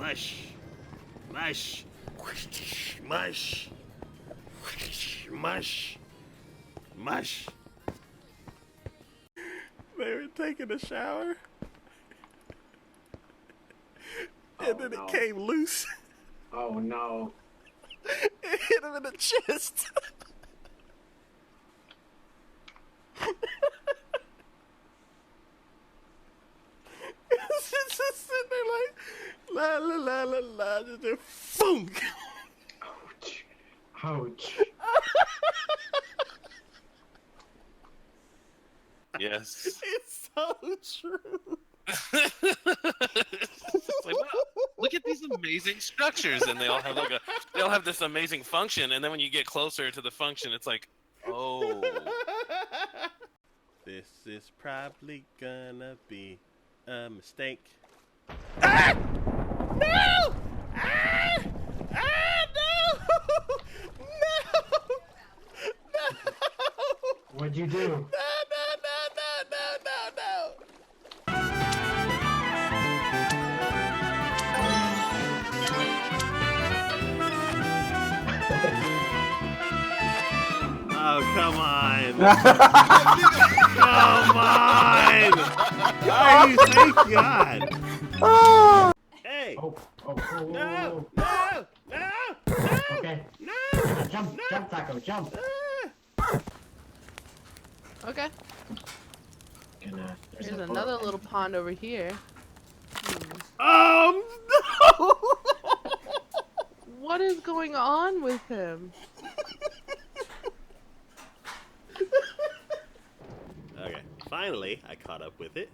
Mush. Mush. Mush. Mush. Mush. They were taking a shower. And then it came loose. Oh no. It hit him in the chest. It's just sitting there like, la la la la la, just a funk. Ouch. Ouch. Yes. It's so true. It's like, wow, look at these amazing structures, and they all have this amazing function, and then when you get closer to the function, it's like, oh. This is probably gonna be a mistake. Ah! No! Ah! Ah! No! No! No! What'd you do? No! No! No! No! No! No! Oh, come on. Come on. Are you, thank God. Hey. Oh, No. no. No. No. No. Okay. No. Jump, jump, Taco, jump. Okay. There's There's another little pond over here. Oh, no. What is going on with him? Okay, finally, I caught up with it.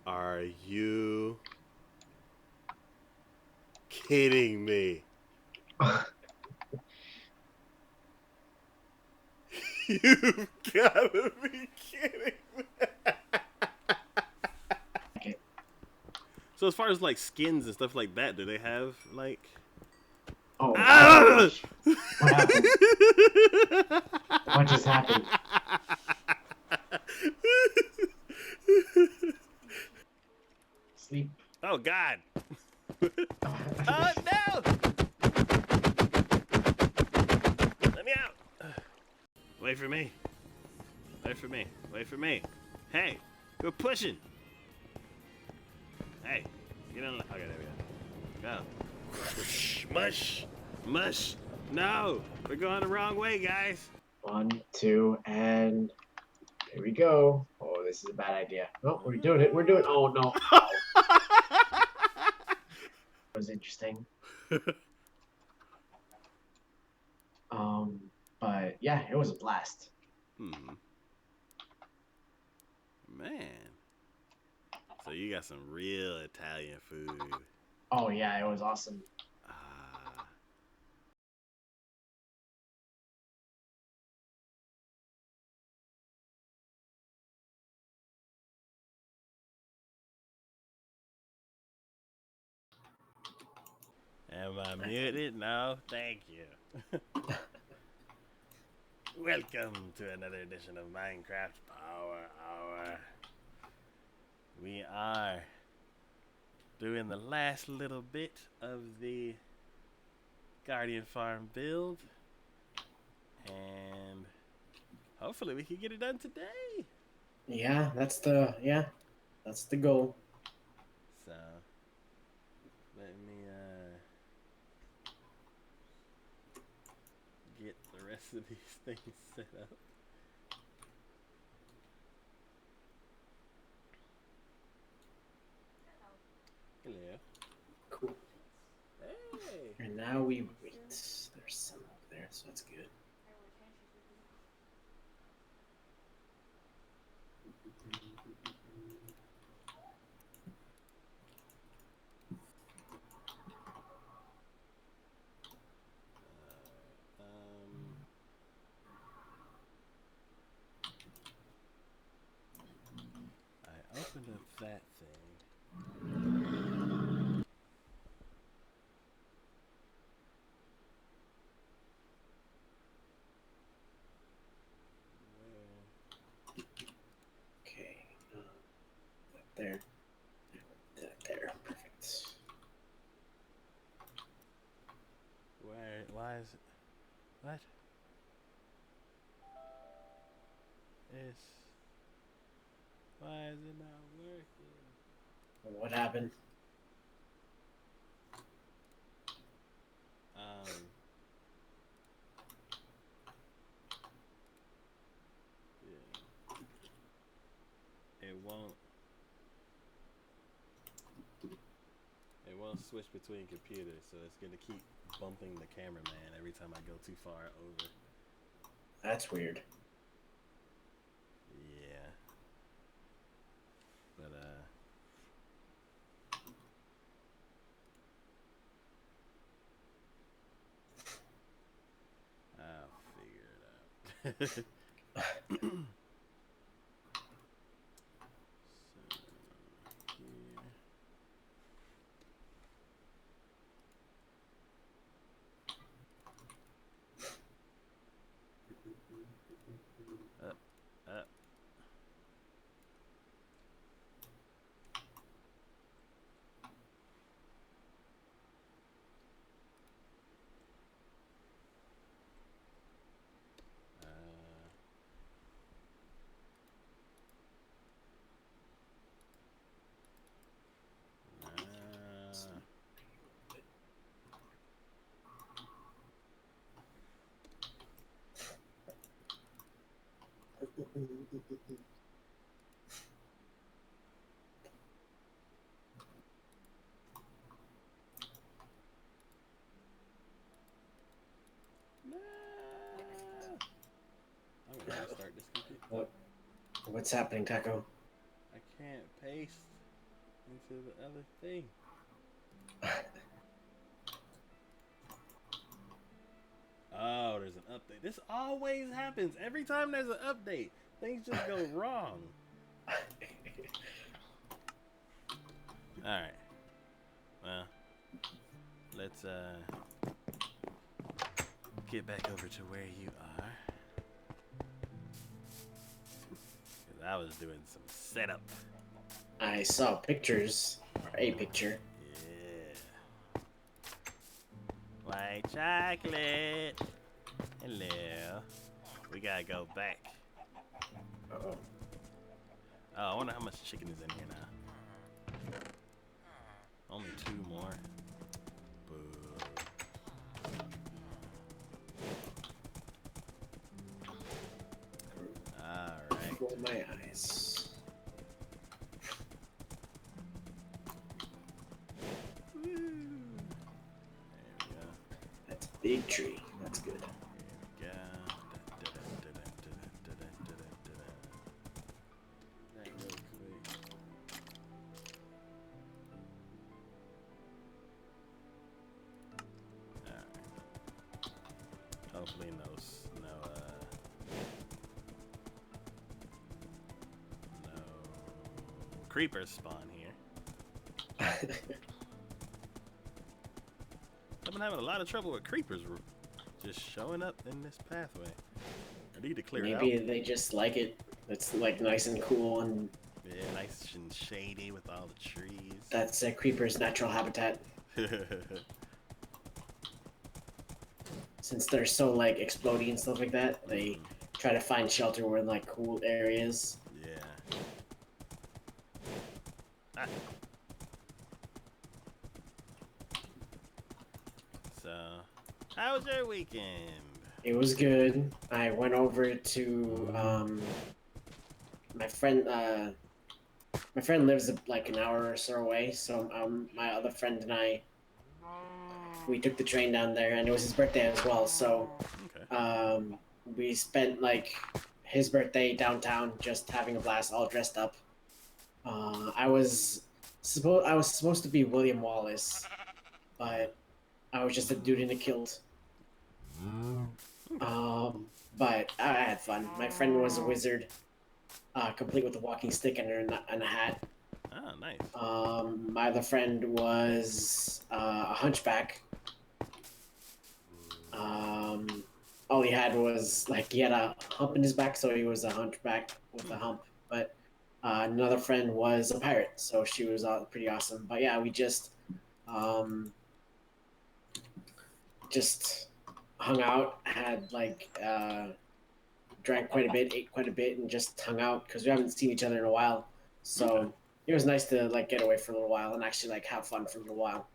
Are you kidding me? You've gotta be kidding me. So as far as like skins and stuff like that, do they have like... Oh, Ah! what happened? What just happened? Sleep. Oh God! Oh no! Let me out! Wait for me. Wait for me. Wait for me. Hey, we're pushing. Hey, get on. Okay, there we go. Go. Mush, mush. No, we're going the wrong way, guys. 1, 2, and here we go. Oh, this is a bad idea. Oh, we're doing it. We're doing. Oh no. That was interesting. But yeah, it was a blast. Man. So you got some real Italian food. Oh yeah, it was awesome. Am I muted? No, thank you. Welcome to another edition of Minecraft Power Hour. We are doing the last little bit of the Guardian Farm build, and hopefully we can get it done today. Yeah, that's the goal. So let me get the rest of these things set up. Hello. Cool. Hey. And now we wait. There's some up there, so that's good. I opened up that thing. Okay. There. There. Perfect. Why is it not working? What happened? Yeah. It won't. It won't switch between computers, so it's gonna keep bumping the cameraman every time I go too far over. That's weird. Yeah. But I'll figure it out. Up. I'm gonna restart this computer. What's happening, Taco? I can't paste into the other thing. Oh, there's an update. This always happens. Every time there's an update, things just go wrong. Alright. Well, let's get back over to where you are. 'Cause I was doing some setup. I saw pictures, or a picture. Yeah. White chocolate. Hello. We gotta go back. Uh-oh. Oh, I wonder how much chicken is in here now. Only 2 more. Boo. Alright. Roll my eyes. Woo. There we go. That's a big tree. That's good. Here we go. That real quick. Alright. Hopefully no creepers spawn here. I've been having a lot of trouble with creepers just showing up in this pathway. I need to clear it out. Maybe they just like it. It's like nice and cool, and Yeah, nice and shady with all the trees. that's a creeper's natural habitat. Since they're so like exploding and stuff like that, they try to find shelter where like cool areas. Yeah. Ah. So, how was your weekend? It was good. I went over to my friend. My friend lives like an hour or so away, so my other friend and we took the train down there, and it was his birthday as well. So Okay. we spent like his birthday downtown, just having a blast, all dressed up. I was supposed to be William Wallace, but I was just a dude in a kilt. But I had fun. My friend was a wizard, complete with a walking stick and a hat. Oh, nice. My other friend was a hunchback. All he had was like he had a hump in his back, so he was a hunchback with a hump. But another friend was a pirate, so she was pretty awesome. But yeah, we just hung out, had like drank quite a bit, ate quite a bit, and just hung out because we haven't seen each other in a while. So it was nice to like get away for a little while and actually like have fun for a little while.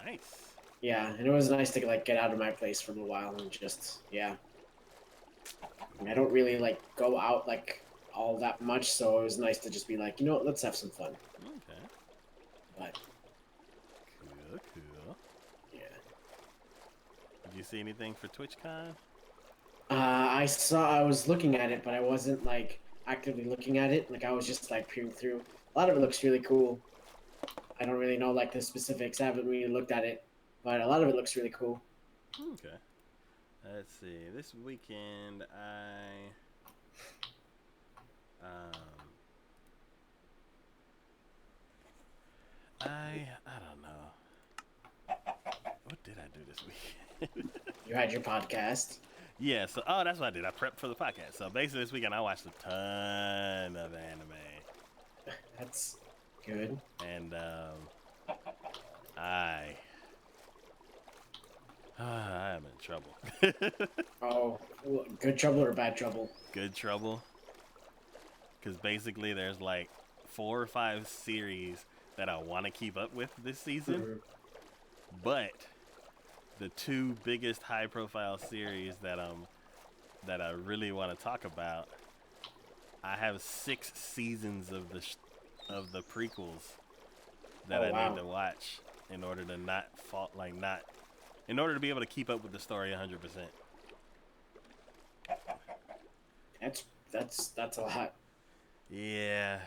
Nice. Yeah, and it was nice to like get out of my place for a little while and just I don't really like go out like all that much, so it was nice to just be like, you know what, let's have some fun. Okay. But Cool. yeah, Did you see anything for TwitchCon? I was looking at it, but I wasn't like actively looking at it. Like I was just like peering through. A lot of it looks really cool. I don't really know like the specifics. I haven't really looked at it, but a lot of it looks really cool. Okay. Let's see. This weekend, I don't know. What did I do this weekend? You had your podcast. Yeah. So, that's what I did. I prepped for the podcast. So basically, this weekend I watched a ton of anime, That's good. and I am in trouble. Oh, good trouble or bad trouble? Good trouble. Because basically, there's like 4 or 5 series that I want to keep up with this season, but the 2 biggest high-profile series that I really want to talk about, I have 6 seasons of the prequels that I need to watch in order to in order to be able to keep up with the story 100%. That's a lot. Yeah.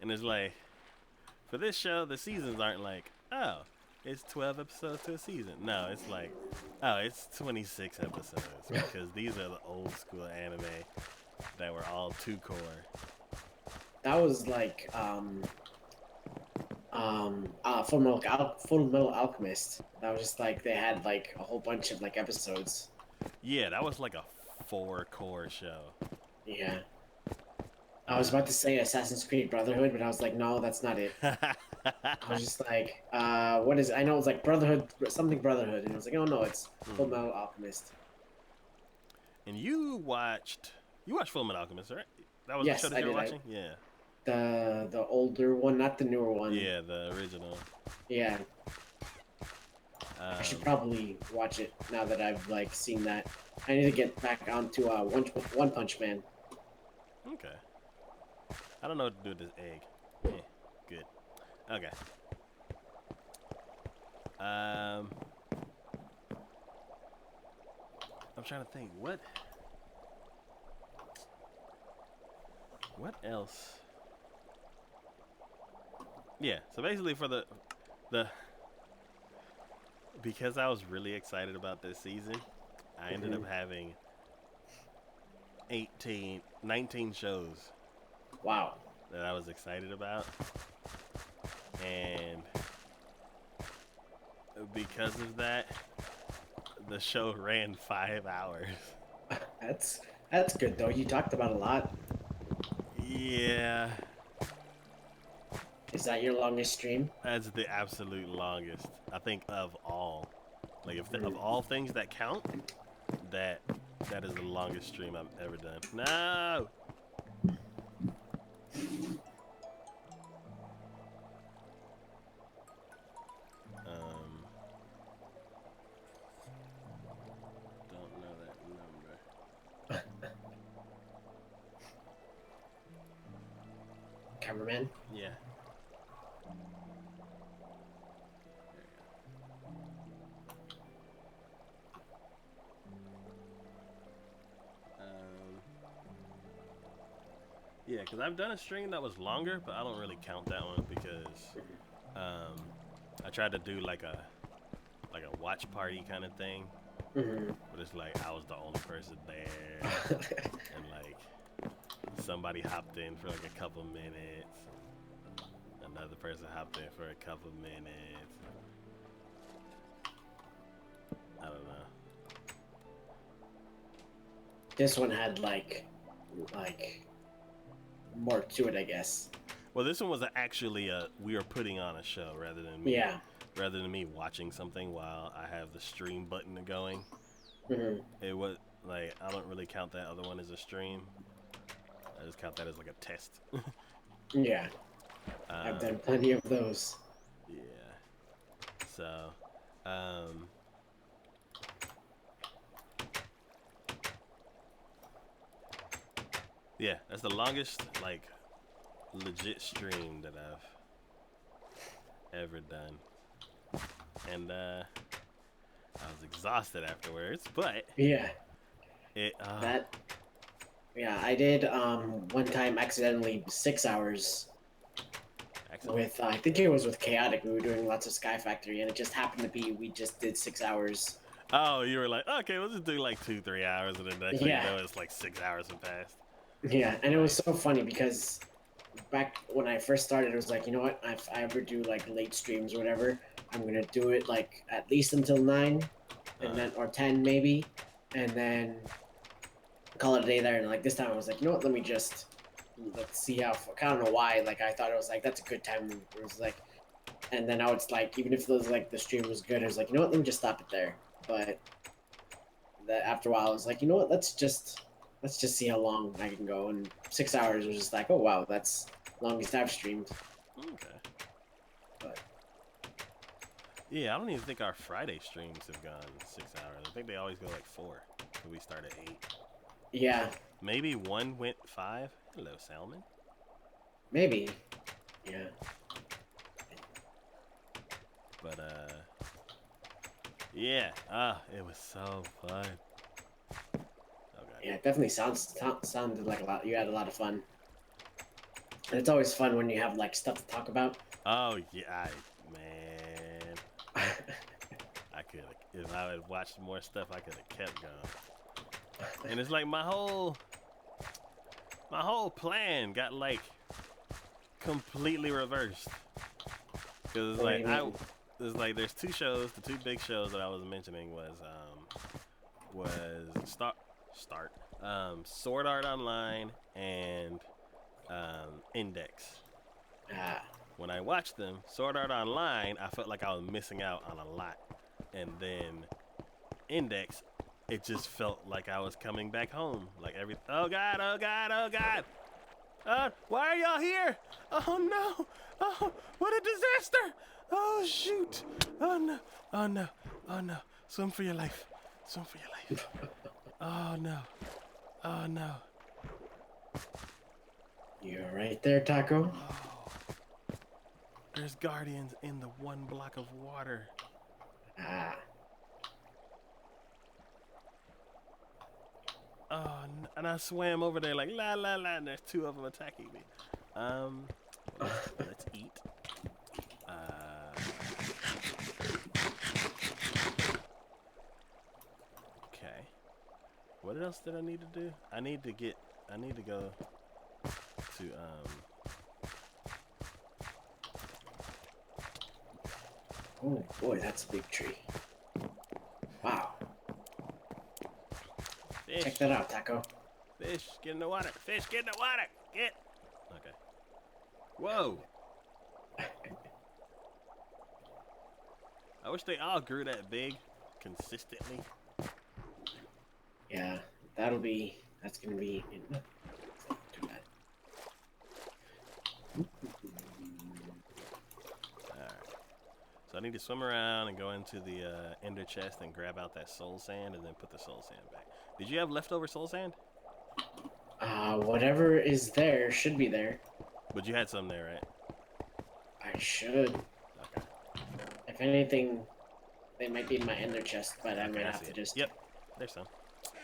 And it's like, for this show, the seasons aren't like, oh, it's 12 episodes to a season. No, it's like, oh, it's 26 episodes. Because these are the old school anime that were all 2-core. That was like Full Metal Alchemist. That was just like they had like a whole bunch of like episodes. Yeah, that was like a 4-core show. Yeah. I was about to say Assassin's Creed Brotherhood, but I was like, no, that's not it. I was just like, what is it? I know it's like Brotherhood, something Brotherhood, and I was like, oh no, it's Full Metal Alchemist. And you watched Full Metal Alchemist, right? That was Yes, the show that you were watching? Yeah. The older one, not the newer one. Yeah, the original. Yeah. I should probably watch it now that I've like seen that. I need to get back onto One Punch Man. Okay. I don't know what to do with this egg. Yeah, good. Okay. I'm trying to think what else. Yeah, so basically for the because I was really excited about this season, I ended up having 19 shows. Wow. That I was excited about. And because of that, the show ran 5 hours. That's good though. You talked about a lot. Yeah. Is that your longest stream? That's the absolute longest, I think, of all. Like, of all things that count, that is the longest stream I've ever done. No! Don't know that number. Cameraman? Yeah. Yeah, because I've done a stream that was longer, but I don't really count that one because I tried to do like a watch party kind of thing, but it's like I was the only person there, and like somebody hopped in for like a couple minutes, another person hopped in for a couple minutes. I don't know. This one had like more to it, I guess. Well, this one was actually we were putting on a show rather than me. Yeah. Rather than me watching something while I have the stream button going. Mhm. It was like I don't really count that other one as a stream. I just count that as like a test. Yeah, I've um, done plenty of those. yeah. So, um, yeah, that's the longest like legit stream that I've ever done, and I was exhausted afterwards, but Yeah, it that. Yeah, I did one time accidentally 6 hours excellent. with I think it was with Chaotic. We were doing lots of Sky Factory, and it just happened to be we just did 6 hours. Oh, you were like, okay, we'll just do like 2-3 hours, and then next thing you Yeah, know, it's like 6 hours have passed. yeah, and it was Nice. so funny because back when I first started, it was like, you know what? If I ever do like late streams or whatever, I'm gonna do it like at least until 9, and then or 10 maybe, and then call it a day there. And like this time, I was like, you know what? Let me just let's see how. I don't know why. Like I thought it was like that's a good time. It was like, and then now it's like even if it was like the stream was good, I was like, you know what? Let me just stop it there. But that after a while, I was like, you know what? Let's just see how long I can go. And 6 hours was just like, oh wow, that's longest I've streamed. Okay. But Yeah, I don't even think our Friday streams have gone 6 hours. I think they always go like 4. So we start at 8. yeah, Maybe one went 5. Hello, Salmon. maybe. Yeah. But yeah. It was so fun. Oh god. Yeah, it definitely sounded like a lot. You had a lot of fun. And it's always fun when you have like stuff to talk about. Oh yeah, man. I could have, if I had watched more stuff, I could have kept going. And it's like my whole plan got like completely reversed. Cause it's What do like you mean? there's two shows. The two big shows that I was mentioning was Sword Art Online and Index. Ah, When I watched them, Sword Art Online, I felt like I was missing out on a lot, and then Index, it just felt like I was coming back home. Like every oh god, oh god, oh god. Why are y'all here? Oh no! Oh, what a disaster! Oh shoot! Oh no! Oh no! Oh no! Swim for your life! Swim for your life! Oh no! Oh no! you're right there, Taco. Oh, there's guardians in the 1 block of water. Ah, Oh, and I swam over there like la la la, and there's 2 of them attacking me. Let's eat. Okay. What else did I need to do? I need to go to oh boy, that's a big tree. Wow, fish. check that out, Taco. Fish, get in the water. Fish, get in the water. Get. Okay. Whoa. I wish they all grew that big consistently. Yeah, that's gonna be too bad. Alright. So I need to swim around and go into the ender chest and grab out that soul sand and then put the soul sand back. Did you have leftover soul sand? Whatever is there should be there. But you had some there, right? I should. Okay. If anything, they might be in my ender chest, but I Okay, might I have see to it. just. Yep. There's some. There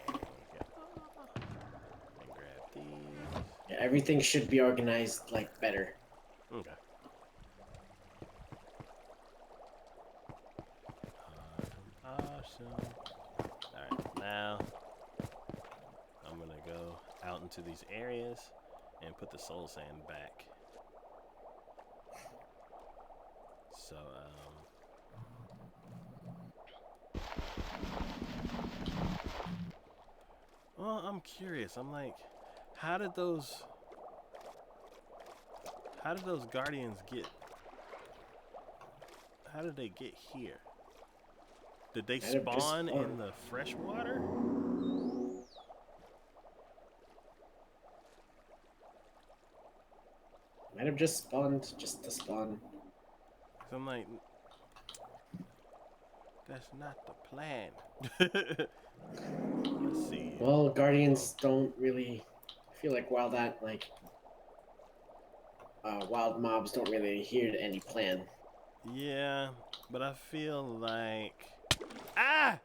you go. And grab these. Yeah, everything should be organized like better. Okay. Awesome. Alright, now I'm gonna go out into these areas and put the soul sand back. So, well, I'm curious. I'm like, how did those guardians get, how did they get here? Did they Might have just spawn in spawned. the fresh water? Might have just spawned just to spawn. 'Cause I'm like, that's not the plan. Let's see. Well, Guardians don't really. I feel like wild mobs don't really adhere to any plan. Yeah, but I feel like... Ah!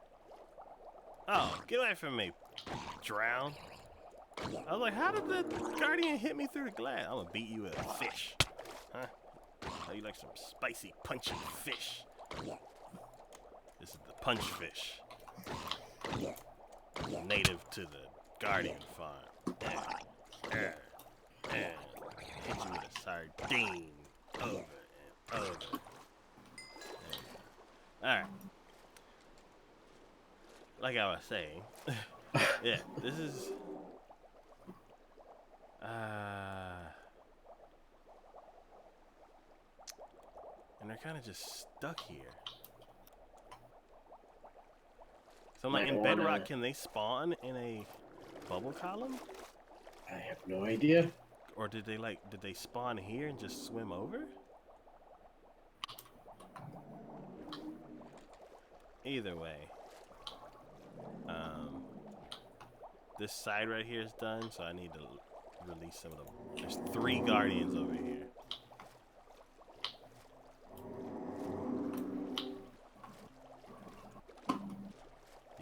Oh, get away from me. Drown. I was like, how did the Guardian hit me through the glass? I'm gonna beat you with a fish. Huh? Oh, you like some spicy, punchy fish. This is the punch fish. Native to the Guardian farm. Hit you with a sardine. Over and over. Alright. Like I was saying. Yeah, this is... and they're kind of just stuck here. So I'm like, in Bedrock, can they spawn in a bubble column? I have no idea. Or did they spawn here and just swim over? Either way. This side right here is done, so I need to release some of them. There's 3 Guardians over here.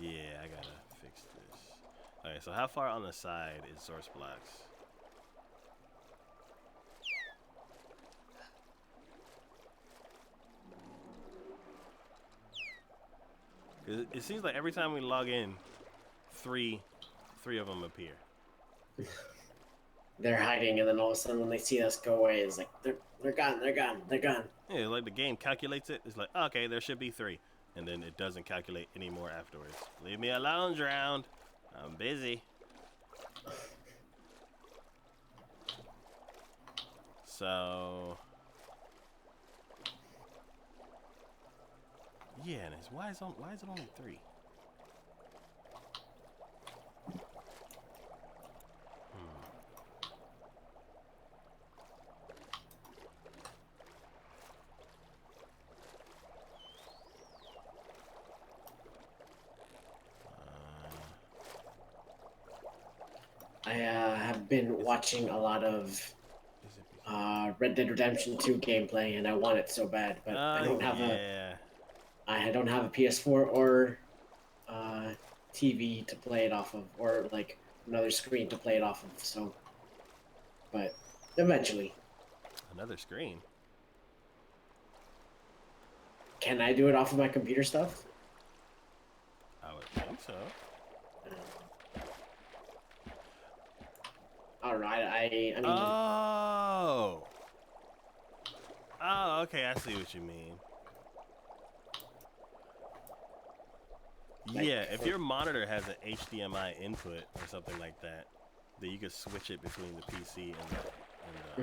Yeah, I gotta fix this. Okay, so how far on the side is source blocks? It seems like every time we log in, three of them appear. They're hiding, and then all of a sudden, when they see us go away, it's like they're gone. Yeah, like the game calculates it. It's like, okay, there should be 3, and then it doesn't calculate anymore afterwards. Leave me alone, Drowned. I'm busy. So, yeah, and why is it only 3? I have been watching a lot of Red Dead Redemption 2 gameplay, and I want it so bad, but I don't have a PS4 or TV to play it off of, or like another screen to play it off of. So, but eventually, Another screen. can I do it off of my computer stuff? I would think so. I don't know. I mean, Oh, okay, I see what you mean. Like, Yeah, if your monitor has an HDMI input or something like that, then you can switch it between the PC and the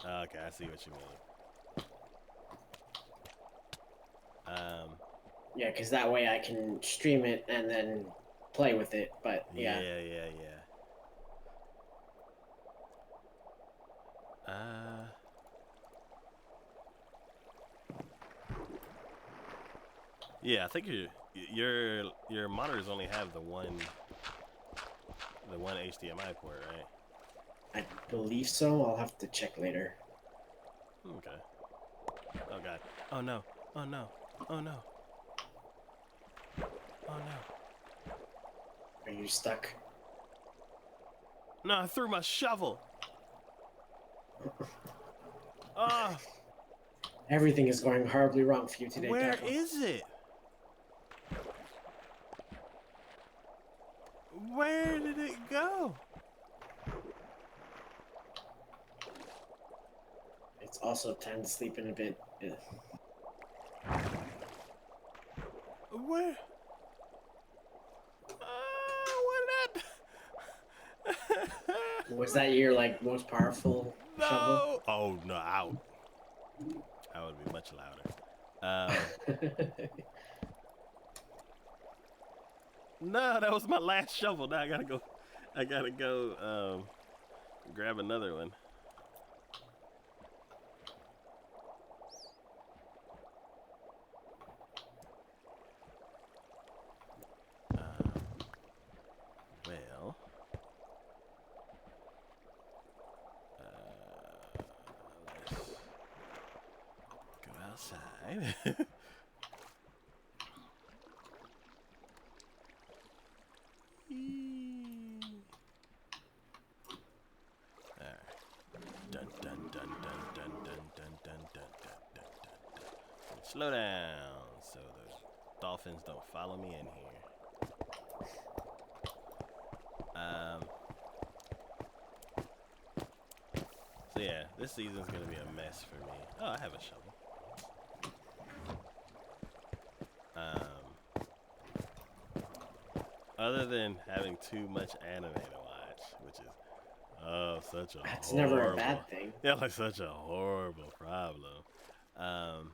okay, I see what you mean. yeah, because that way I can stream it and then play with it. But yeah. Yeah, I think your monitors only have the one HDMI port, right? I believe so. I'll have to check later. Okay. Oh god. Oh no. Oh no. Oh no. Oh no. Are you stuck? No, I threw my shovel. Ah. Everything is going horribly wrong for you today, Where Taco. is it? Where did it go? It's also time to sleep in a bit. Where? What did that? Was that your like most powerful shovel? No! Oh no! Out. That would be much louder. No, that was my last shovel. Now I gotta go. Grab another one. Well, let's go outside. Dun dun dun dun dun dun dun dun dun dun dun dun. Slow down so those dolphins don't follow me in here. So yeah, this season's gonna be a mess for me. Oh, I have a shovel. Other than having too much anime to watch, which is such a That's horrible, never a bad thing. yeah, like such a horrible problem. Okay.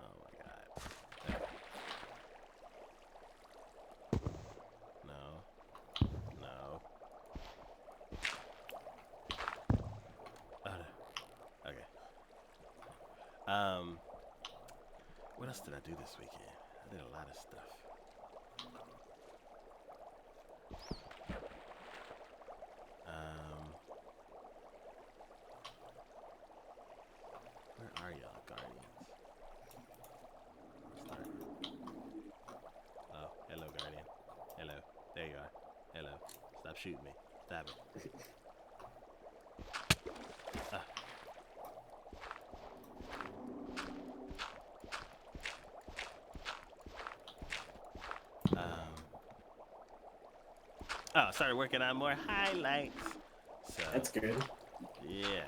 Oh my god. No. No. Oh, no. Okay. What else did I do this weekend? I did a lot of stuff. Where are y'all, Guardians? Start. Oh, hello, Guardian. Hello. There you are. Hello. Stop shooting me. Stop it. I started working on more highlights. So, That's good. yeah.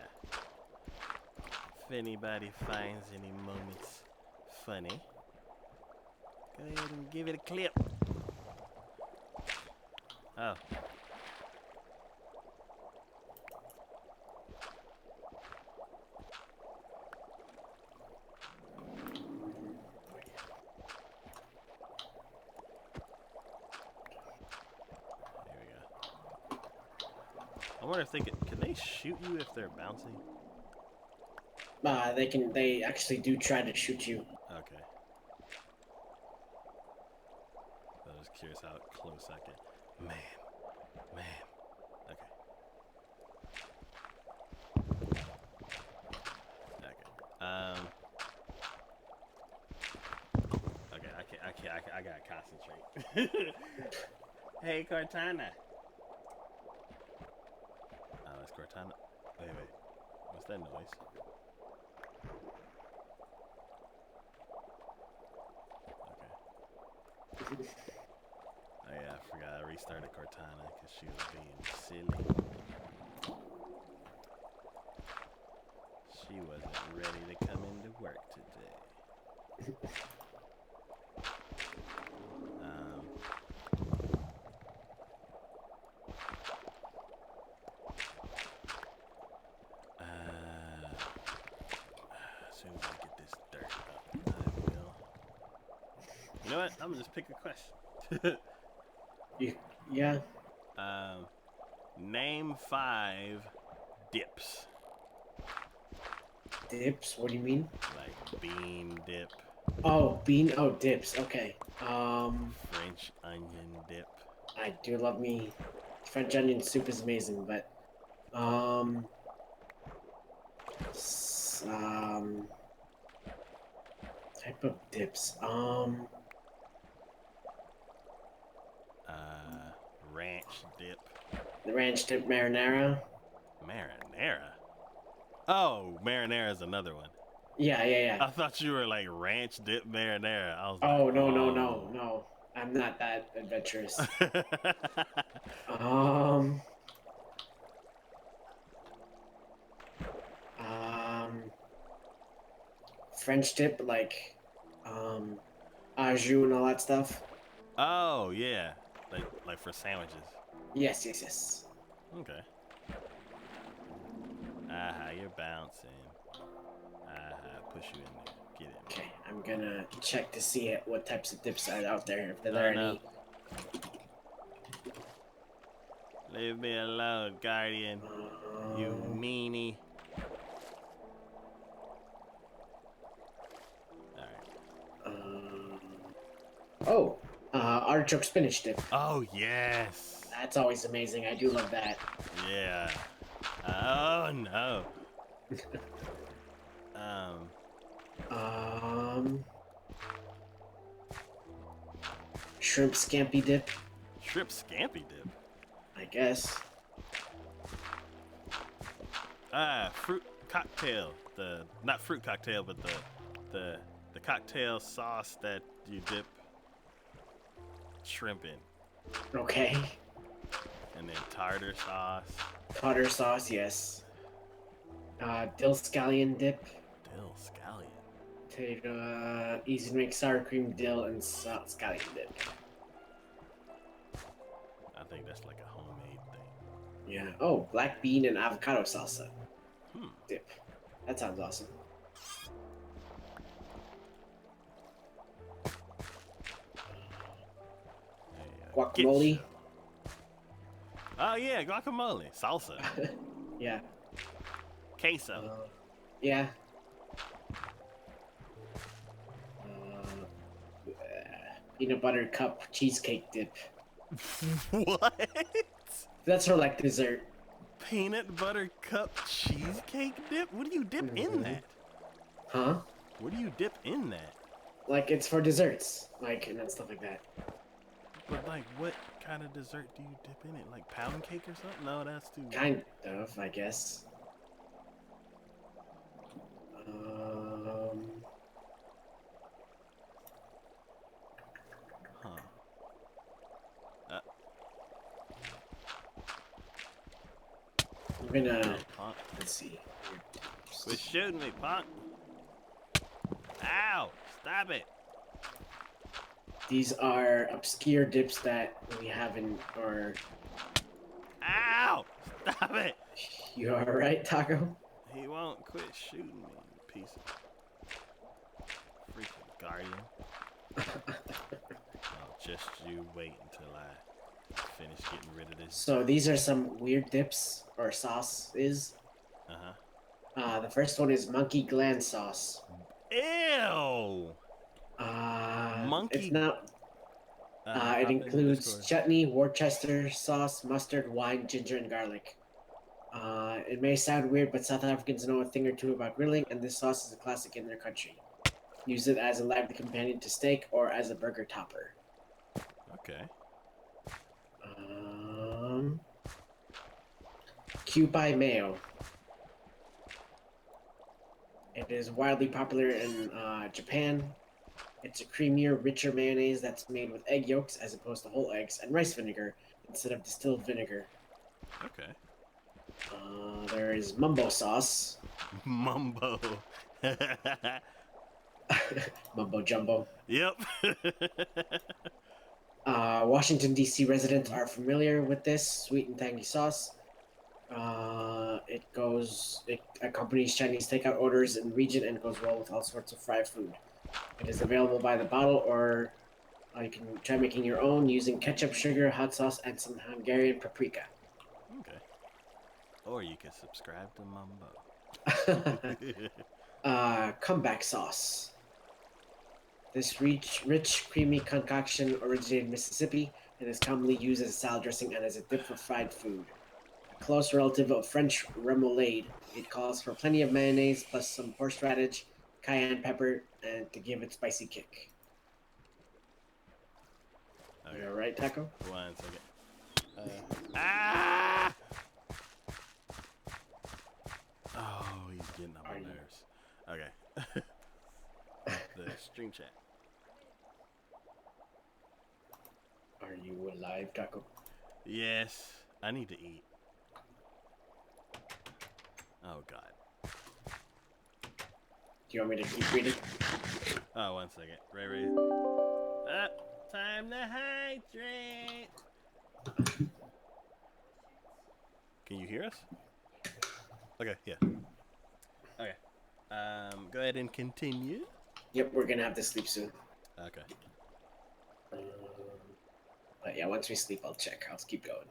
If anybody finds any moments funny, go ahead and give it a clip. Oh. I wonder if they can they shoot you if they're bouncing? They actually do try to shoot you. Okay. I was curious how close I can. Man. Okay. Okay. I gotta concentrate. Hey, Cortana. Oh, it's Cortana. Wait. What's that noise? Okay. Oh yeah, I forgot I restarted Cortana because she was being silly. She wasn't ready to come into work today. As soon as I get this dirt up, I will. You know what? I'm gonna just pick a question. Yeah. Name 5 dips. Dips? What do you mean? Like bean dip, Oh, dips. Okay. French onion dip. I do love me. French onion soup is amazing, but type of dips. Ranch dip. The ranch dip marinara. Marinara? Oh, marinara is another one. Yeah. I thought you were like ranch dip marinara. I was Oh, like, no. I'm not that adventurous. um, French dip, like, au jus and all that stuff. Oh, yeah. Like for sandwiches. Yes. Okay. Aha, you're bouncing. Aha, push you in there. Get in. Okay, I'm gonna check to see what types of dips are out there. If there Oh, are no. any. Leave me alone, Guardian. You meanie. Oh, artichoke spinach dip. Oh, yes. That's always amazing. I do love that. Yeah. Oh, no. Shrimp scampi dip, Shrimp scampi dip. I guess. Fruit cocktail. Not fruit cocktail, but the cocktail sauce that you dip shrimp in. Okay. And then tartar sauce. Tartar sauce, yes. Dill scallion dip. Dill scallion. Potato, easy to make sour cream dill and scallion dip. I think that's like a homemade thing. Yeah. Oh, black bean and avocado salsa dip. That sounds awesome. Guacamole. Oh yeah, guacamole, salsa, Yeah. queso. Yeah. Peanut butter cup cheesecake dip. What? That's for like dessert. Peanut butter cup cheesecake dip? What do you dip in that? Huh? What do you dip in that? Like it's for desserts, like and stuff like that. But like, what kind of dessert do you dip in it? Like pound cake or something? No, that's too. Kind of, I guess. Huh. I'm gonna. Punk. Let's see. Quit shooting me, punk. Ow! Stop it. These are obscure dips that we haven't. Or Ow! Stop it. you are right, Taco. He won't quit shooting me, you piece of freaking guardian. Oh, just you wait until I finish getting rid of this. So these are some weird dips or sauces. The first one is monkey gland sauce. Ew! Monkey. It's not. Hop It in the includes Discord. chutney, Worcester sauce, mustard, wine, ginger, and garlic. It may sound weird, but South Africans know a thing or two about grilling, and this sauce is a classic in their country. Use it as a lively companion to steak or as a burger topper. Okay. Kewpie mayo. It is wildly popular in Japan. It's a creamier, richer mayonnaise that's made with egg yolks as opposed to whole eggs and rice vinegar instead of distilled vinegar. Okay. There is mumbo sauce. Mumbo. Mumbo jumbo. Yep. Washington, D.C. residents are familiar with this sweet and tangy sauce. It accompanies Chinese takeout orders in the region and goes well with all sorts of fried food. It is available by the bottle, or you can try making your own using ketchup, sugar, hot sauce, and some Hungarian paprika. Okay. Or you can subscribe to Mumbo. Comeback sauce. This rich, creamy concoction originated in Mississippi and is commonly used as a salad dressing and as a dip for fried food. A close relative of French remoulade, it calls for plenty of mayonnaise plus some horseradish, cayenne pepper, and to give it spicy kick. Okay. You all right, Taco? 1 second. Ah! Oh, he's getting on my nerves. Okay. The stream chat. Are you alive, Taco? Yes, I need to eat. Oh God. Do you want me to keep reading? Oh, 1 second. Ray. Time to hydrate. Can you hear us? Okay, yeah. Okay. Go ahead and continue. Yep, we're gonna have to sleep soon. Okay. Um, but yeah, once we sleep, I'll check. I'll keep going.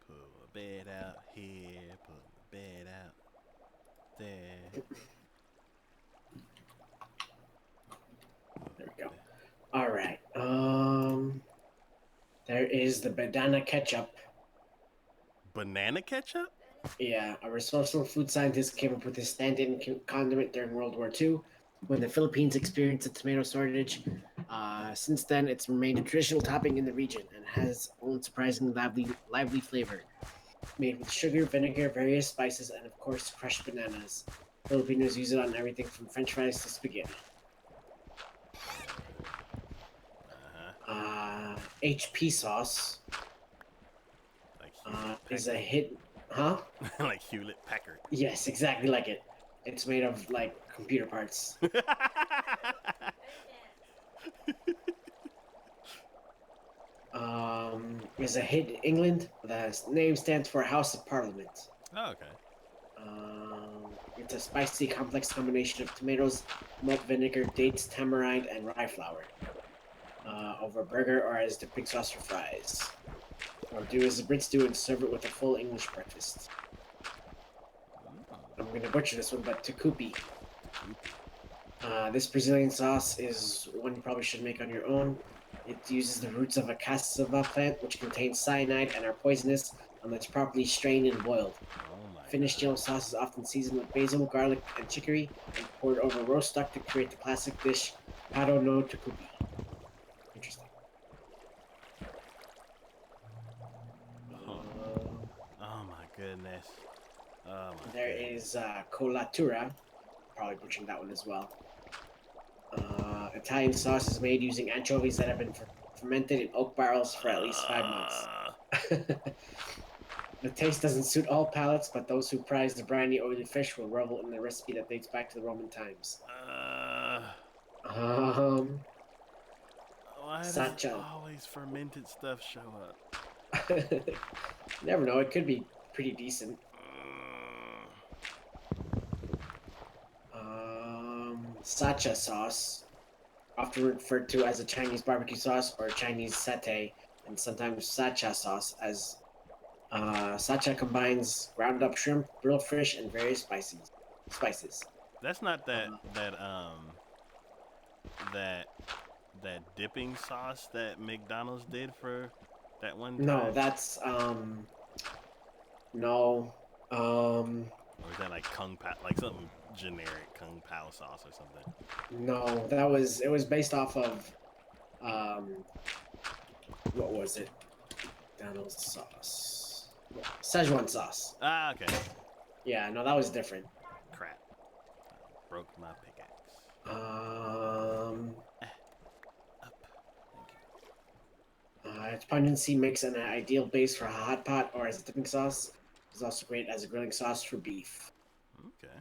Pull the bed out here. Pull the bed out there. There we go. All right. There is the banana ketchup. Banana ketchup? Yeah, a resourceful food scientist came up with this stand-in condiment during World War II, when the Philippines experienced a tomato shortage. Since then, it's remained a traditional topping in the region and has its own surprisingly lively flavor. Made with sugar, vinegar, various spices, and of course, crushed bananas. Filipinos use it on everything from French fries to spaghetti. HP sauce Like Hewlett is a Packard. hit. Huh? Like Hewlett Packard. Yes, exactly like it. It's made of like computer parts. Is a hit in England. The name stands for House of Parliament. Oh, okay. It's a spicy, complex combination of tomatoes, malt vinegar, dates, tamarind, and rye flour. Over a burger or as dipping sauce for fries. Or do as the Brits do and serve it with a full English breakfast. I'm going to butcher this one, but tucupi. This Brazilian sauce is one you probably should make on your own. It uses the roots of a cassava plant, which contains cyanide and are poisonous unless properly strained and boiled. Oh my Finished yellow sauce is often seasoned with basil, garlic, and chicory, and poured over roast duck to create the classic dish, pado no tucupi. Interesting. Oh my goodness. Oh my There goodness. is colatura, probably butchering that one as well. Italian sauce is made using anchovies that have been fermented in oak barrels for at least 5 months. The taste doesn't suit all palates, but those who prize the briny, oily fish will revel in the recipe that dates back to the Roman times. Why does Sacha. always fermented stuff show up? Never know, it could be pretty decent. Sacha sauce, often referred to as a Chinese barbecue sauce or Chinese satay, and sometimes sacha sauce, as sacha combines ground up shrimp, grilled fish, and various spices. That's not that dipping sauce that McDonald's did for that one time. No, that's no. Or is that like Kung Pao, like something generic Kung Pao sauce or something? No, it was based off of what was it? McDonald's sauce. Szechuan sauce. Ah, okay. Yeah, no, that was different. Crap. Broke my pickaxe. Up. Thank you. Its pungency makes an ideal base for a hot pot or as a dipping sauce. It's also great as a grilling sauce for beef. Okay.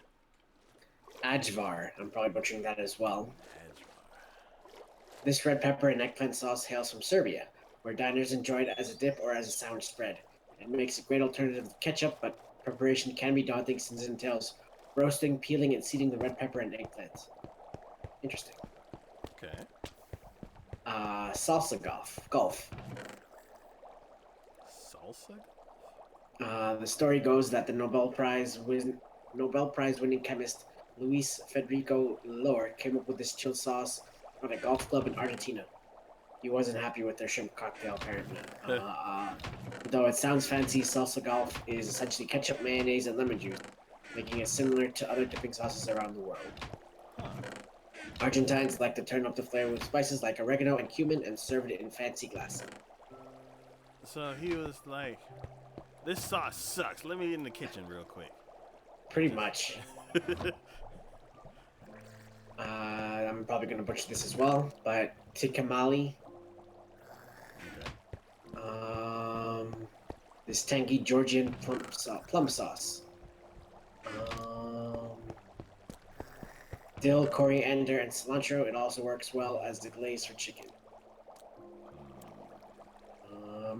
Ajvar. I'm probably butchering that as well. Ajvar. This red pepper and eggplant sauce hails from Serbia, where diners enjoy it as a dip or as a sandwich spread. It makes a great alternative to ketchup, but preparation can be daunting since it entails roasting, peeling, and seeding the red pepper and eggplant. Interesting. Okay. Salsa golf. Salsa? The story goes that the Nobel Prize winning chemist Luis Federico Lor came up with this chill sauce at a golf club in Argentina. He wasn't happy with their shrimp cocktail, apparently. Though it sounds fancy, salsa golf is essentially ketchup, mayonnaise, and lemon juice, making it similar to other dipping sauces around the world. Argentines like to turn up the flavor with spices like oregano and cumin and serve it in fancy glasses. So he was like, this sauce sucks. Let me get in the kitchen real quick. Pretty much. I'm probably going to butcher this as well, but tikamali. This tangy Georgian plum sauce. dill, coriander, and cilantro. It also works well as the glaze for chicken.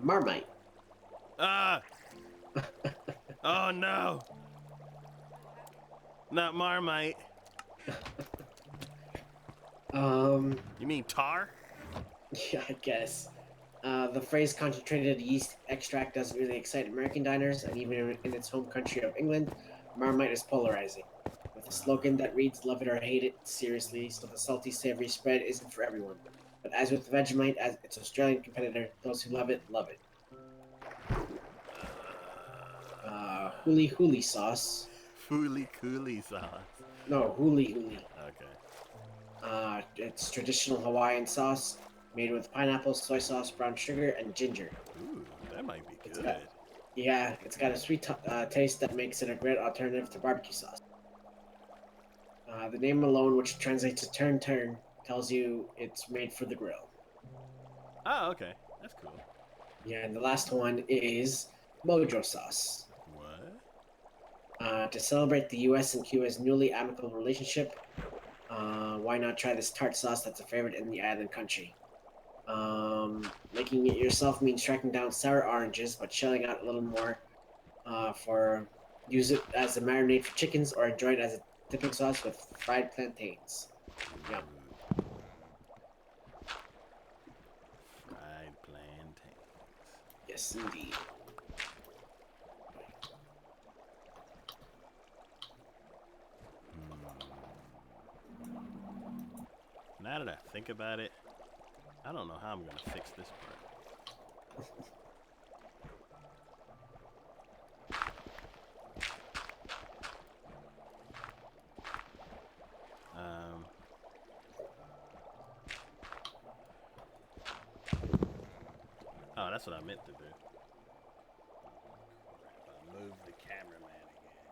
Marmite. Ah! Oh no! Not Marmite. You mean tar? Yeah, I guess. The phrase concentrated yeast extract doesn't really excite American diners, and even in its home country of England, Marmite is polarizing. With a slogan that reads, "Love it or hate it," seriously, so the salty, savory spread isn't for everyone. But as with Vegemite, as its Australian competitor, those who love it, love it. Huli huli sauce. Fooly cooly sauce. No, huli huli. Okay. It's traditional Hawaiian sauce made with pineapple, soy sauce, brown sugar, and ginger. Ooh, that might be It's good. got, yeah, it's got a sweet taste that makes it a great alternative to barbecue sauce. The name alone, which translates to turn turn, tells you it's made for the grill. Oh, okay. That's cool. Yeah, and the last one is mojo sauce. What? To celebrate the U.S. and Cuba's newly amicable relationship, why not try this tart sauce that's a favorite in the island country? Making it yourself means tracking down sour oranges, but shelling out a little more for use it as a marinade for chickens or enjoy it as a dipping sauce with fried plantains. Yum. Fried plantains. Yes, indeed. Now that I think about it, I don't know how I'm gonna fix this part. Oh, that's what I meant to do. I moved the cameraman again.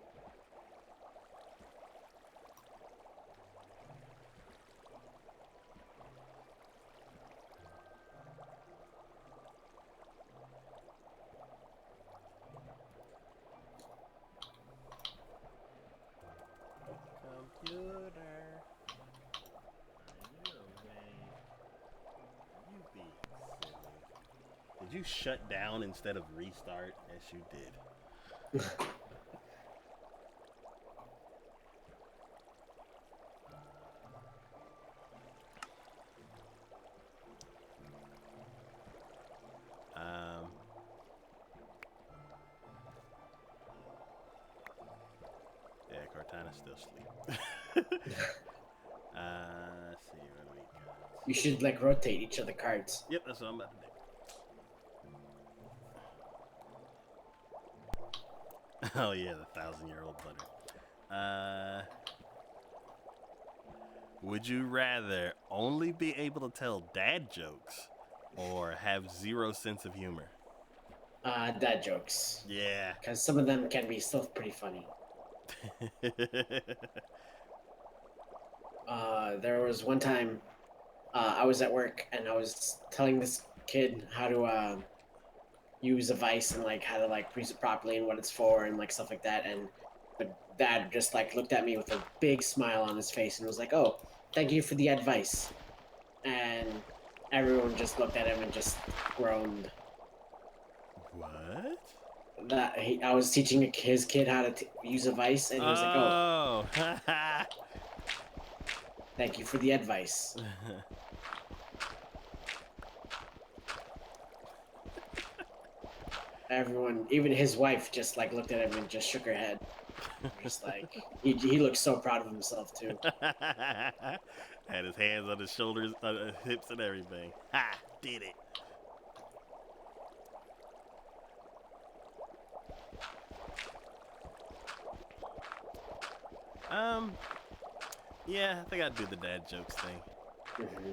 Computer, are you awake? You being silly. Did you shut down instead of restart? Yes, you did. Yeah, Cortana's still asleep. Let's see, what do we got? You should like rotate each of the cards. Yep, that's what I'm about to do. Oh yeah, the 1,000-year-old butter. Would you rather only be able to tell dad jokes or have zero sense of humor? Dad jokes. Yeah. Because some of them can be still pretty funny. There was one time I was at work and I was telling this kid how to use a vice and like how to like use it properly and what it's for and like stuff like that. And the dad just like looked at me with a big smile on his face and was like, "Oh, thank you for the advice." And everyone just looked at him and just groaned. What? I was teaching his kid how to use a vice, and he was like, "Oh, thank you for the advice." Everyone, even his wife, just like looked at him and just shook her head. Just like he looked so proud of himself too. Had his hands on his shoulders, his hips, and everything. Ha! Did it. Yeah, I think I'd do the dad jokes thing. Mm-hmm.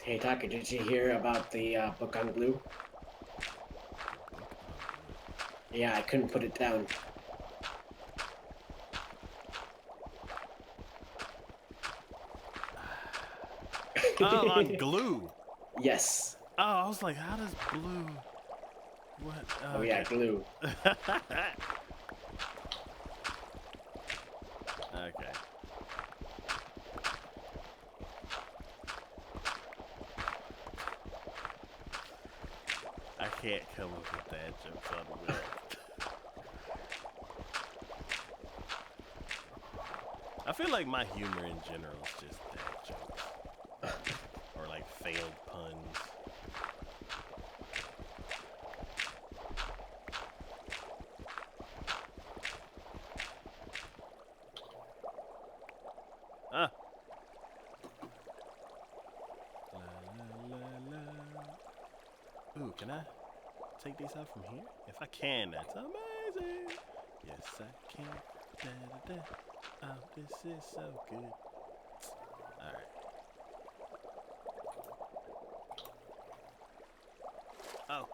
Hey, Taka, did you hear about the book on glue? Yeah, I couldn't put it down. Oh, on glue. Yes. Oh, I was like, how does blue? What? Oh yeah, glue. Okay. can't come up with dad jokes on the web. I feel like my humor in general is just dad jokes. Or like failed puns. Ah. La, la, la, la. Ooh, can I take these out from here? If I can, that's amazing. Yes, I can. Da, da, da. Oh, this is so good. Alright. Oh.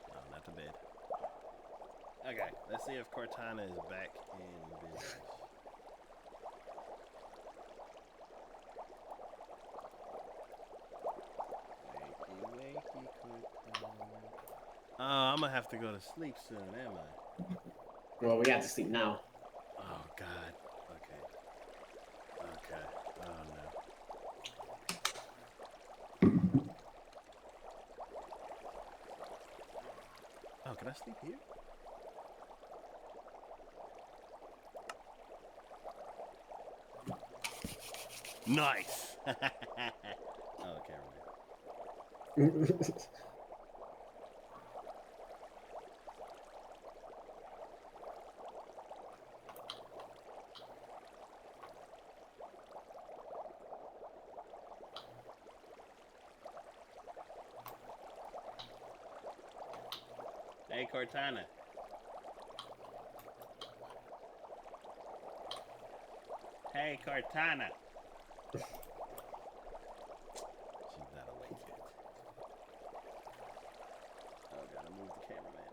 Oh, not the bed. Okay, let's see if Cortana is back in business. Wakey, wakey, Cortana. Oh, I'm gonna have to go to sleep soon, am I? Well, we got to sleep now. Oh, God. Okay. Okay. Oh, no. Oh, can I sleep here? Nice! Oh, okay, Hey, Cortana. Hey, Cortana. She's not awake yet. Oh, gotta move the cameraman.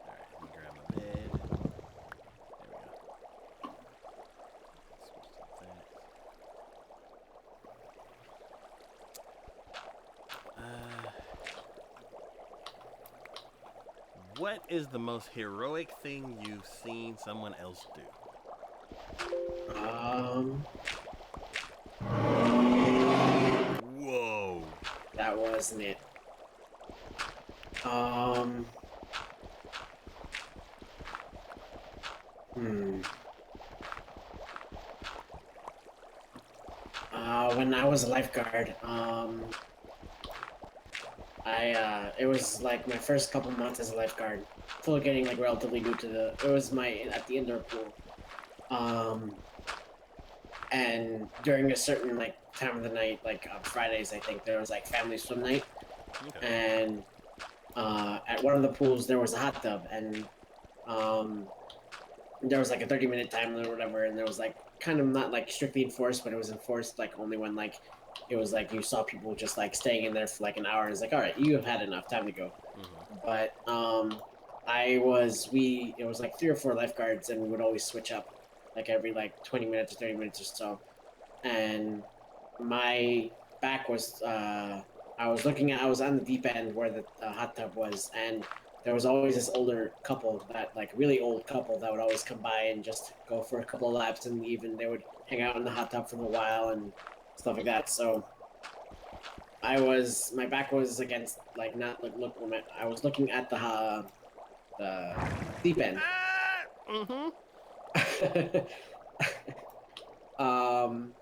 Alright, let me grab my bed. There we go. Switch to that. What is the most heroic thing you've seen someone else do? Whoa. That wasn't it. When I was a lifeguard, it was like my first couple months as a lifeguard. Still getting like relatively new to it was at the indoor pool. And during a certain like time of the night, like on Fridays, I think there was like family swim night. Okay. And at one of the pools there was a hot tub, and there was like a 30-minute time limit or whatever, and there was like kind of not like strictly enforced, but it was enforced like only when like it was like you saw people just like staying in there for like an hour, and it's like, all right, you have had enough time to go. But it was like 3 or 4 lifeguards, and we would always switch up like every like 20 minutes or 30 minutes or so. And my back was I was on the deep end where the hot tub was, and there was always this older couple, that like really old couple, that would always come by and just go for a couple of laps and leave, and they would hang out in the hot tub for a while and stuff like that. So my back was against, like, not like I was looking at the deep end. I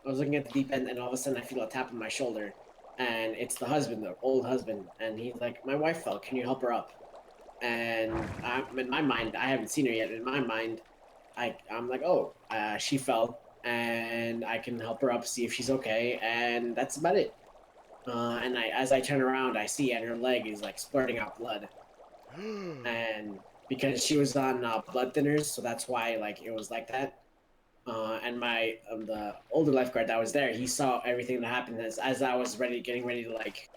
was looking at the deep end, and all of a sudden I feel a tap on my shoulder, and it's the husband, the old husband, and he's like, "My wife fell. Can you help her up?" And in my mind, I haven't seen her yet. In my mind, I'm like, "Oh, she fell, and I can help her up, see if she's okay," and that's about it. And as I turn around, I see, and her leg is like splurting out blood, and because she was on blood thinners, so that's why like it was like that. And the older lifeguard that was there, he saw everything that happened as I was getting ready to like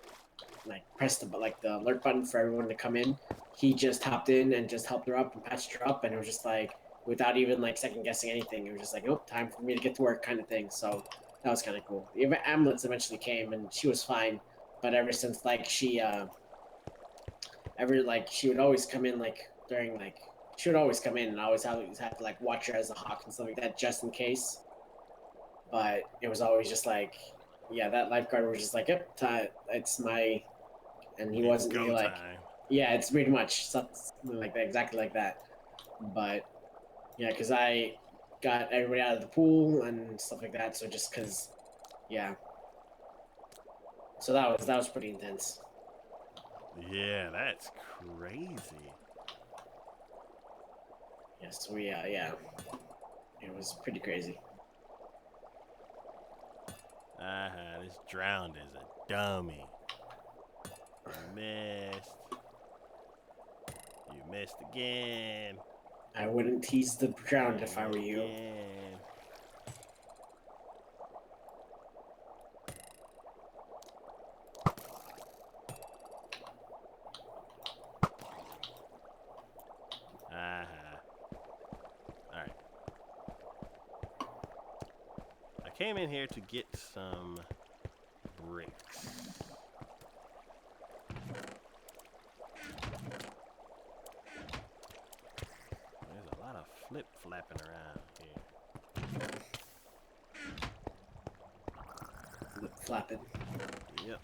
press the alert button for everyone to come in. He just hopped in and just helped her up and patched her up, and it was just like, without even like second guessing anything, it was just like, nope, time for me to get to work, kind of thing. So that was kind of cool. The ambulance eventually came, and she was fine, but ever since like she would always come in like during like she would always come in, and I always have to like watch her as a hawk and stuff like that, just in case. But it was always just like yeah, that lifeguard was just like, "Yep, it's my," and he It's wasn't go really like, time. "Yeah, it's pretty much something like that, exactly like that." But yeah, because I got everybody out of the pool and stuff like that, so just because, yeah. So that was pretty intense. Yeah, that's crazy. Yeah, so yeah, it was pretty crazy. This drowned is a dummy. You missed. You missed again. I wouldn't tease the ground if I And were you. again. Alright. I came in here to get some bricks. There's a lot of flip-flapping around here. Lip flapping. Yep.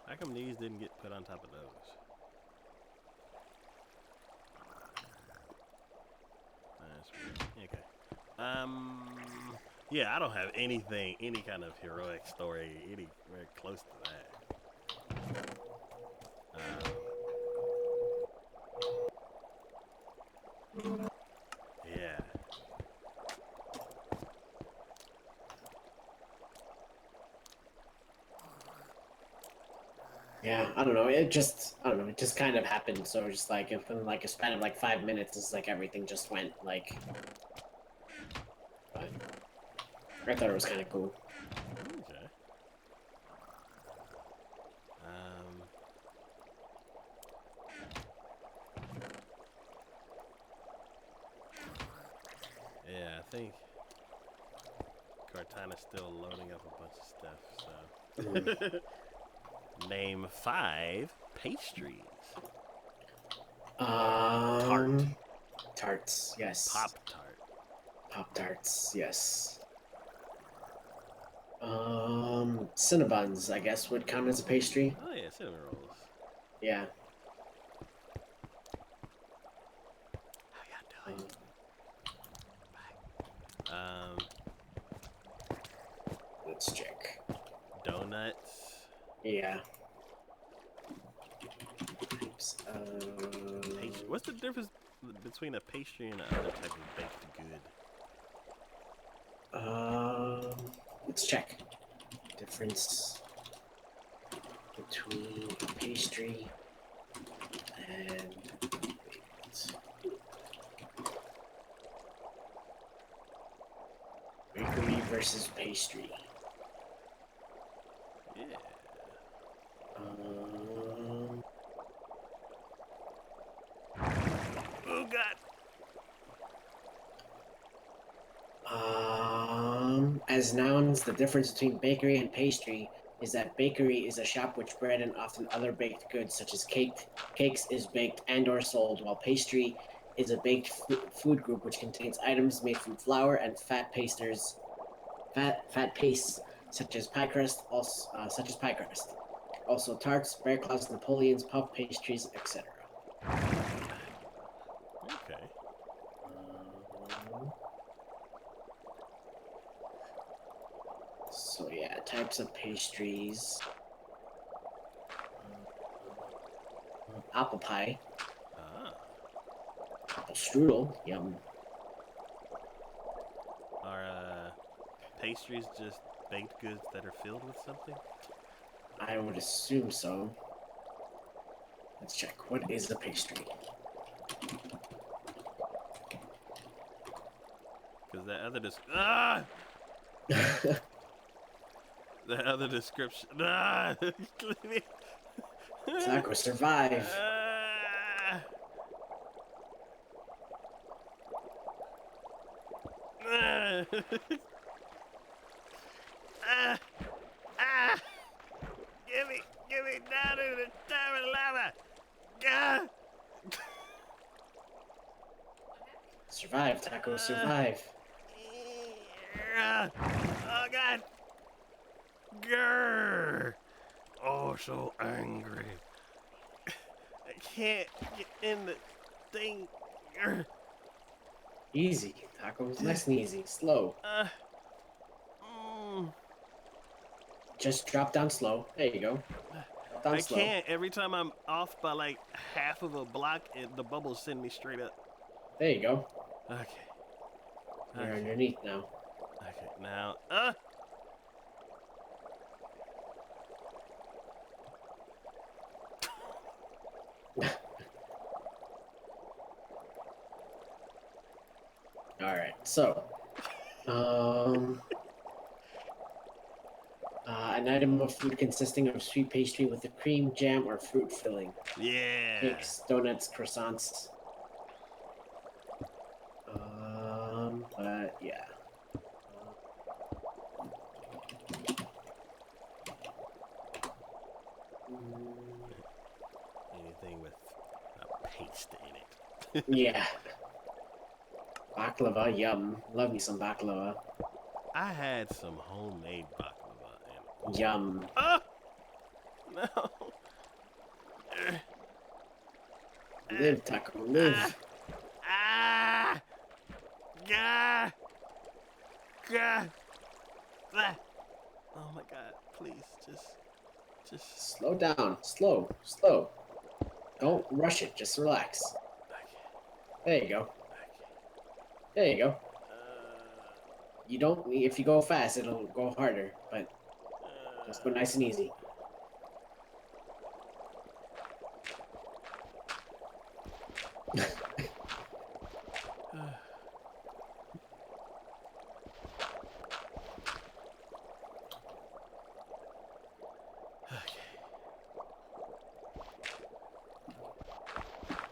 How come these didn't get put on top of those? That's weird. Okay. Yeah, I don't have anything, any kind of heroic story anywhere close to that. Yeah. Yeah, I don't know. It just, I don't know. It just kind of happened. So just like, if in like a span of like 5 minutes, it's like everything just went like. But I thought it was kind of cool. Okay. Yeah, I think Cortana's still loading up a bunch of stuff, so. Name 5 pastries. Tart. Tarts, yes. Pop-Tart. Pop-Tarts, yes. Cinnabons, I guess, would count as a pastry. Oh yeah, cinnamon rolls. Yeah. How y'all doing? Let's check. Donuts. Yeah. What's the difference between a pastry and another type of baked good? Let's check. Difference between a pastry and baked. Bakery versus pastry. Yeah. Oh God. As nouns, the difference between bakery and pastry is that bakery is a shop which bread and often other baked goods such as cakes is baked and or sold, while pastry is a baked food group which contains items made from flour and fat pastes such as pie crust, also tarts, bear claws, Napoleons, puff pastries, etc. Okay. So yeah, types of pastries. Apple pie. Ah. Apple strudel. Yum. Are pastries just baked goods that are filled with something? I would assume so. Let's check. What is a pastry? Because that other that other description. Taco, survive. Give me down to the time of lava. Gah! Survive, Taco, survive. Oh God! Grr! Oh, so angry. I can't get in the thing. Grr. Easy, tacos. Nice and easy. Slow. Uh, mm, Just drop down slow. There you go. Drop down I slow. can't. Every time I'm off by like half of a block, the bubbles send me straight up. There you go. Okay. You're Okay. underneath now. Okay. Now. All right. So, an item of food consisting of sweet pastry with a cream, jam, or fruit filling. Yeah. Cakes, donuts, croissants. But yeah. Anything with a paste in it. Yeah. Baklava, yum. Love me some baklava. I had some homemade baklava and Yum. no. Live, taco, live. Ah! Gah! Gah! Ah! Oh my God! Please, just. Slow down. Slow. Slow. Don't rush it. Just relax. Okay. There you go. Okay. There you go. You don't. If you go fast, it'll go harder. But just go nice and easy.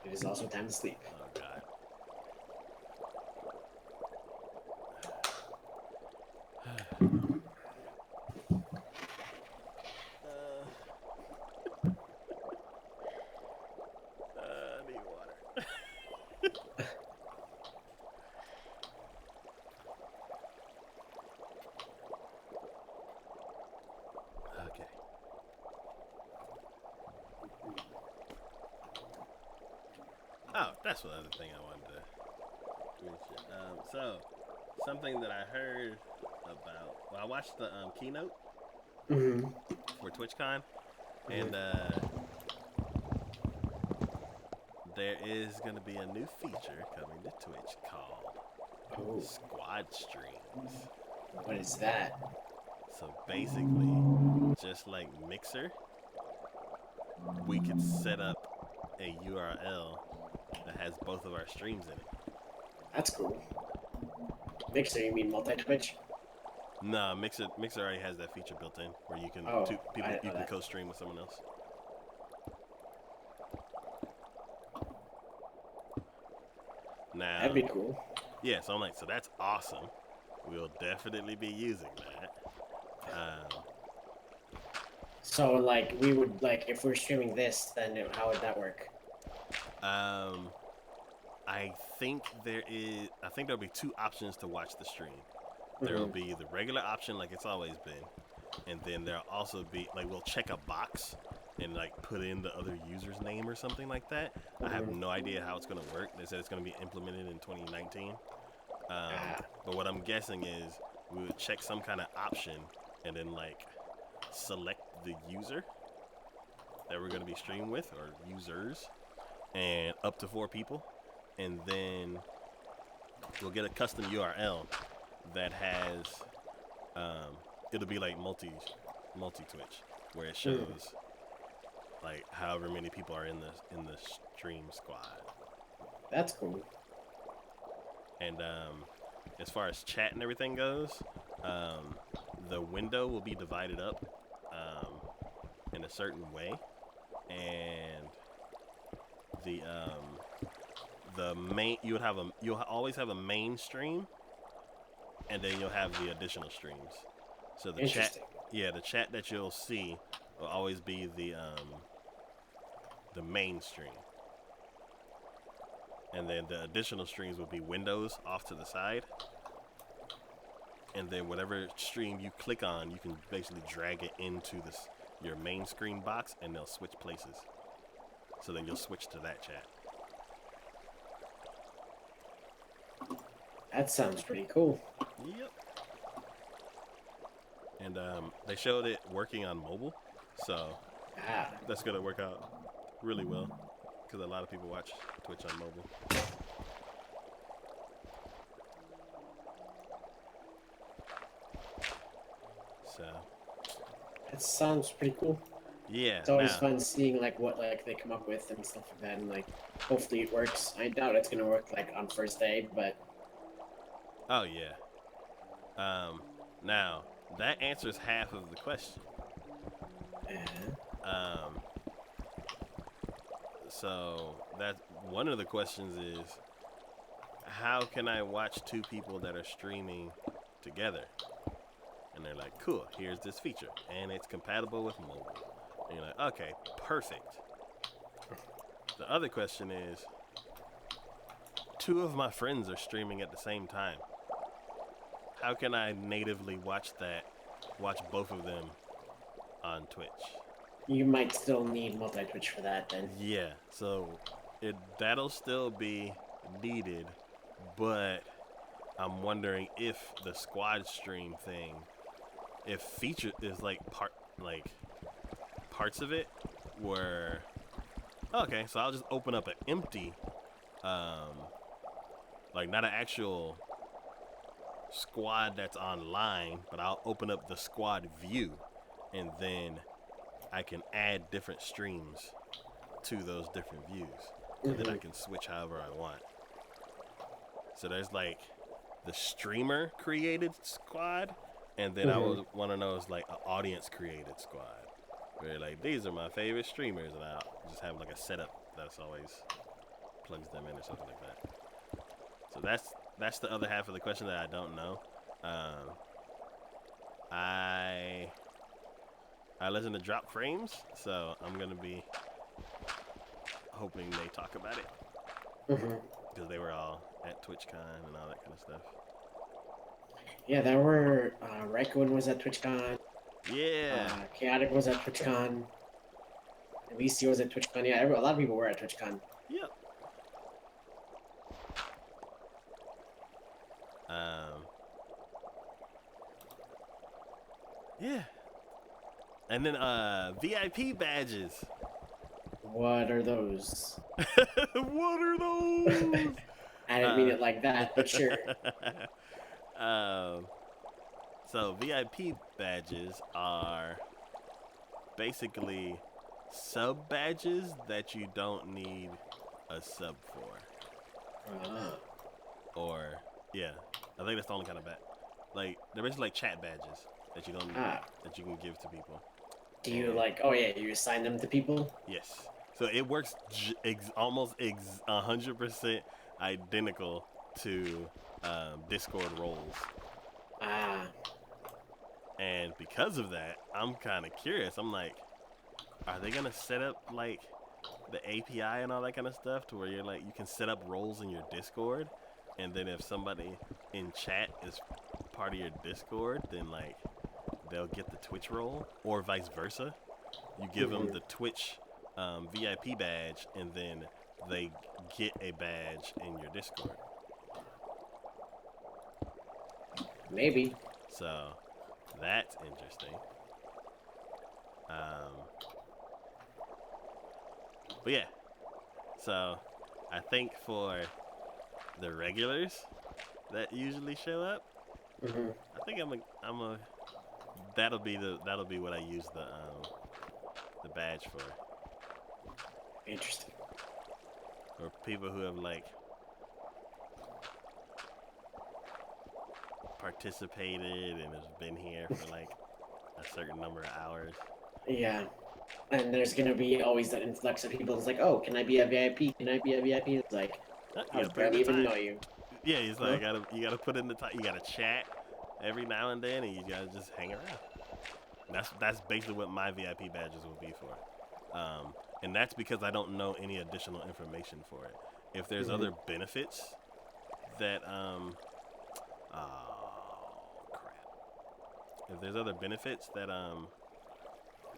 It is also time to sleep. Oh God. I need water. Okay. Oh, that's the other thing I wanted to mention. So, something that I heard about. Well, I watched the keynote Mm-hmm. for TwitchCon, and there is going to be a new feature coming to Twitch called Oh, Squad Streams. what is that? So basically, just like Mixer, we could set up a URL that has both of our streams in it. That's cool. Mixer, you mean multi-Twitch? No, Mixer already has that feature built in where you can Oh, you I didn't know can that. co-stream with someone else. Now, That'd be cool. yeah, so I'm like, so that's awesome. We'll definitely be using that. So, like, we would, like, if we're streaming this, then how would that work? I think there'll be two options to watch the stream. There'll be the regular option like it's always been, and then there'll also be like we'll check a box and like put in the other user's name or something like that. I have no idea how it's gonna work. They said it's gonna be implemented in 2019. But what I'm guessing is we would check some kind of option and then like select the user that we're gonna be streaming with or users, and up to 4 people, and then we'll get a custom URL that has it'll be like multi Twitch where it shows like however many people are in the stream squad. That's cool. And as far as chat and everything goes, the window will be divided up in a certain way, and the main you'll always have a main stream, and then you'll have the additional streams. So the chat, the chat that you'll see will always be the main stream, and then the additional streams will be windows off to the side, and then whatever stream you click on, you can basically drag it into your main screen box, and they'll switch places. So then you'll switch to that chat. That sounds pretty cool. Yep. And they showed it working on mobile, so that's gonna work out really well because a lot of people watch Twitch on mobile. So That sounds pretty cool. yeah, It's always fun seeing like what like they come up with and stuff like that, and like hopefully it works. I doubt it's gonna work like on first day, but oh yeah. Now that answers half of the question. So that one of the questions is, how can I watch two people that are streaming together? And they're like, cool, here's this feature, and it's compatible with mobile. And you're like, okay, perfect. The other question is, two of my friends are streaming at the same time. How can I natively watch both of them on Twitch? you might still need multi-Twitch for that then. Yeah, so that'll still be needed, but I'm wondering if the squad stream thing, if feature is like parts of it were okay. So I'll just open up an empty, like not an actual squad that's online, but I'll open up the squad view, and then I can add different streams to those different views, and then I can switch however I want. So there's like the streamer created squad, and then I would want to know is like an audience created squad, where like these are my favorite streamers, and I'll just have like a setup that's always plugs them in or something like that. So that's the other half of the question that I don't know. I listen to Drop Frames, so I'm gonna be hoping they talk about it because they were all at TwitchCon and all that kind of stuff. Yeah, there were Raikkonen was at TwitchCon. Yeah. Chaotic was at TwitchCon. Alicia was at TwitchCon. Yeah, a lot of people were at TwitchCon. Yep. Yeah. And then VIP badges. What are those? What are those? I didn't mean it like that, but sure. So VIP badges are basically sub badges that you don't need a sub for. Or yeah, I think that's the only kind of badge. Like they're basically like chat badges that you don't need, that you can give to people. Do you like? Oh yeah, you assign them to people. Yes. So it works almost 100% identical to Discord roles. And because of that, I'm kind of curious. I'm like, are they gonna set up like the API and all that kind of stuff to where you're like you can set up roles in your Discord, and then if somebody in chat is part of your Discord, then like they'll get the Twitch role, or vice versa. You give them the Twitch VIP badge, and then they get a badge in your Discord. Maybe. So that's interesting. But yeah, so I think for the regulars that usually show up, I think that'll be what I use the badge for. Interesting. Or people who have like participated and has been here for like a certain number of hours. Yeah. And there's gonna be always that influx of people. It's like, oh, can I be a VIP? Can I be a VIP? It's like, I barely even know you. Yeah, it's like you gotta put in the time. You gotta chat every now and then, and you gotta just hang around. That's basically what my VIP badges will be for. And that's because I don't know any additional information for it. If there's other benefits that oh crap. if there's other benefits that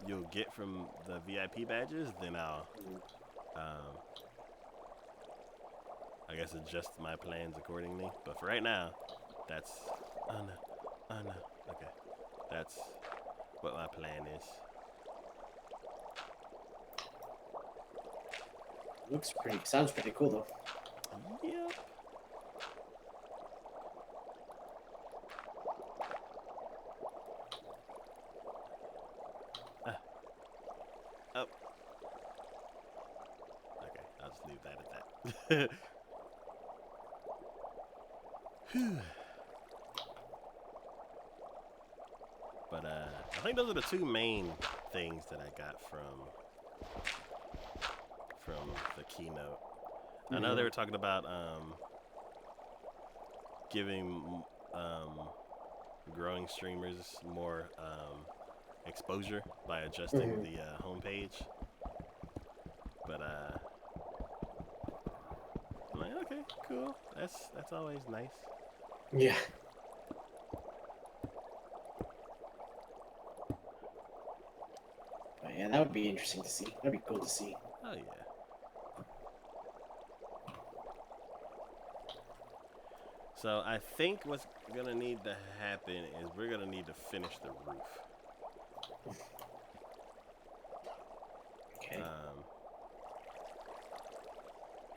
you'll get from the VIP badges, then I'll I guess adjust my plans accordingly. But for right now, that's no. Okay, that's what my plan is. Sounds pretty cool though. Yep. Oh. Okay, I'll just leave that at that. Whew. But I think those are the two main things that I got from the keynote. I know they were talking about giving growing streamers more exposure by adjusting the homepage. But I'm like, okay, cool. That's always nice. Yeah. But yeah, that would be interesting to see. That'd be cool to see. Oh yeah. So I think what's gonna need to happen is we're gonna need to finish the roof. Okay.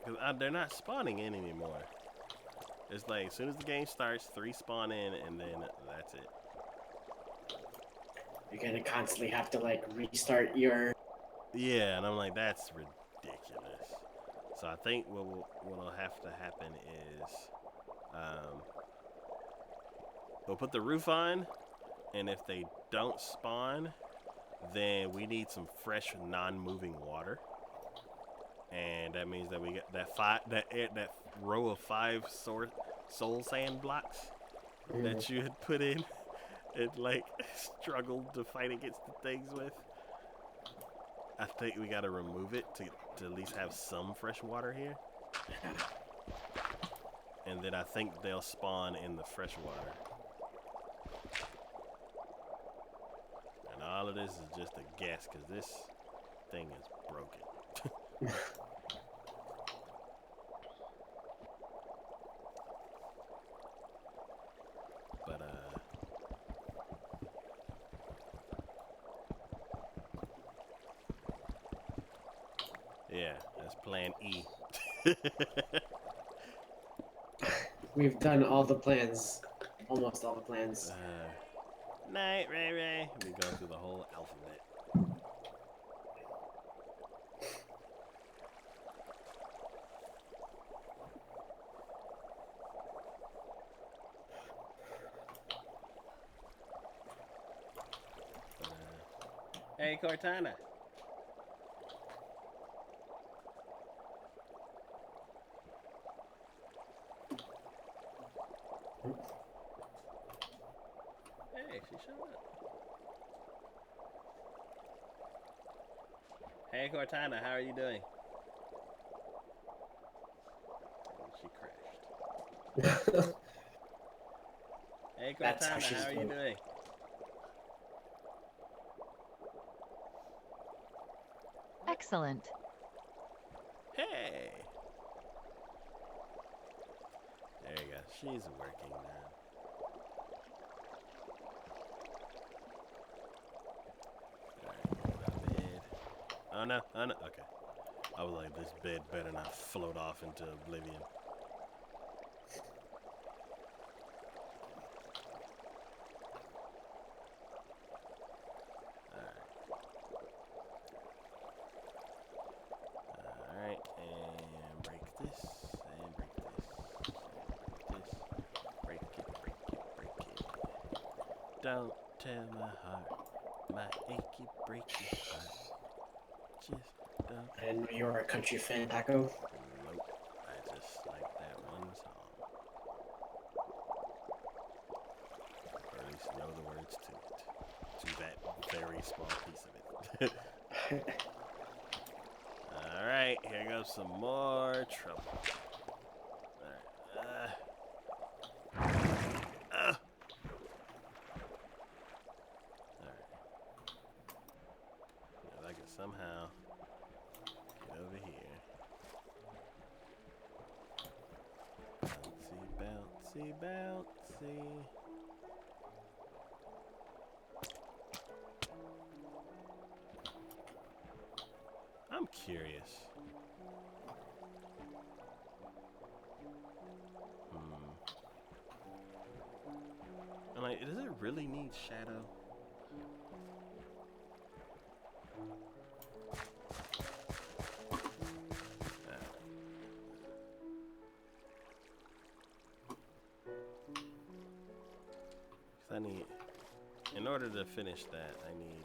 Because they're not spawning in anymore. It's like as soon as the game starts, 3 spawn in, and then that's it. You're gonna constantly have to like restart your. Yeah, and I'm like, that's ridiculous. So I think what'll have to happen is we'll put the roof on, and if they don't spawn, then we need some fresh, non-moving water. And that means that we get that row of 5 soul sand blocks that you had put in and like struggled to fight against the things with. I think we gotta remove it to at least have some fresh water here. And then I think they'll spawn in the fresh water. And all of this is just a guess because this thing is broken. But yeah, that's plan E. We've done all the plans, almost all the plans. Night, Ray Ray. We go through the whole alphabet. Hey, Cortana. Hey, she showed up. Hey, Cortana, how are you doing? Oh, she crashed. Hey, That's how Cortana, she's how are you doing. doing? Excellent. Hey. There you go. She's working now. Alright, bed. Oh no, okay. I was like, this bed better not float off into oblivion. Alright, and break this, and break this, and break this, break it. Don't tell my heart, my achy breaky heart. Just don't. I didn't know you were a country fan, Taco. Nope, I just like that one song. Or at least know the words to it. To that very small piece of it. Alright, here goes some more trouble. Alright, Bouncy, bouncy. I'm curious. I'm like, does it really need shadow? I need, in order to finish that, I need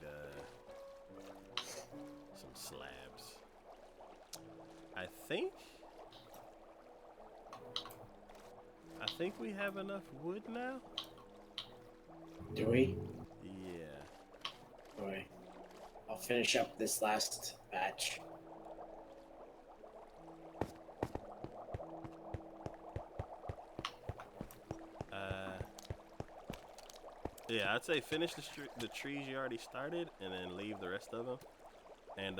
some slabs. I think we have enough wood now. Do we? Yeah. Boy, I'll finish up this last batch. Yeah, I'd say finish the trees you already started, and then leave the rest of them. And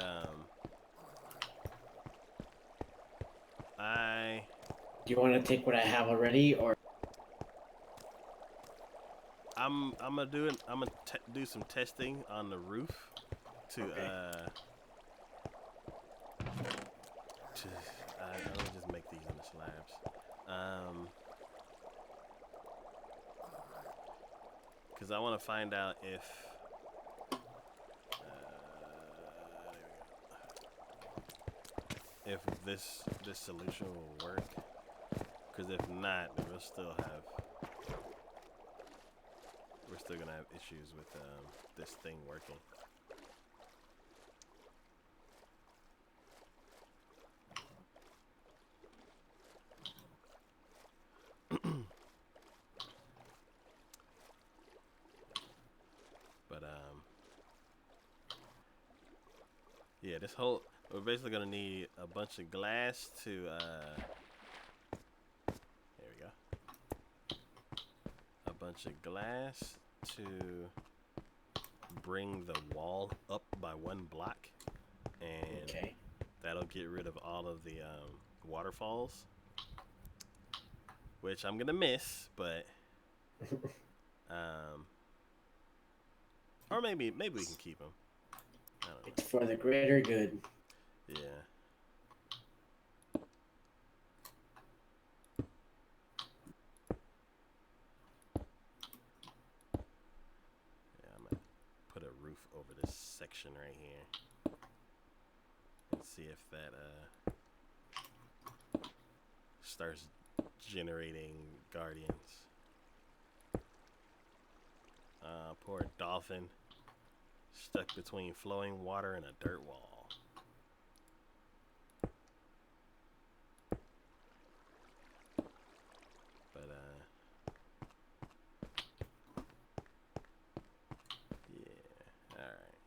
Do you want to take what I have already, or? I'm gonna do it. I'm gonna do some testing on the roof to Okay. Let me just make these in the slabs. Because I want to find out if this solution will work. Because if not, then we're still gonna have issues with this thing working. But yeah, we're basically gonna need a bunch of glass to there we go. A bunch of glass to bring the wall up by 1 block, and Okay. that'll get rid of all of the waterfalls, which I'm gonna miss, but or maybe we can keep them. I don't know. It's for the greater good. Yeah. I'm gonna put a roof over this section right here and see if that starts generating guardians. Poor dolphin stuck between flowing water and a dirt wall. But yeah, all right.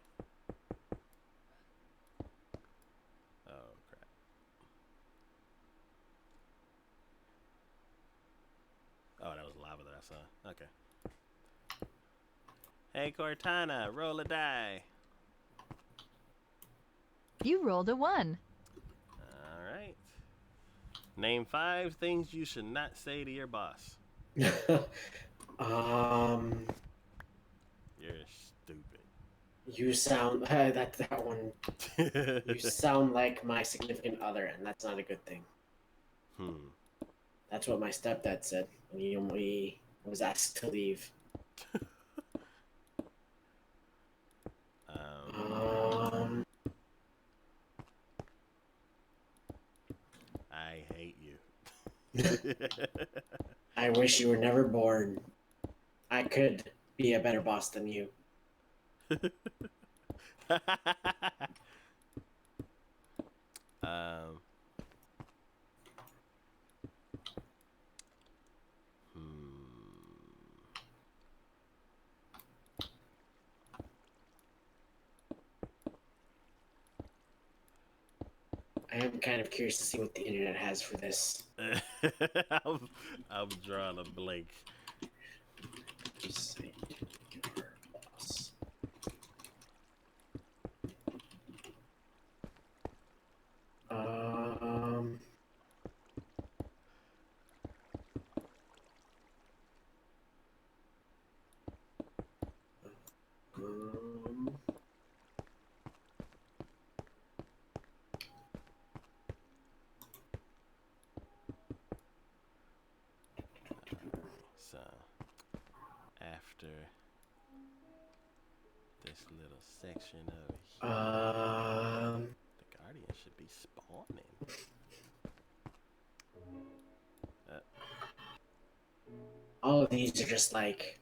Oh crap. Oh, that was lava that I saw. Okay. Hey Cortana, roll a die. You rolled a 1. All right. Name 5 things you should not say to your boss. You're stupid. You sound that one. You sound like my significant other, and that's not a good thing. That's what my stepdad said when he was asked to leave. I hate you. I wish you were never born. I could be a better boss than you. I am kind of curious to see what the internet has for this. I'm drawing a blank. Just say your boss. So, after this little section over here, the Guardian should be spawning. All of these are just like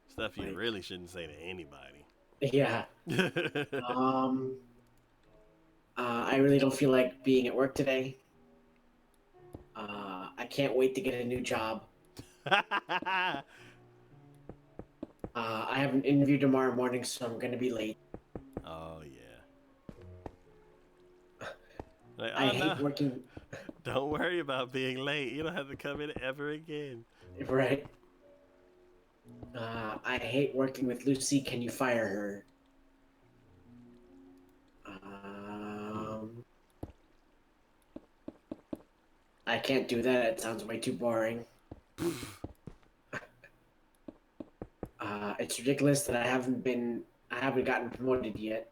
Stuff you really shouldn't say to anybody. yeah. I really don't feel like being at work today. I can't wait to get a new job. I have an interview tomorrow morning, so I'm gonna be late. Oh yeah. Like, I hate working. Don't worry about being late. You don't have to come in ever again. Right. I hate working with Lucy. Can you fire her? I can't do that. It sounds way too boring. It's ridiculous that I haven't gotten promoted yet.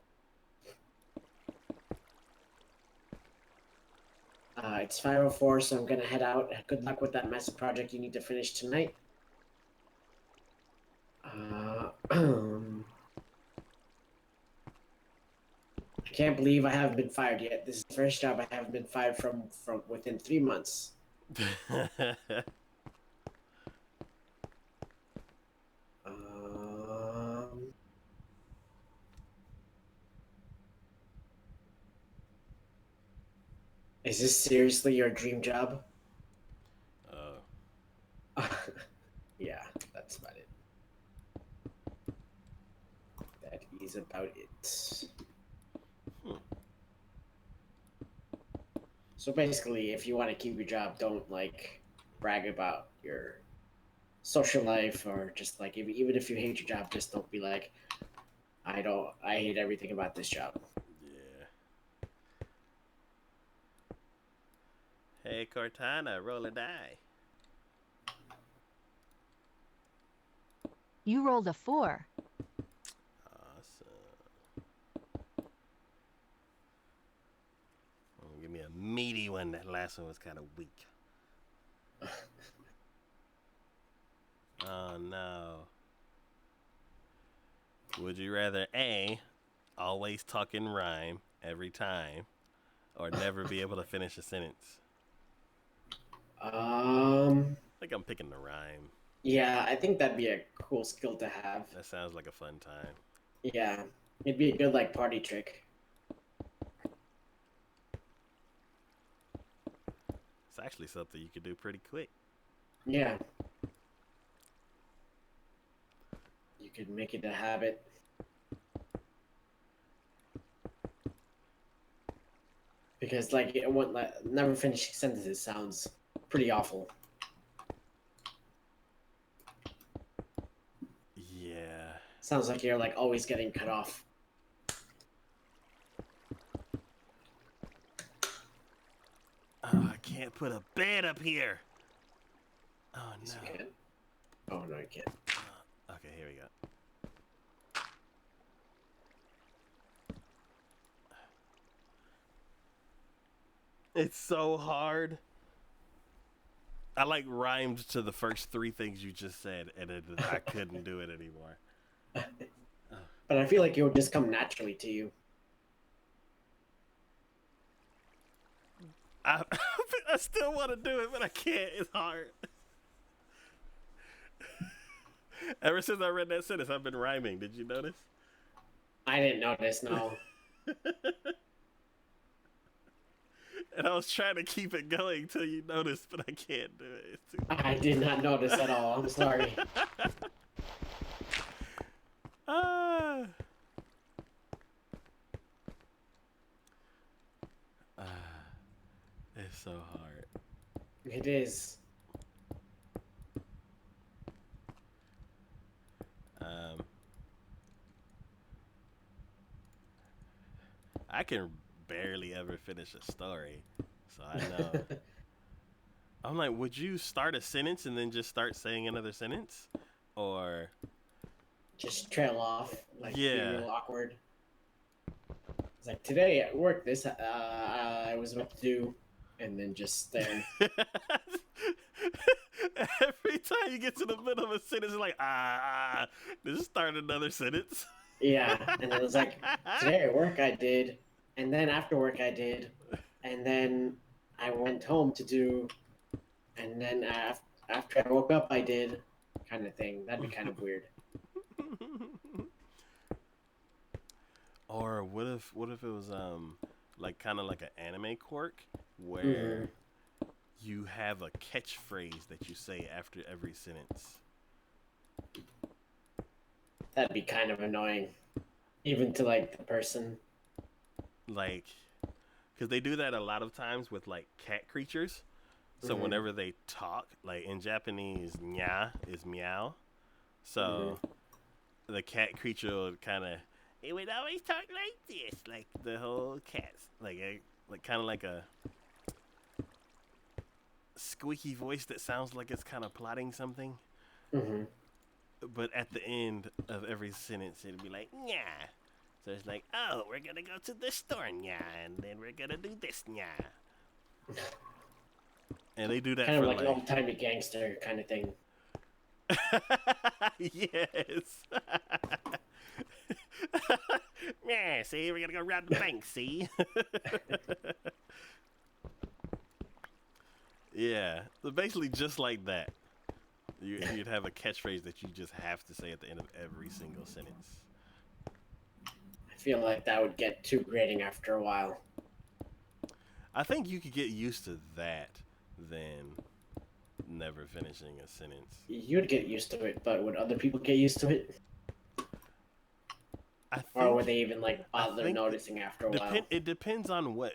It's 5:04, so I'm gonna head out. Good luck with that massive project you need to finish tonight. I can't believe I haven't been fired yet. This is the first job I haven't been fired from within 3 months. Is this seriously your dream job? Yeah, that's about it. That is about it. So basically, if you want to keep your job, don't like brag about your social life, or just like even if you hate your job, just don't be like, I hate everything about this job. Yeah. Hey Cortana, roll a die. You rolled a 4. Awesome. Give me a meaty one. That last one was kind of weak. Oh no. Would you rather A, always talk in rhyme every time, or never be able to finish a sentence? I think I'm picking the rhyme. Yeah, I think that'd be a cool skill to have. That sounds like a fun time. Yeah, it'd be a good like party trick. It's actually something you could do pretty quick. Yeah. You could make it a habit. Because like never finishing sentences sounds pretty awful. Yeah. Sounds like you're like always getting cut off. Oh, I can't put a bed up here. Oh no. You can? Oh no, you can't. Okay, here we go. It's so hard. I like rhymed to the first 3 things you just said, and I couldn't do it anymore. But I feel like it would just come naturally to you. I still want to do it, but I can't. It's hard. Ever since I read that sentence, I've been rhyming. Did you notice? I didn't notice, no. And I was trying to keep it going till you noticed, but I can't do it. It's too I did not notice at all. I'm sorry. It's so hard. It is. I can barely ever finish a story, so I know. I'm like, would you start a sentence and then just start saying another sentence? Or just trail off, like be yeah, real awkward. It's like today at work, this I was about to do and then just stare. Every time you get to the middle of a sentence, it's like, just start another sentence. Yeah, and it was like, today at work I did, and then after work I did, and then I went home to do, and then after I woke up I did, kind of thing. That'd be kind of weird. Or what if it was like kind of like an anime quirk where you have a catchphrase that you say after every sentence. That'd be kind of annoying, even to like the person. Like, because they do that a lot of times with like cat creatures. So whenever they talk, like in Japanese, nya is meow. So the cat creature would kind of, it would always talk like this, like the whole cat's like kind of like a squeaky voice that sounds like it's kind of plotting something. But at the end of every sentence, it'd be like, nya. So it's like, oh, we're going to go to the store, nya, and then we're going to do this, nya. And they do that Kind for of like an old-timey gangster kind of thing. Yes. Yeah, see, we're going to go rob the bank, see? Yeah, so basically just like that. You'd have a catchphrase that you just have to say at the end of every single sentence. I feel like that would get too grating after a while. I think you could get used to that than never finishing a sentence. You'd get used to it, but would other people get used to it? Or would they even like bother noticing after a while? It depends on what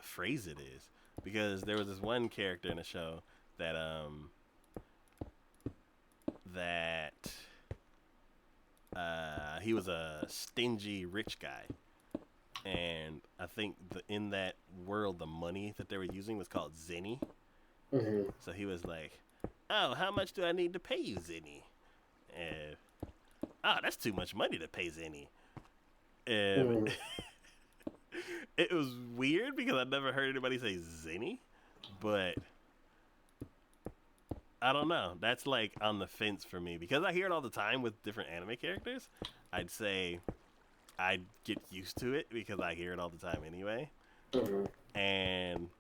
phrase it is, because there was this one character in the show that he was a stingy rich guy, and I think in that world the money that they were using was called zenny. So he was like, "Oh, how much do I need to pay you, zenny?" And oh, that's too much money to pay zenny. And it was weird because I never heard anybody say zenny, but I don't know. That's like on the fence for me because I hear it all the time with different anime characters. I'd say I'd get used to it because I hear it all the time anyway. And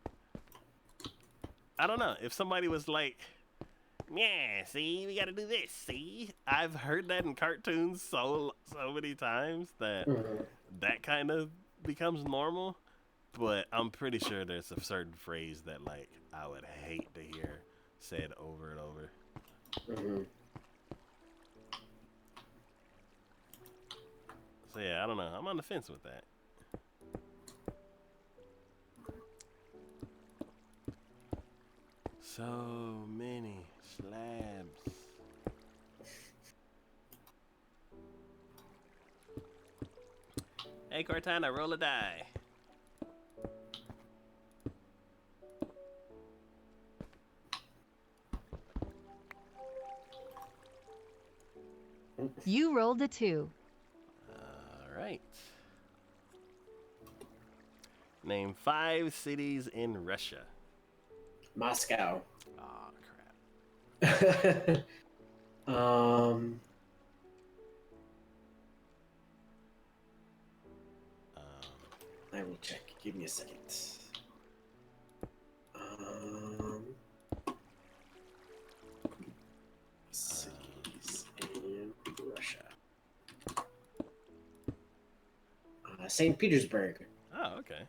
I don't know. If somebody was like, yeah, see, we gotta do this, see? I've heard that in cartoons so many times that that kind of becomes normal. But I'm pretty sure there's a certain phrase that like I would hate to hear said over and over. So yeah, I don't know. I'm on the fence with that. So many slabs. Hey Cortana, roll a die. You rolled a 2. All right. Name 5 cities in Russia. Moscow. Oh crap. Let me check. Give me a second. Cities in Russia. St. Petersburg. Oh, okay.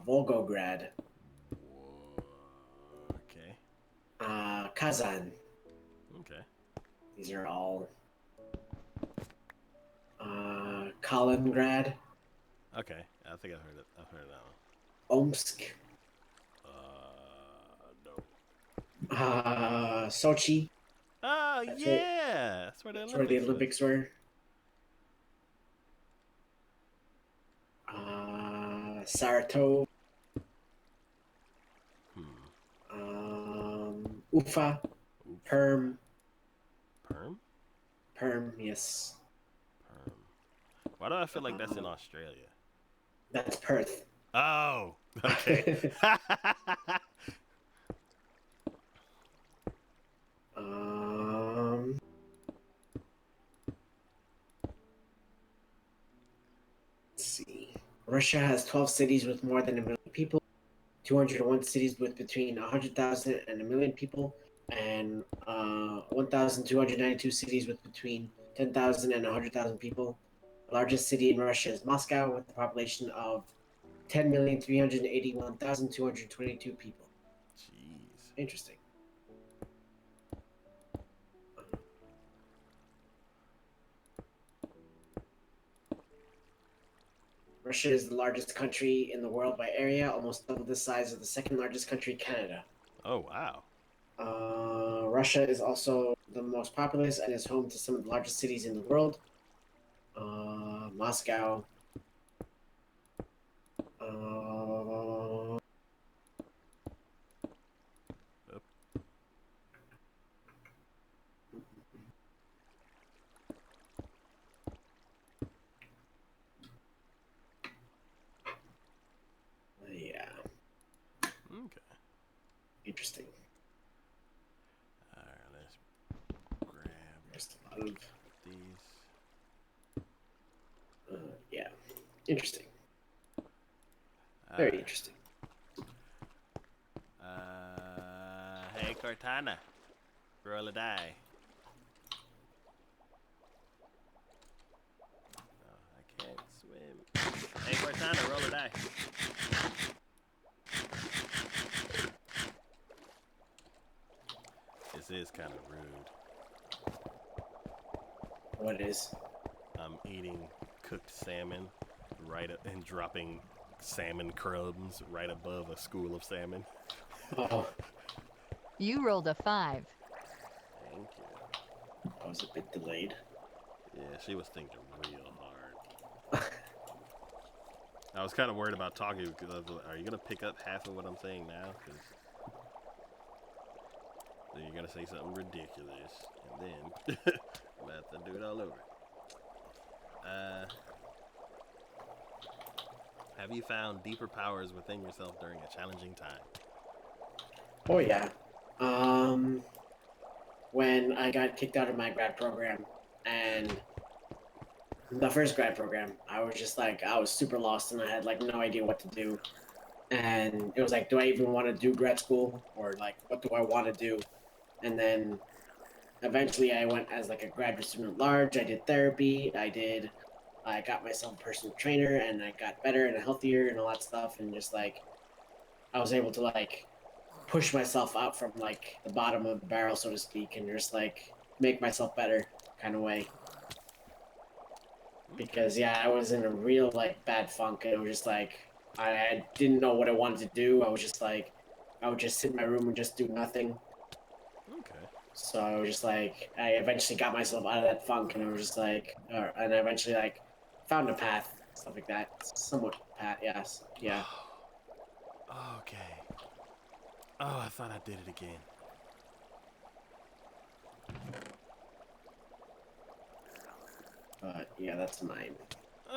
Volgograd. Okay. Kazan. Okay. These are all. Kaliningrad. Okay. I think I've heard it. I've heard that one. Omsk. No. Sochi. Oh, That's yeah. That's where the That's Olympics where the Olympics were. Saratov. Ufa. Perm. Perm? Perm, yes. Perm. Why do I feel like that's in Australia? That's Perth. Oh. Okay. um. Let's see. Russia has 12 cities with more than 1 million people, 201 cities with between 100,000 and 1 million people, and 1,292 cities with between 10,000 and 100,000 people. The largest city in Russia is Moscow, with a population of 10,381,222 people. Jeez. Interesting. Russia is the largest country in the world by area, almost double the size of the second largest country, Canada. Oh, wow. Russia is also the most populous and is home to some of the largest cities in the world. Moscow. Uh, Yep. yeah, Okay. interesting. Alright, let's grab Just a lot of, these. yeah, interesting. Very Alright. interesting. Hey Cortana. Roll a die. Oh, I can't swim. Hey Cortana, roll a die. This is kind of rude. What is? I'm eating cooked salmon and dropping salmon crumbs right above a school of salmon. Oh, You rolled a 5. Thank you. I was a bit delayed. Yeah, she was thinking real hard. I was kind of worried about talking because I was like, are you going to pick up half of what I'm saying now? Because then you're going to say something ridiculous. And then I'm going to have to do it all over. Have you found deeper powers within yourself during a challenging time? Oh yeah. When I got kicked out of my grad program, and the first grad program, I was just like, I was super lost and I had like no idea what to do. And it was like, do I even want to do grad school, or like, what do I want to do? And then eventually I went as like a graduate student at large. I did therapy. I got myself a personal trainer, and I got better and healthier and all that stuff. And just like, I was able to like push myself out from like the bottom of the barrel, so to speak, and just like make myself better kind of way. Because yeah, I was in a real like bad funk, and it was just like I didn't know what I wanted to do. I was just like, I would just sit in my room and just do nothing. Okay. So I was just like, I eventually got myself out of that funk, and I was just like, and I eventually like found a path, stuff like that, somewhat path. Yes, yeah. Okay. Oh, I thought I did it again. But yeah, that's mine.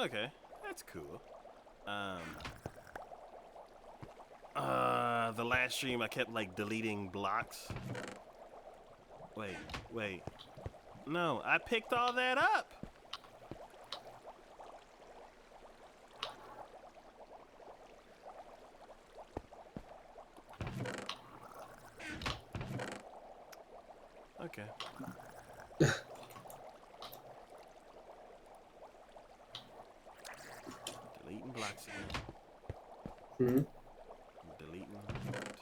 Okay, that's cool. The last stream I kept like deleting blocks. Wait. No, I picked all that up. Okay. Deleting blocks again. Hmm. Deleting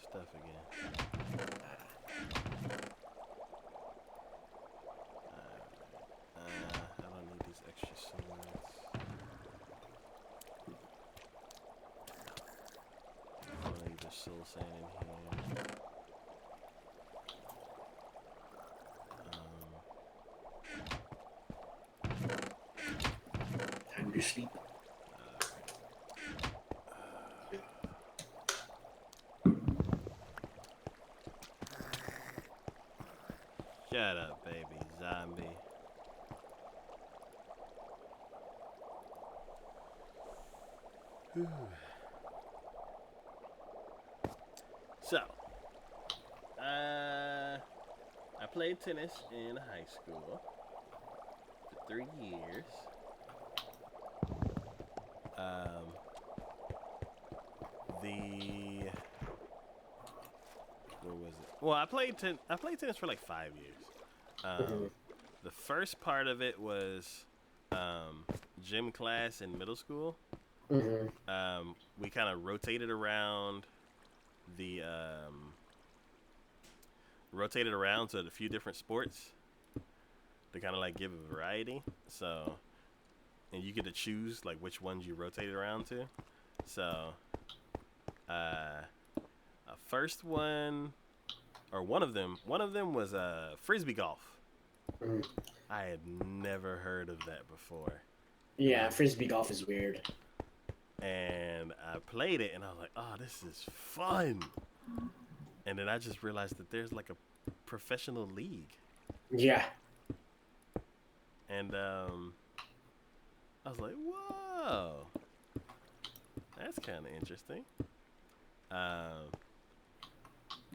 stuff again. I don't need these extra swords. I don't need the soul sand in here. Time to sleep. Shut up, baby zombie. Whew. So, I played tennis in high school for 3 years. What was it? Well, I played tennis for like 5 years. The first part of it was gym class in middle school. We kind of rotated around to a few different sports to kind of like give a variety. So, and you get to choose like which ones you rotated around to. So, first one, or one of them was frisbee golf. I had never heard of that before. Yeah, frisbee golf is weird. And I played it, and I was like, "Oh, this is fun." And then I just realized that there's like a professional league. Yeah. And I was like, "Whoa, that's kind of interesting."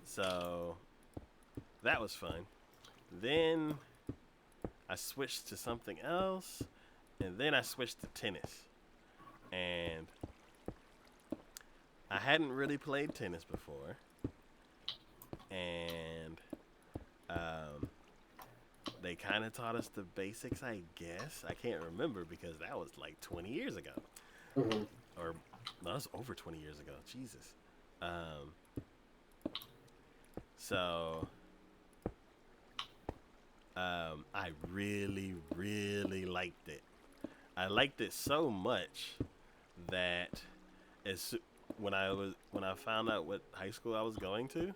So that was fun. Then I switched to something else, and then I switched to tennis. And I hadn't really played tennis before. And they kind of taught us the basics, I guess. I can't remember because that was like 20 years ago. Or, no, that was over 20 years ago. Jesus. So, I really, really liked it. I liked it so much that when I found out what high school I was going to,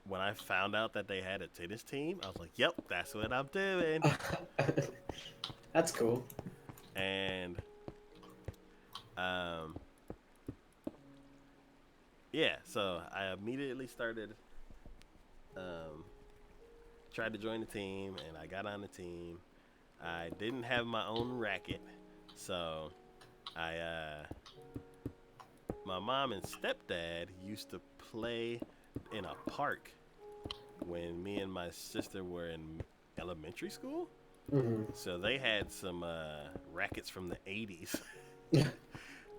when I found out that they had a tennis team, I was like, "Yep, that's what I'm doing." That's cool. And yeah, so I immediately started tried to join the team, and I got on the team. I didn't have my own racket, so my mom and stepdad used to play in a park when me and my sister were in elementary school. So they had some rackets from the 80s.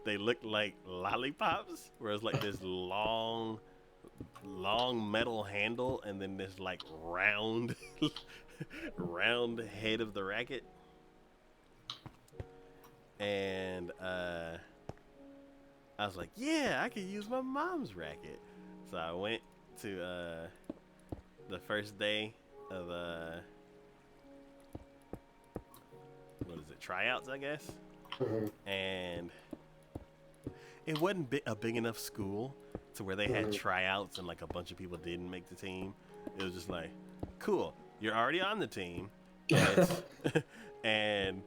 They looked like lollipops, where it's like this long metal handle and then this like round head of the racket. And I was like, yeah, I could use my mom's racket. So I went to the first day of tryouts, I guess. And it wasn't a big enough school to where they had tryouts and like a bunch of people didn't make the team. It was just like, cool, you're already on the team, and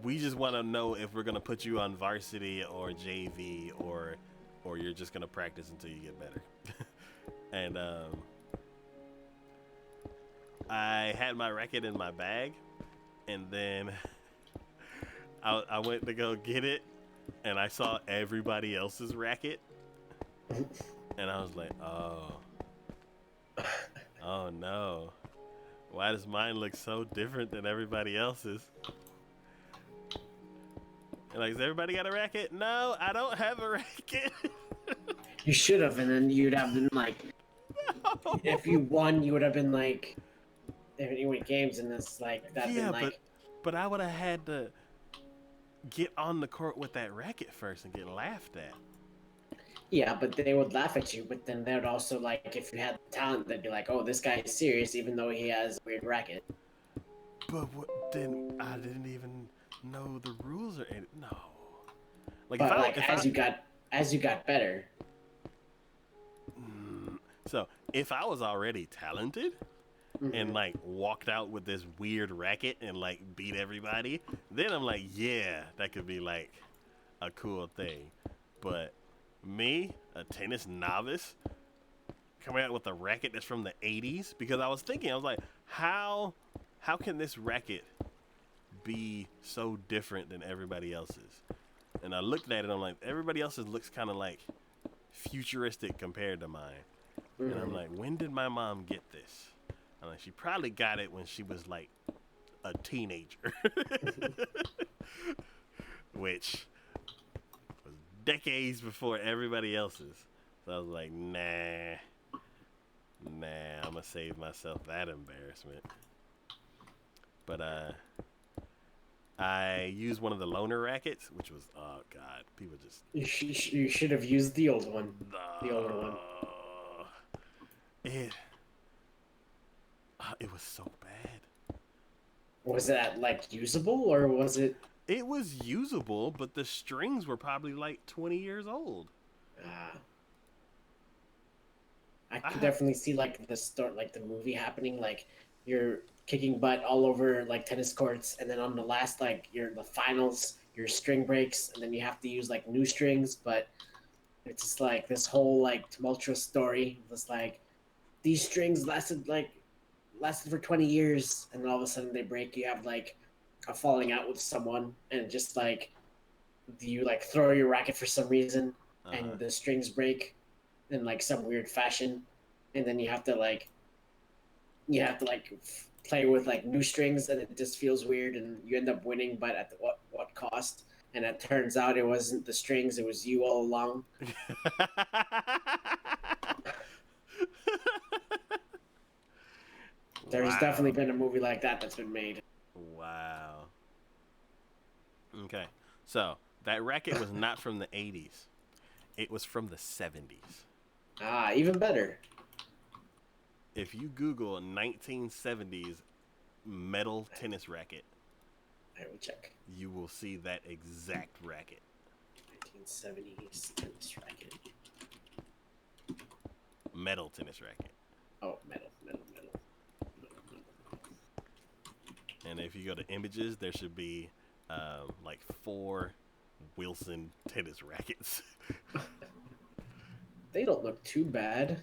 we just want to know if we're gonna put you on varsity or JV or you're just gonna practice until you get better. And I had my racket in my bag, and then I went to go get it, and I saw everybody else's racket, and I was like, oh no, why does mine look so different than everybody else's? And like, has everybody got a racket? No, I don't have a racket. You should have, and then you'd have been like, No. if you won, you would have been like, if you win games, and it's like that. Yeah, been like, but I would have had to get on the court with that racket first and get laughed at. yeah, but they would laugh at you. But then they would also like, if you had the talent, they'd be like, oh, this guy is serious, even though he has a weird racket. But then I didn't even know the rules or anything. No. Like, But like, as you got better. So if I was already talented and like walked out with this weird racket and like beat everybody, then I'm like, yeah, that could be like a cool thing. But me, a tennis novice, coming out with a racket that's from the 80s, because I was like, how can this racket be so different than everybody else's? And I looked at it, I'm like, everybody else's looks kind of like futuristic compared to mine. And I'm like, when did my mom get this? I'm like, she probably got it when she was like a teenager, which was decades before everybody else's. So I was like, nah, I'm gonna save myself that embarrassment. But I used one of the loaner rackets, which was, oh god, people just You should have used the old one. The older one. It was so bad. Was that like usable or was it? It was usable, but the strings were probably like 20 years old. I could definitely see like the movie happening. Like you're kicking butt all over like tennis courts, and then on the last the finals, your string breaks, and then you have to use like new strings. But it's just like this whole like tumultuous story. It's like these strings lasted for 20 years, and then all of a sudden they break. You have like a falling out with someone, and just like you like throw your racket for some reason, and the strings break in like some weird fashion, and then you have to play with like new strings, and it just feels weird, and you end up winning, but at what cost? And it turns out it wasn't the strings; it was you all along. There's definitely been a movie like that that's been made. Wow. Okay, so that racket was not from the 80s. It was from the 70s. Even better. If you Google 1970s metal tennis racket, I will check. you will see that exact racket. 1970s tennis racket. Metal tennis racket. Oh, metal. And if you go to images, there should be like 4 Wilson tennis rackets. They don't look too bad.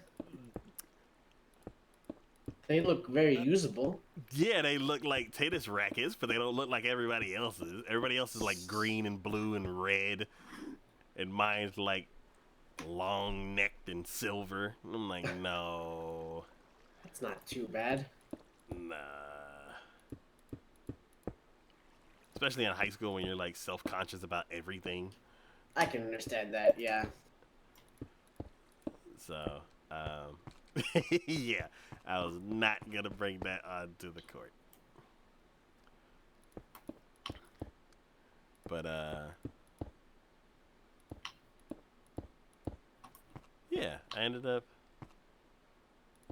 They look very usable. Yeah, they look like tennis rackets, but they don't look like everybody else's. Everybody else is like green and blue and red, and mine's like long necked and silver. I'm like, no. It's not too bad. Nah. Especially in high school when you're like self-conscious about everything. I can understand that, yeah. So, yeah, I was not going to bring that onto the court. But, yeah, I ended up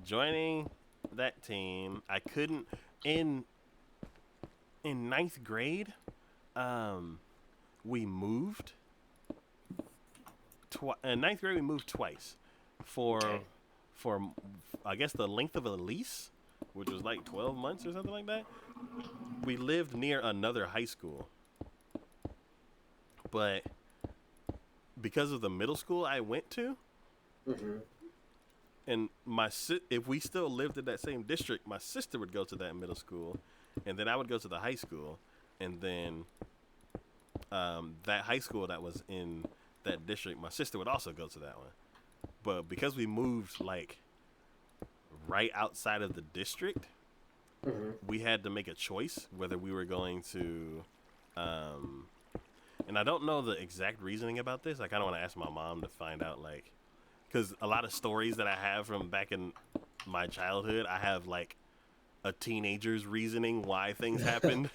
joining that team. I couldn't, in ninth grade, we moved. In ninth grade, we moved twice. For I guess the length of a lease, which was like 12 months or something like that. We lived near another high school, but because of the middle school I went to, and if we still lived in that same district, my sister would go to that middle school, and then I would go to the high school, and then that high school that was in that district, my sister would also go to that one. But because we moved like right outside of the district, we had to make a choice whether we were going to and I don't know the exact reasoning about this. I kind of want to ask my mom to find out, like, because a lot of stories that I have from back in my childhood, I have like a teenager's reasoning why things happened.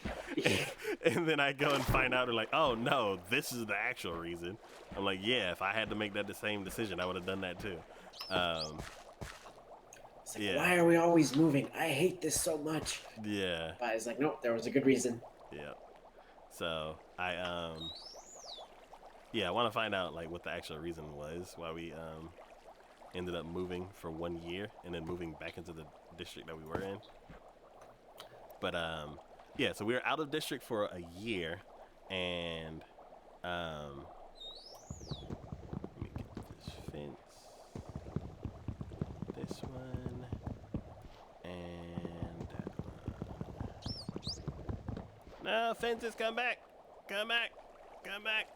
And then I go and find out, and like, oh no, this is the actual reason. I'm like, yeah, if I had to make that the same decision, I would have done that too. It's like, why are we always moving? I hate this so much. Yeah. But it's like, nope, there was a good reason. Yeah. So I want to find out like what the actual reason was why we ended up moving for 1 year and then moving back into the district that we were in. But yeah, so we were out of district for a year, and let me get this fence, this one, and that one. No, fences, come back, come back, come back.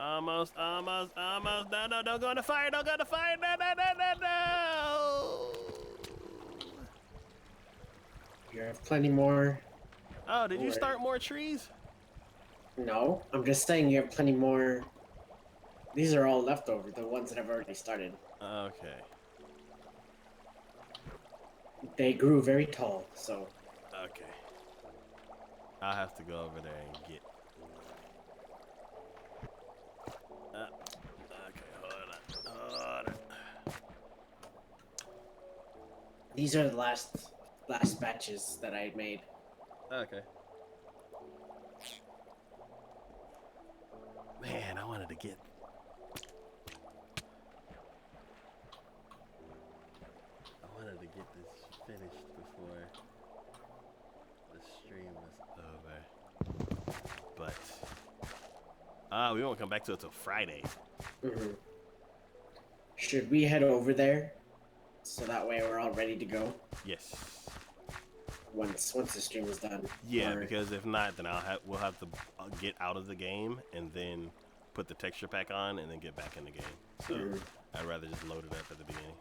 Almost. No, no, don't go in the fire. Don't go in the fire. No, no, no, no, no. You have plenty more. Oh, did you Alright. start more trees? No, I'm just saying you have plenty more. These are all leftover, the ones that I've already started. Okay. They grew very tall, so. Okay. I'll have to go over there and get. Okay, hold on. These are the last batches that I made. Okay. Man, I wanted to get. This finished before the stream was over. But we won't come back to it till Friday. Mm-hmm. Should we head over there so that way we're all ready to go Yes. once the stream is done? Yeah, Or- because if not, then we'll have to get out of the game and then put the texture pack on and then get back in the game. So I'd rather just load it up at the beginning.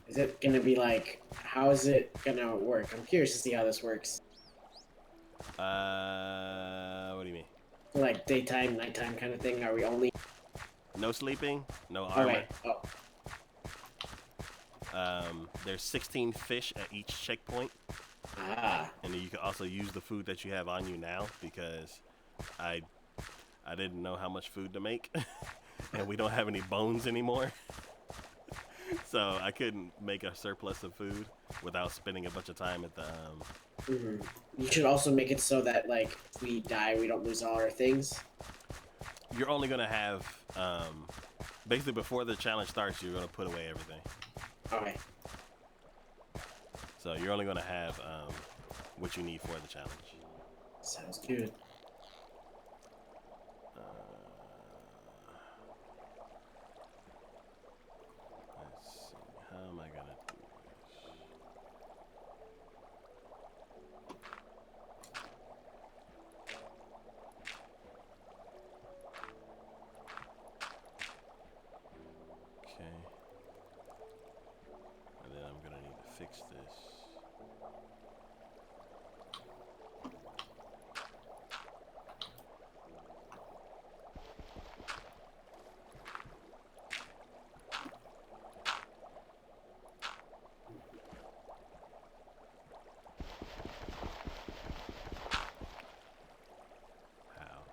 Is it gonna be like? How is it gonna work? I'm curious to see how this works. What do you mean? Like daytime, nighttime kind of thing. Are we only? No sleeping, no armor. Okay. Oh. There's 16 fish at each checkpoint, Ah. and then you can also use the food that you have on you now because I didn't know how much food to make, and we don't have any bones anymore. So I couldn't make a surplus of food without spending a bunch of time at the. You should also make it so that like if we die, we don't lose all our things. You're only gonna have basically before the challenge starts, you're gonna put away everything. Okay. So you're only gonna have what you need for the challenge. Sounds good. Let's see. How am I gonna do this? Okay. And then I'm gonna need to fix this. How?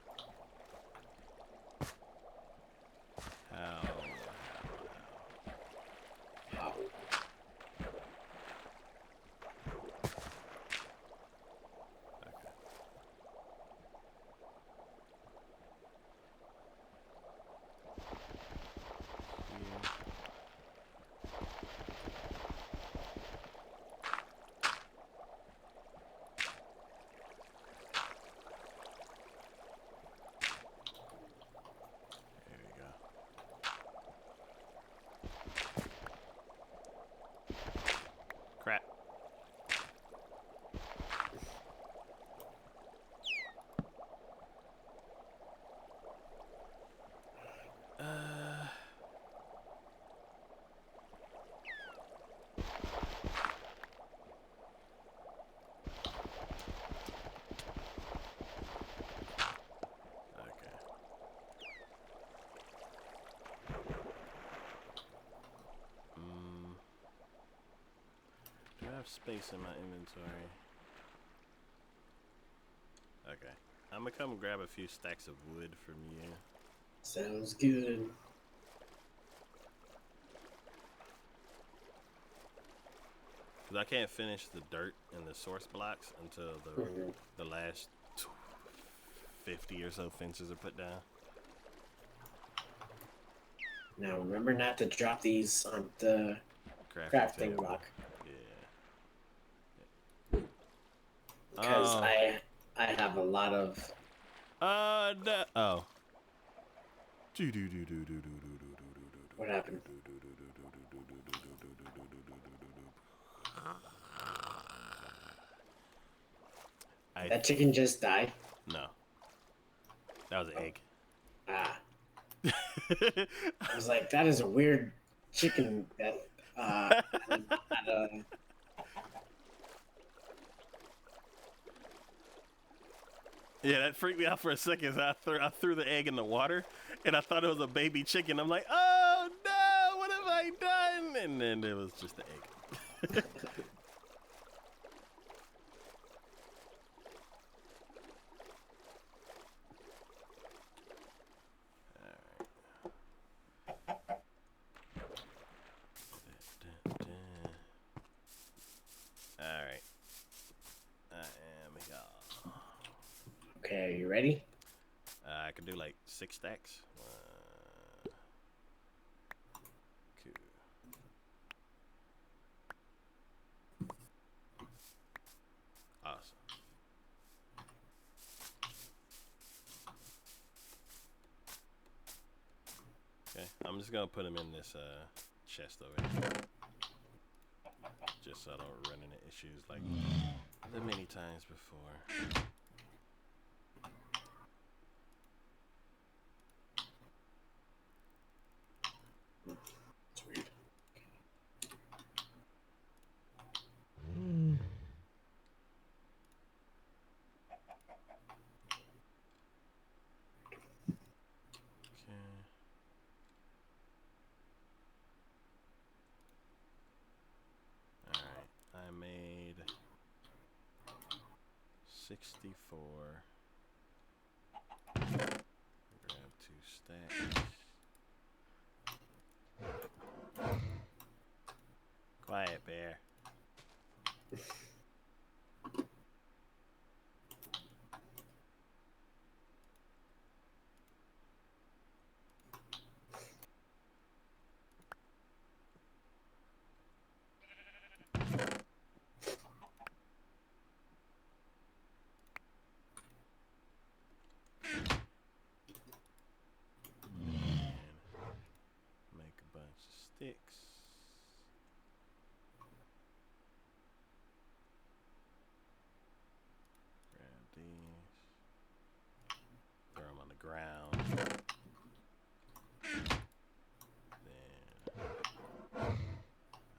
There we go. Crap. Okay. Do I have space in my inventory? Okay. I'm gonna come grab a few stacks of wood from you. Sounds good. Because I can't finish the dirt and the source blocks until the last 50 or so fences are put down. Now remember not to drop these on the crafting table. block. Yeah. Because Oh. I have a lot of. No. Oh. What happened? That chicken just died. No. That was an egg. I was like, that is a weird chicken that had a. Yeah, that freaked me out for a second. I threw the egg in the water, and I thought it was a baby chicken. I'm like, oh no, what have I done? And then it was just the egg. All right. I am here. Okay, are you ready? I can do like 6 stacks. Cool. Awesome. Okay, I'm just gonna put them in this chest over here, just so I don't run into issues like the many times before. It's weird. Okay. Alright, I made 64. Grab 2 stacks. Quiet, bear. Make a bunch of sticks. Grab these. Throw them on the ground. Then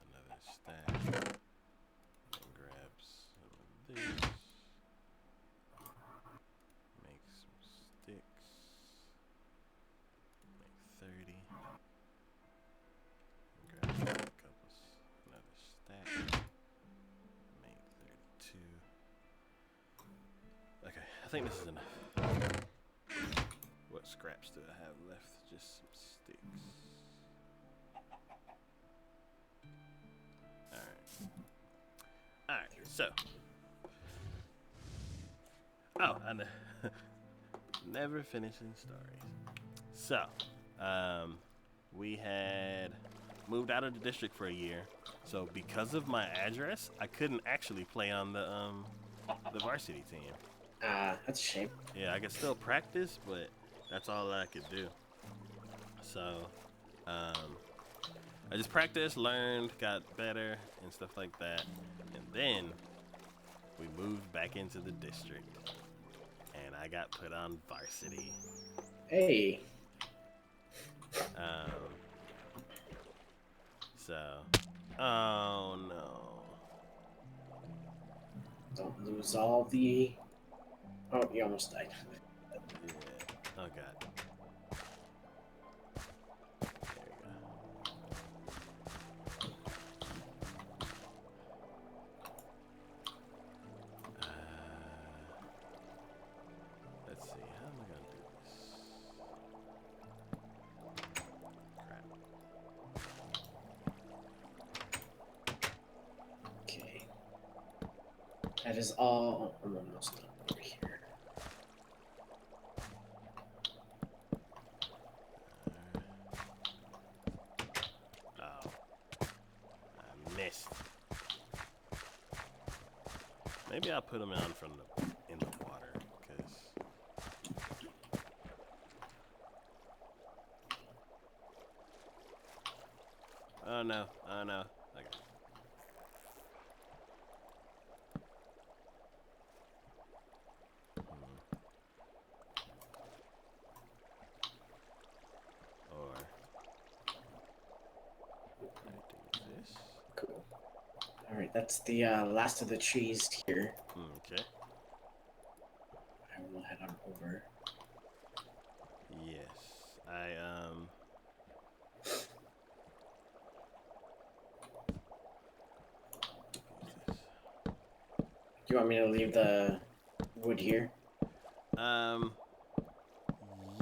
another stack. Then grab some of this. Make some sticks. Make 30. Grab a couple, another stack. Make 32. Okay, I think this is enough. What scraps do I have left? Just some sticks. Alright. Alright, so. Oh, I never finishing stories. So, we had moved out of the district for a year. So because of my address, I couldn't actually play on the varsity team. That's a shame. Yeah, I could still practice, but that's all I could do. So, I just practiced, learned, got better, and stuff like that. And then we moved back into the district, and I got put on varsity. Hey. So, oh no. Don't lose all the. Oh, you almost died. Yeah. Oh god. There we go. Let's see. How am I gonna do this? Crap. Okay. That is all. I'm almost done over here. Oh. I missed. Maybe I'll put them on from in the water, because oh no, oh no. Okay. Or that's the last of the trees here. Okay. I will head on over. Yes. Do you want me to leave the wood here?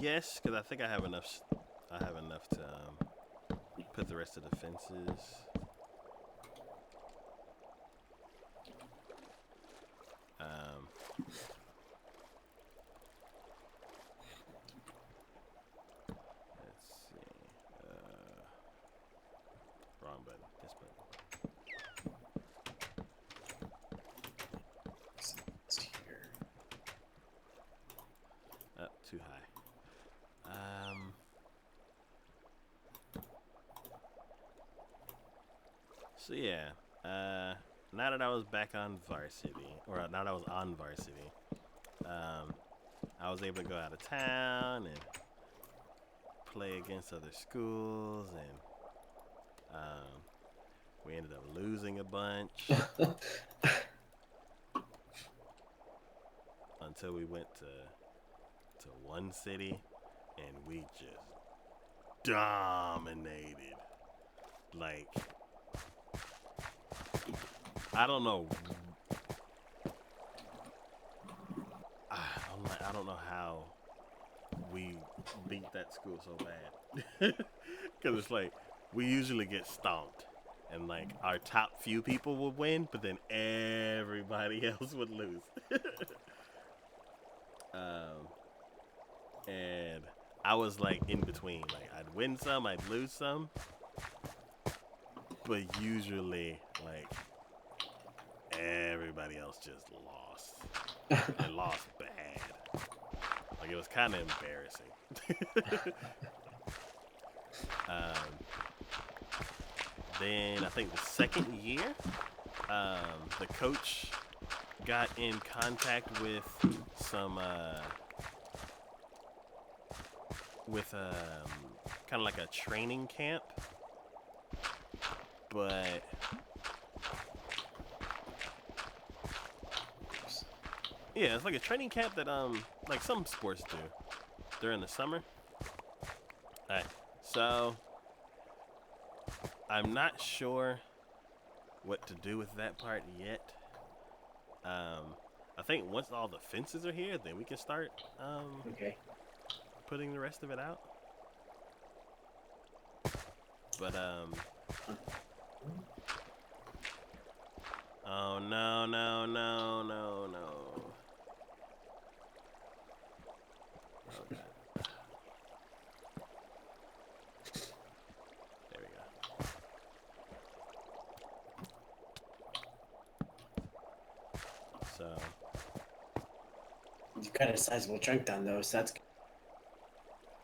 Yes, because I think I have enough. I have enough to put the rest of the fences. Let's see. Wrong button. This button. It's here. Up too high. So yeah. Now that I was back on varsity, or now that I was on varsity, I was able to go out of town and play against other schools, and we ended up losing a bunch until we went to one city, and we just dominated. Like, I don't know. I don't know how we beat that school so bad. Because it's like, we usually get stomped. And like, our top few people would win, but then everybody else would lose. And I was like in between. Like, I'd win some, I'd lose some. But usually, like, everybody else just lost. And lost bad. Like, it was kind of embarrassing. Then I think the second year, the coach got in contact with some kind of like a training camp, but yeah, it's like a training camp that like some sports do during the summer. Alright, so I'm not sure what to do with that part yet. I think once all the fences are here, then we can start Okay. putting the rest of it out. But oh no. Oh god. There we go. So You've got a sizable chunk done though, so that's good.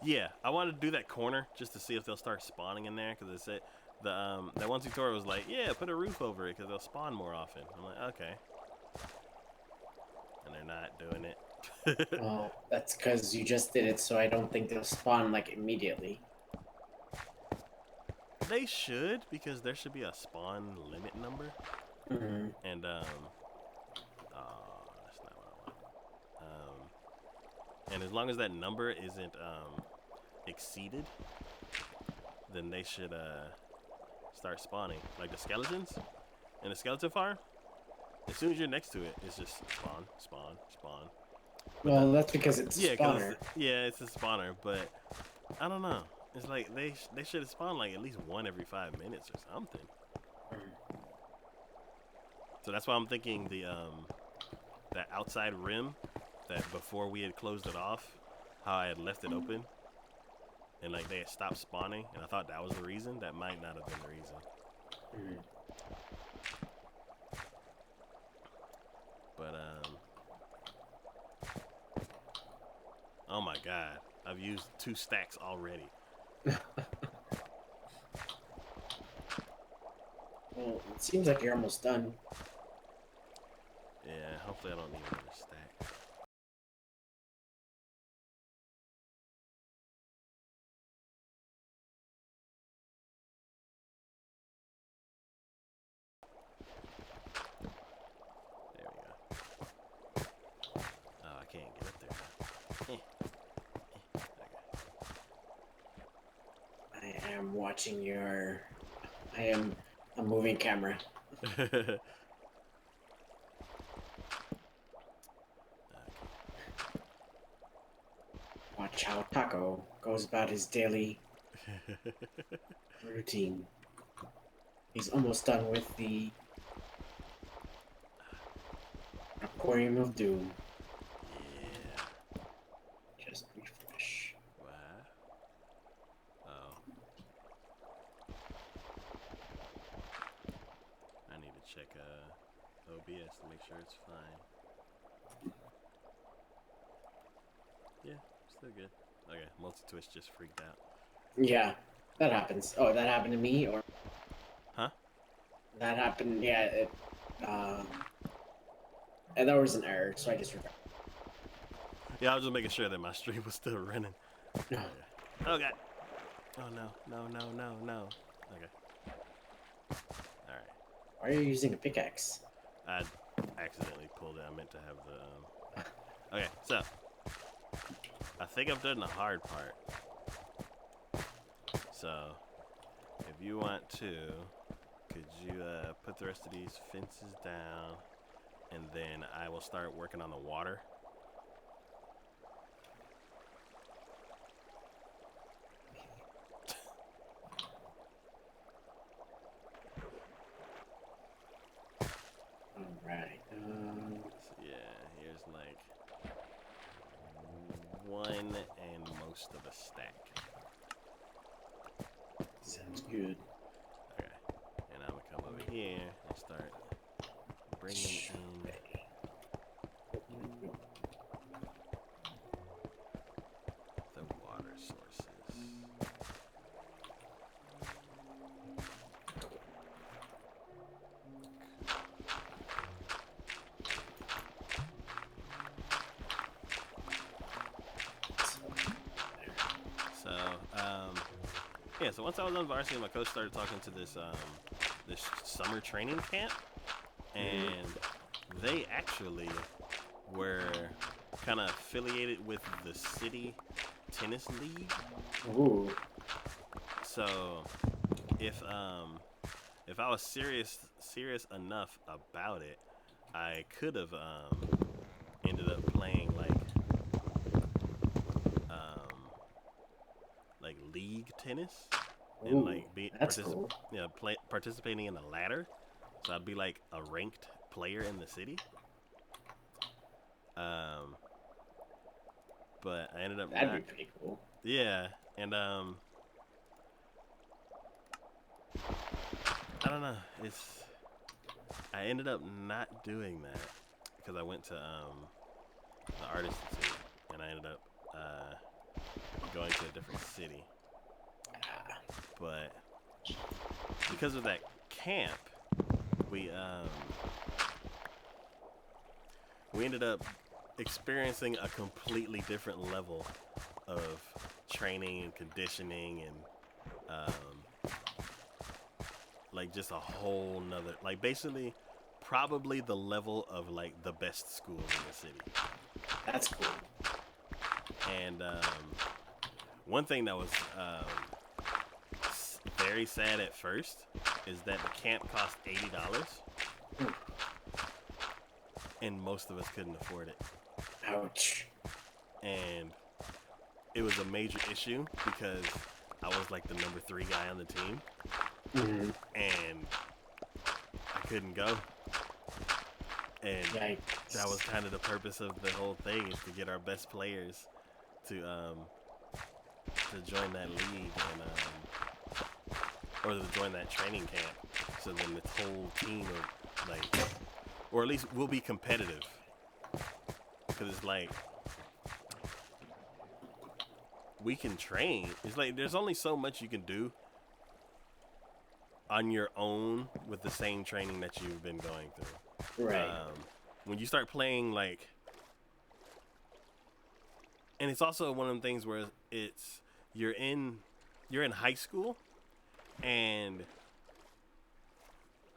yeah, I wanted to do that corner just to see if they'll start spawning in there, because it said that one tutorial was like, yeah, put a roof over it because they'll spawn more often. I'm like, okay, and they're not doing it. Well, that's because you just did it, so I don't think they'll spawn like immediately. They should, because there should be a spawn limit number, Mm-hmm. and that's not what I want. And as long as that number isn't exceeded, then they should start spawning. Like the skeletons in the skeleton farm, as soon as you're next to it, it's just spawn. But Well, that's because it's a yeah, spawner. It's a spawner, but I don't know. It's like they should have spawned like at least one every 5 minutes or something. So that's why I'm thinking the that outside rim, that before we had closed it off, how I had left it open, and like they had stopped spawning, and I thought that was the reason. That might not have been the reason. But oh my god, I've used 2 stacks already. Well, it seems like you're almost done. Yeah, hopefully I don't need another stack. am watching your. I am a moving camera. Watch how Taco goes about his daily routine. He's almost done with the Aquarium of Doom. Yeah. Just refresh. Wow. Oh. I need to check OBS to make sure it's fine. Yeah, still good. Okay, multi-twist just freaked out. Yeah, that happens. Oh, that happened to me, or Huh? that happened. Yeah, and there was an error, so I just refreshed. Yeah, I was just making sure that my stream was still running. No. Okay. Oh god. Oh no. Okay. Alright. Why are you using a pickaxe? I accidentally pulled it. I meant to have the Okay, so I think I've done the hard part. So if you want to, could you put the rest of these fences down, and then I will start working on the water. Alright. So yeah, here's like one and most of a stack. Sounds good. Okay, and I'm gonna come over here and start bringing in the water sources. So, yeah, so once I was on varsity, my coach started talking to this summer training camp, and they actually were kind of affiliated with the city tennis league. Ooh. So if I was serious enough about it, I could have ended up playing like league tennis. Ooh, And like that's cool. participating in the ladder, so I'd be like a ranked player in the city. But I ended up That'd be pretty cool. Yeah, and I don't know. I ended up not doing that because I went to the Art Institute, and I ended up going to a different city. But because of that camp, we ended up experiencing a completely different level of training and conditioning, and like just a whole nother, like basically probably the level of like the best schools in the city. That's cool. And one thing that was very sad at first is that the camp cost $80, and most of us couldn't afford it. Ouch. And it was a major issue because I was like the number 3 guy on the team, and I couldn't go. And Yikes. that was kind of the purpose of the whole thing, is to get our best players to join that league, and or to join that training camp. So then this whole team of like, or at least we'll be competitive, because it's like we can train. It's like there's only so much you can do on your own with the same training that you've been going through. Right. When you start playing, like, and it's also one of them things where it's you're in high school, and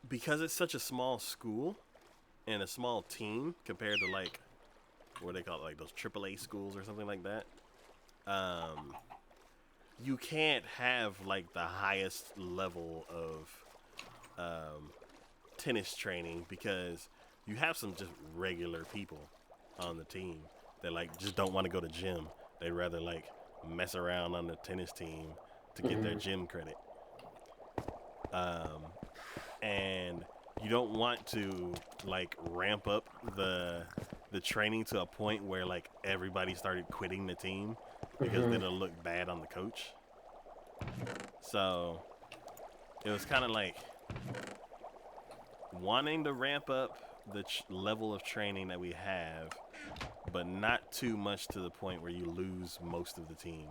because it's such a small school and a small team compared to like what they call it, like those AAA schools or something like that. you can't have like the highest level of tennis training because you have some just regular people on the team that like just don't want to go to gym. They'd rather like mess around on the tennis team to get their gym credit. And you don't want to like ramp up the training to a point where like everybody started quitting the team because then it'll look bad on the coach. So it was kind of like wanting to ramp up the level of training that we have, but not too much to the point where you lose most of the team.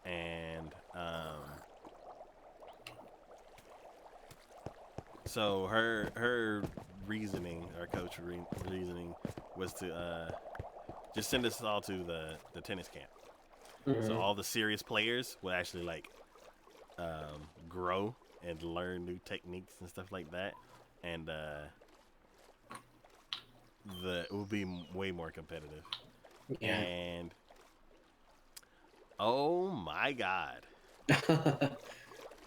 And so her reasoning, our coach reasoning, was to just send us all to the tennis camp. So all the serious players would actually like grow and learn new techniques and stuff like that, and it will be way more competitive. Yeah. And oh my god,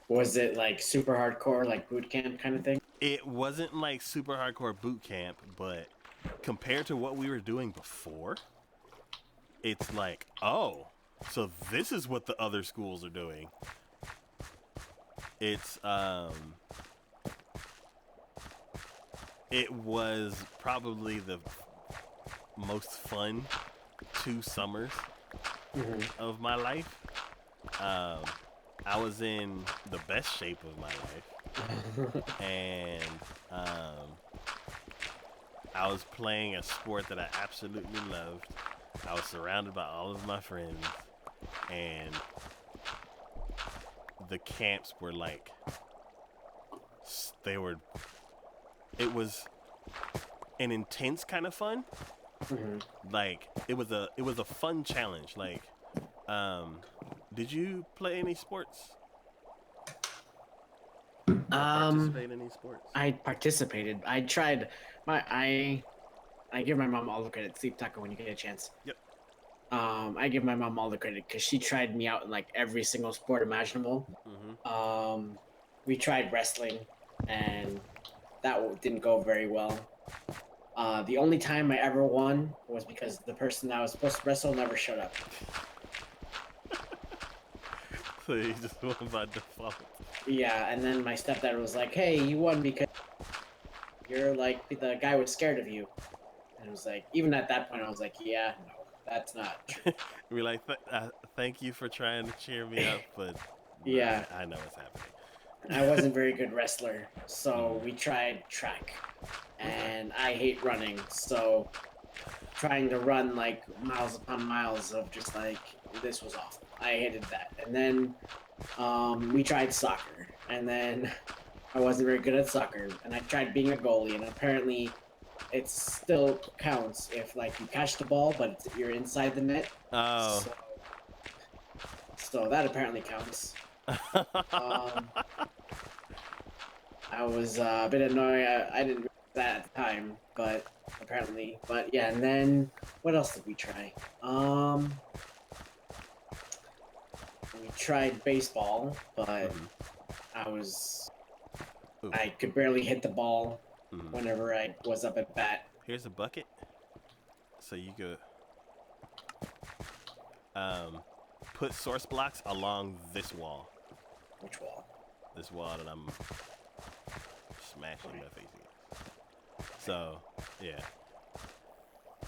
Was it like super hardcore, like boot camp kind of thing? it wasn't like super hardcore boot camp, but compared to what we were doing before, it's like, oh, so this is what the other schools are doing. It's it was probably the most fun 2 summers of my life. I was in the best shape of my life, and I was playing a sport that I absolutely loved. I was surrounded by all of my friends, and the camps were like, it was an intense kind of fun. Like it was a fun challenge. Like, did you play any sports? Participate in any sports? I participated. I tried. I give my mom all the credit. Sleep Taco when you get a chance. Yep. I give my mom all the credit because she tried me out in like every single sport imaginable. We tried wrestling, and that didn't go very well. The only time I ever won was because the person that was supposed to wrestle never showed up. So you just won by default. Yeah, and then my stepdad was like, "Hey, you won because you're like the guy was scared of you." And it was like, even at that point, I was like, "Yeah, no, that's not true." We're like, thank you for trying to cheer me up, but Yeah, I know what's happening. I wasn't a very good wrestler, so we tried track, and I hate running, so trying to run like miles upon miles of just like this was awful. I hated that. And then we tried soccer, and then I wasn't very good at soccer, and I tried being a goalie, and apparently it still counts if like you catch the ball, but you're inside the net. Oh. So that apparently counts. I was a bit annoyed. I didn't realize that at the time, but apparently. But yeah, and then what else did we try? We tried baseball, but I could barely hit the ball whenever I was up at bat. Here's a bucket, so you could put source blocks along this wall. Which wall? This wall that I'm smashing my face against. So yeah,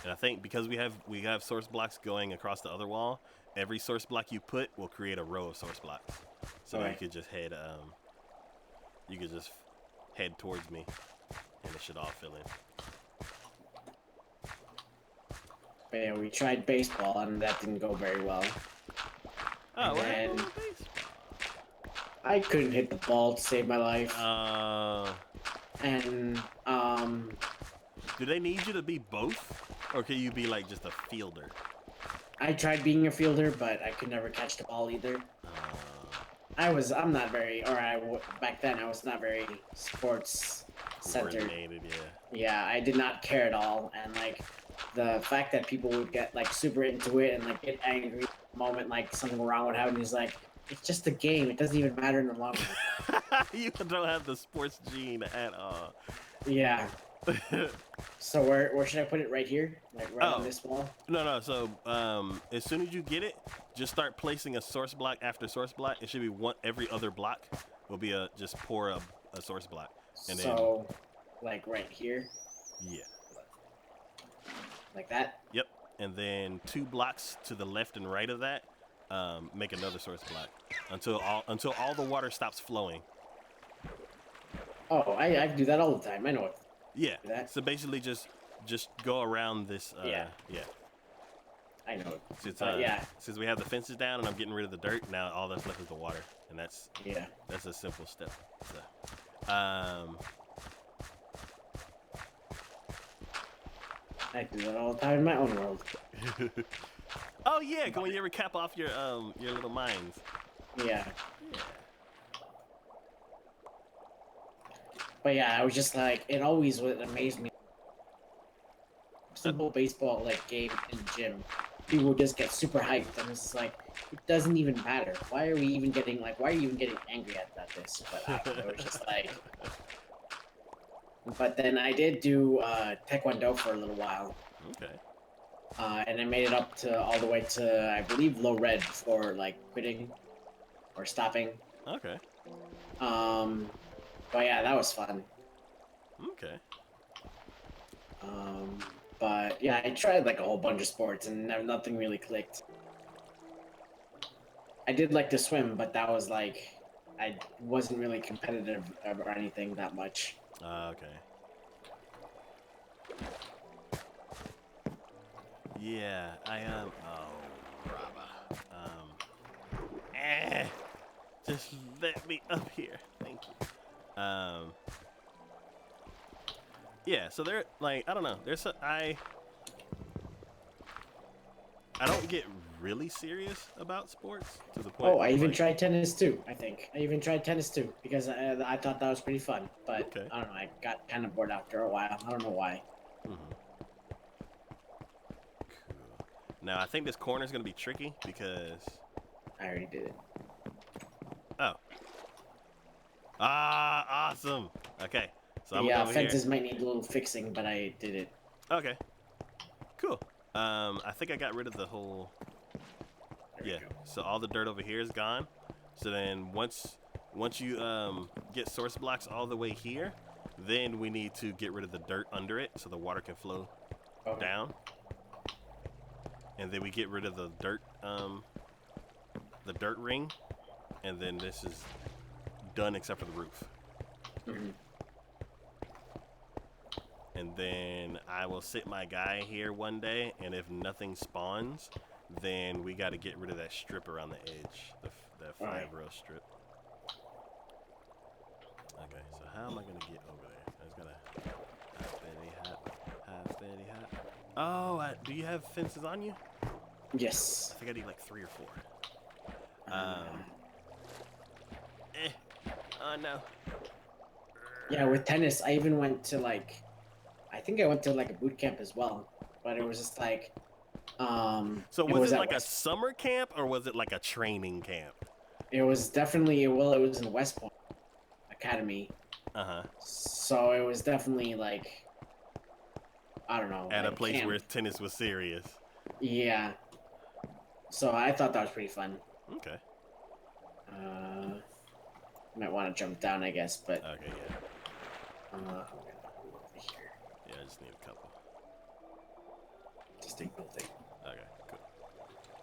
and I think because we have source blocks going across the other wall, every source block you put will create a row of source blocks. So you could just head towards me, and it should all fill in. But yeah, we tried baseball, and that didn't go very well. Oh, what happened And with baseball? I couldn't hit the ball to save my life. And do they need you to be both, or can you be like just a fielder? I tried being a fielder, but I could never catch the ball either. I'm not very, back then I was not very sports centered. Coordinated, yeah. Yeah, I did not care at all, and like the fact that people would get like super into it and like get angry the moment like something wrong would happen is like it's just a game. It doesn't even matter in the long run. You don't have the sports gene at all. Yeah. So where should I put it? Right here, like right on Oh. this wall. No. So as soon as you get it, just start placing a source block after source block. It should be one every other block will be just pour a source block, and then So, like right here, yeah, like that. yep. And then 2 blocks to the left and right of that, make another source block until all the water stops flowing. Oh, I can do that all the time. I know it. Yeah. That? So basically, just go around this. Yeah. Yeah. I know it. Since yeah. since we have the fences down and I'm getting rid of the dirt, now all that's left is the water, and that's a simple step. So, I do that all the time in my own world. oh yeah, can you ever cap off your little mines? Yeah. But yeah, I was just like, it always would amaze me. Simple baseball like game in the gym, people would just get super hyped, and it's just like, it doesn't even matter. Why are you even getting angry at this? But I don't know, it was just like. But then I did do Taekwondo for a little while. Okay. And I made it up to all the way to, I believe, low red before like quitting or stopping. Okay. But yeah, that was fun. Okay. But yeah, I tried like a whole bunch of sports and nothing really clicked. I did like to swim, but that was like, I wasn't really competitive or anything that much. Okay. Yeah, I am. Oh, Raba. Just let me up here. Thank you. Yeah. So there, like, I don't know. I don't get really serious about sports to the point. Oh, I even like, tried tennis too. I think I even tried tennis too because I thought that was pretty fun. But Okay. I don't know. I got kind of bored after a while. I don't know why. Cool. Now I think this corner is gonna be tricky because. I already did it. Oh. Ah, awesome. Okay. So I'm Yeah, over fences here. might need a little fixing, but I did it. Okay. Cool. I think I got rid of the whole. There we Yeah. go. So all the dirt over here is gone. So then once you get source blocks all the way here, then we need to get rid of the dirt under it so the water can flow Okay. down. And then we get rid of the dirt ring, and then this is done except for the roof. Mhm. And then I will sit my guy here one day, and if nothing spawns, then we got to get rid of that strip around the edge, the 5-row strip. Okay, so how am I gonna get over there? I just gotta hop, steady, hop. Oh, do you have fences on you? Yes. I think I need like 3 or 4. Oh no. Yeah, with tennis, I even went to like, I think I went to like a boot camp as well, but it was just like, So it was it at like a West- summer camp or was it like a training camp? It was definitely, well, it was in West Point Academy, Uh-huh. so it was definitely like, I don't know, At like a place camp. where tennis was serious. Yeah. So I thought that was pretty fun. Okay. Might want to jump down, I guess, but Okay, yeah. I'm gonna go over here. Yeah, I just need a couple. Just a building. Okay, cool.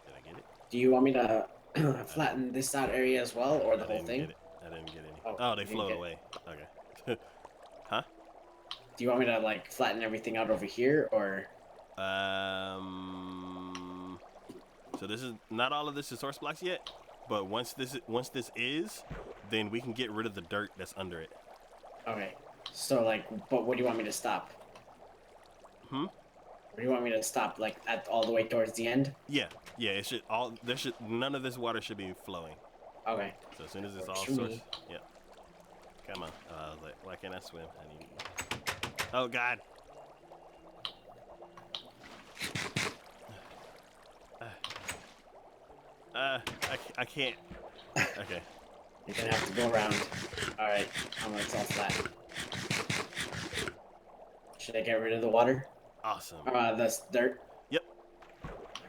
Did I get it? Do you want me to flatten this out area as well, or the I whole didn't thing? get it. I didn't get any. Oh, Oh, you they didn't float get it. away. Okay. Huh? Do you want me to like flatten everything out over here, or? So this is not all of this is source blocks yet, but once this is, then we can get rid of the dirt that's under it. Okay. So like, but what do you want me to stop? Hmm? Where do you want me to stop? Like at all the way towards the end? Yeah. It should none of this water should be flowing. Okay. So as soon as it's all Works for sorts, me. yep. Come on. I was like, why can't I swim? I need. Oh God. I can't. Okay. You're gonna have to go around. Alright, it's all flat. Should I get rid of the water? Awesome. That's dirt. Yep.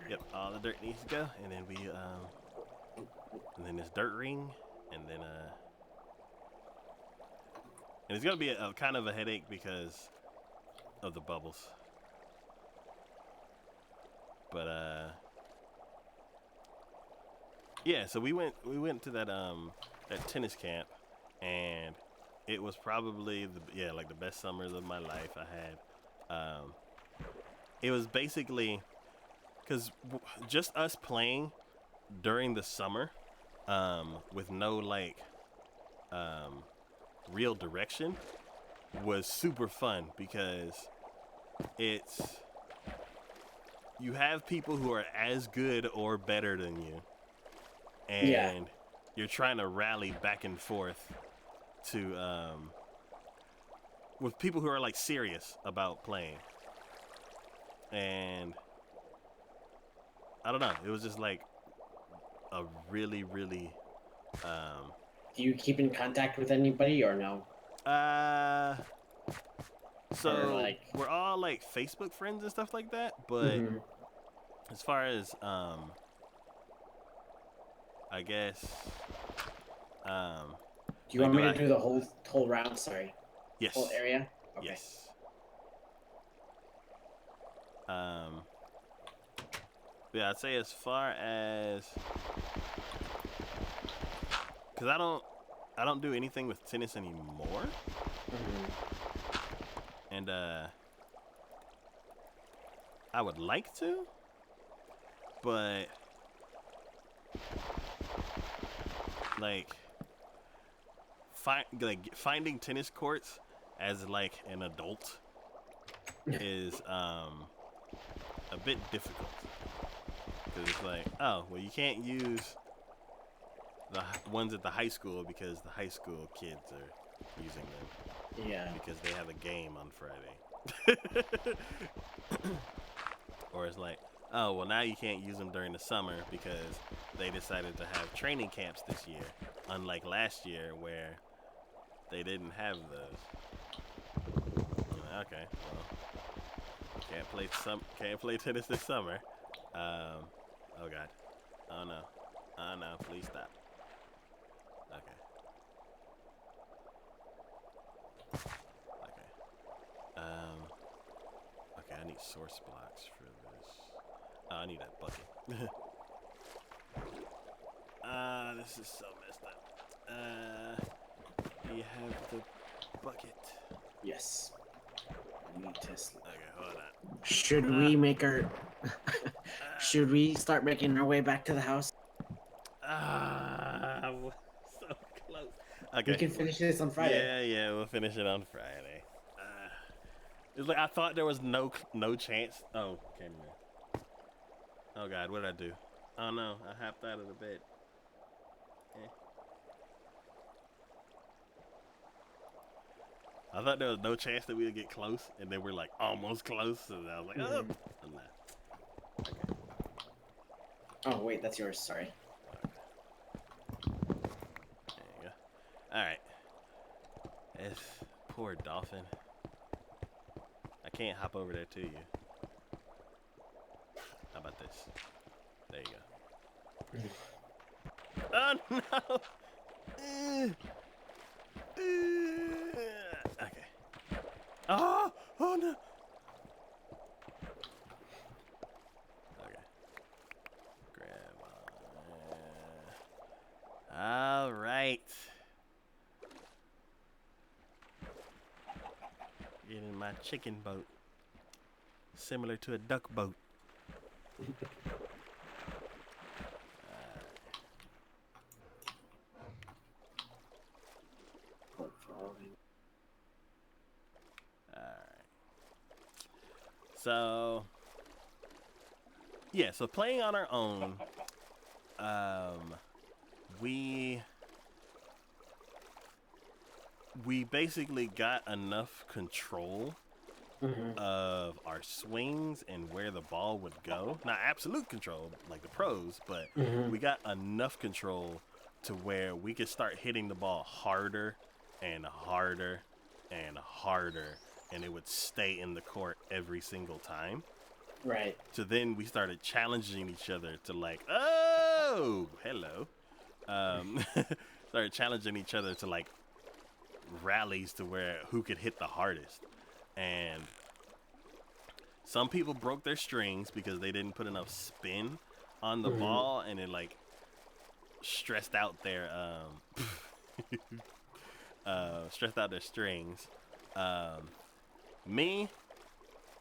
Yep. All the dirt needs to go, and then and then this dirt ring, and then and it's gonna be a kind of a headache because of the bubbles. But yeah. So we went to that tennis camp, and it was probably like the best summers of my life I had. It was basically because just us playing during the summer, with no like real direction was super fun because it's you have people who are as good or better than you, and Yeah. you're trying to rally back and forth to with people who are like serious about playing. And I don't know, it was just like a really Do you keep in contact with anybody or no? so Or, like- we're all like Facebook friends and stuff like that, but Mhm. as far as I guess Do you want me to do the whole round? Sorry. yes. Whole area? Okay. Yes. Yeah, I'd say as far as because I don't do anything with tennis anymore, and I would like to, but like finding tennis courts as like an adult is a bit difficult because it's like, oh well, you can't use the ones at the high school because the high school kids are using them. Yeah. Because they have a game on Friday. Or it's like, oh well, now you can't use them during the summer because they decided to have training camps this year, unlike last year where they didn't have those. Okay, well, can't play tennis this summer. Oh God, oh no, please stop. Okay. Okay, I need source blocks for this. Oh, I need that bucket. This is so messed up. Do you have the bucket? Yes. I need Tesla. Okay, hold on. Should we make our? Should we start making our way back to the house? So close. We Okay. can finish this on Friday. Yeah, we'll finish it on Friday. It's like I thought there was no chance. Oh, came in. Oh God, what did I do? Oh no, I hopped out of the bed. I thought there was no chance that we would get close, and then we're like almost close, and I was like, oh, no. Okay. Oh wait, that's yours. Sorry. There you go. All right. This poor dolphin. I can't hop over there to you. How about this? There you go. Oh no! Okay. Oh no! Okay. Grab on. All right. Get in my chicken boat. Similar to a duck boat. So, yeah, so playing on our own, we basically got enough control of our swings and where the ball would go. Not absolute control like the pros, but we got enough control to where we could start hitting the ball harder and harder and harder, and it would stay in the court every single time. Right. So then we started challenging each other to like, oh, hello. Started challenging each other to like rallies to where who could hit the hardest. And some people broke their strings because they didn't put enough spin on the ball, and it like stressed out their strings.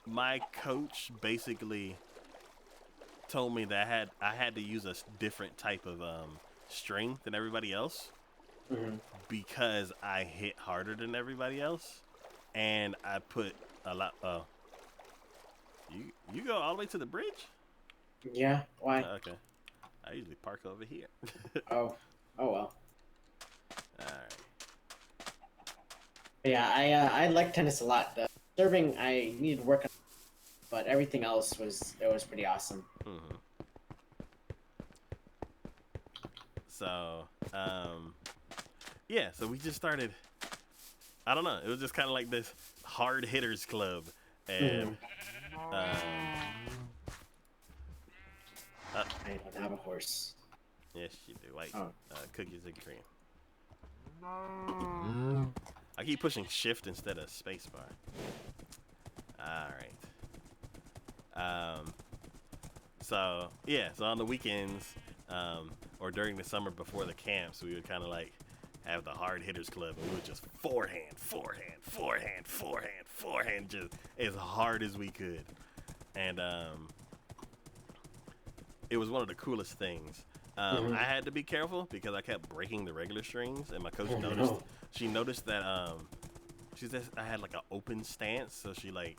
My coach basically told me that I had to use a different type of string than everybody else because I hit harder than everybody else, and I put a lot. You go all the way to the bridge? Yeah. Why? Okay. I usually park over here. Oh well. All right. Yeah, I like tennis a lot. The serving I need to work on, but everything else was pretty awesome. So, yeah, so we just started, I don't know, it was just kind of like this hard hitters club, and, I don't have a horse. yes, you do, like, Oh. cookies and cream. I keep pushing shift instead of spacebar. Alright. So, yeah, so on the weekends, or during the summer before the camps, we would kind of like have the hard hitters club, and we would just forehand, just as hard as we could. And it was one of the coolest things. I had to be careful because I kept breaking the regular strings, and my coach noticed. She noticed that she said I had like an open stance, so she like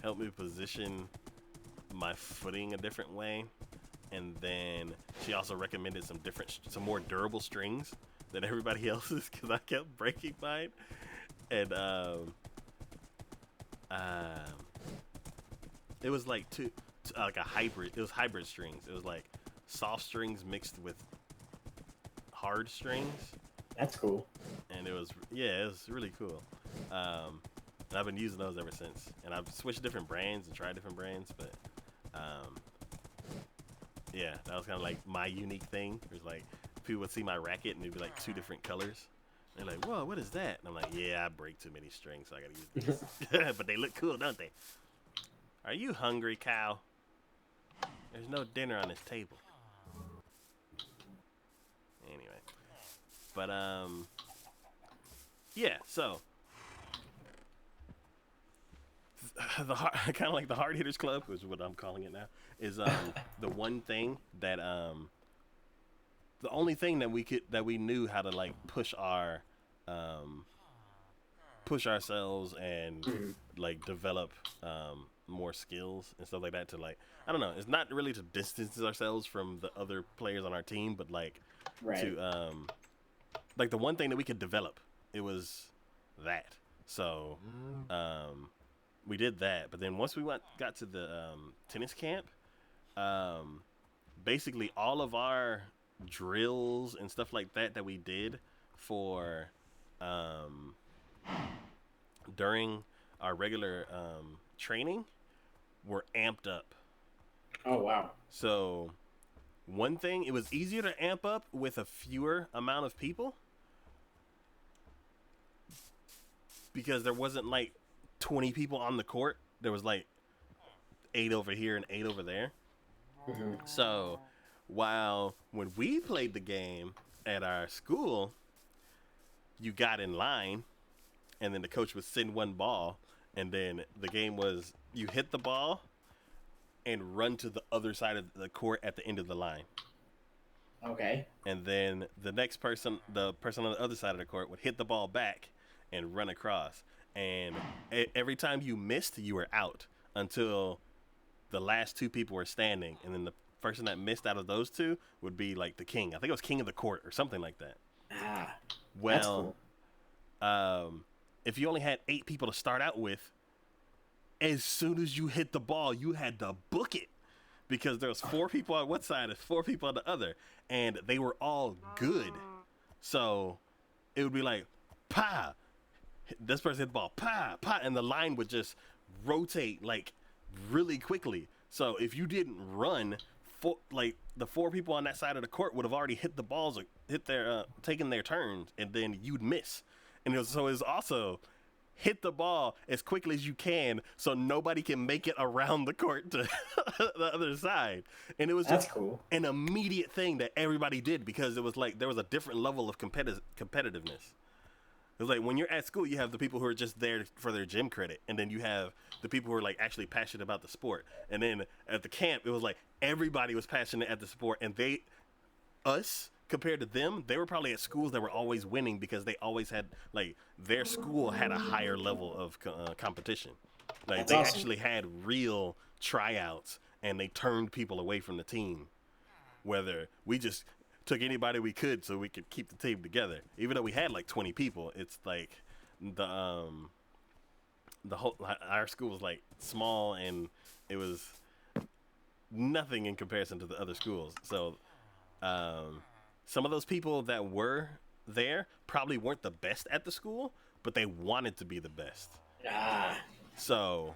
helped me position my footing a different way. And then she also recommended some more durable strings than everybody else's because I kept breaking mine. And it was like like a hybrid. It was hybrid strings. It was like soft strings mixed with hard strings. That's cool. And it was really cool. And I've been using those ever since. And I've switched different brands and tried different brands, but yeah, that was kind of like my unique thing. It was like people would see my racket and it'd be like two different colors. They're like, "Whoa, what is that?" And I'm like, "Yeah, I break too many strings, so I gotta use these." But they look cool, don't they? Are you hungry, cow? There's no dinner on this table. Anyway, but yeah. So the kind of like the hard hitters club, which is what I'm calling it now, is the one thing that the only thing that we knew how to like push ourselves and like develop more skills and stuff like that to like, I don't know, it's not really to distance ourselves from the other players on our team, but like to like the one thing that we could develop, it was that. So we did that, but then once we got to the tennis camp, basically all of our drills and stuff like that we did for during our regular training were amped up. Oh wow. So one thing, it was easier to amp up with a fewer amount of people because there wasn't like 20 people on the court. There was like 8 over here and 8 over there. So while when we played the game at our school, you got in line and then the coach would send one ball, and then the game was you hit the ball and run to the other side of the court at the end of the line. Okay. And then the next person, the person on the other side of the court, would hit the ball back and run across. And every time you missed, you were out until the last 2 people were standing, and then person that missed out of those two would be like the king. I think it was king of the court or something like that. Ah, Well, that's cool. If you only had 8 people to start out with, as soon as you hit the ball, you had to book it because there was 4 people on one side and 4 people on the other, and they were all good. So it would be like, pa, this person hit the ball, pa, pa, and the line would just rotate like really quickly. So if you didn't run, like the 4 people on that side of the court would have already hit the balls, or hit their taken their turns, and then you'd miss. And it was also hit the ball as quickly as you can so nobody can make it around the court to the other side. And it was just cool. An immediate thing that everybody did because it was like there was a different level of competitiveness. It was like when you're at school, you have the people who are just there for their gym credit, and then you have the people who are like actually passionate about the sport. And then at the camp, it was like everybody was passionate at the sport, and us compared to them, they were probably at schools that were always winning because they always had like their school had a higher level of competition. Like That's they awesome. actually had real tryouts, and they turned people away from the team. Whether we just took anybody we could so we could keep the team together, even though we had like 20 people. It's like the whole our school was like small, and it was nothing in comparison to the other schools. So some of those people that were there probably weren't the best at the school, but they wanted to be the best. Ah, So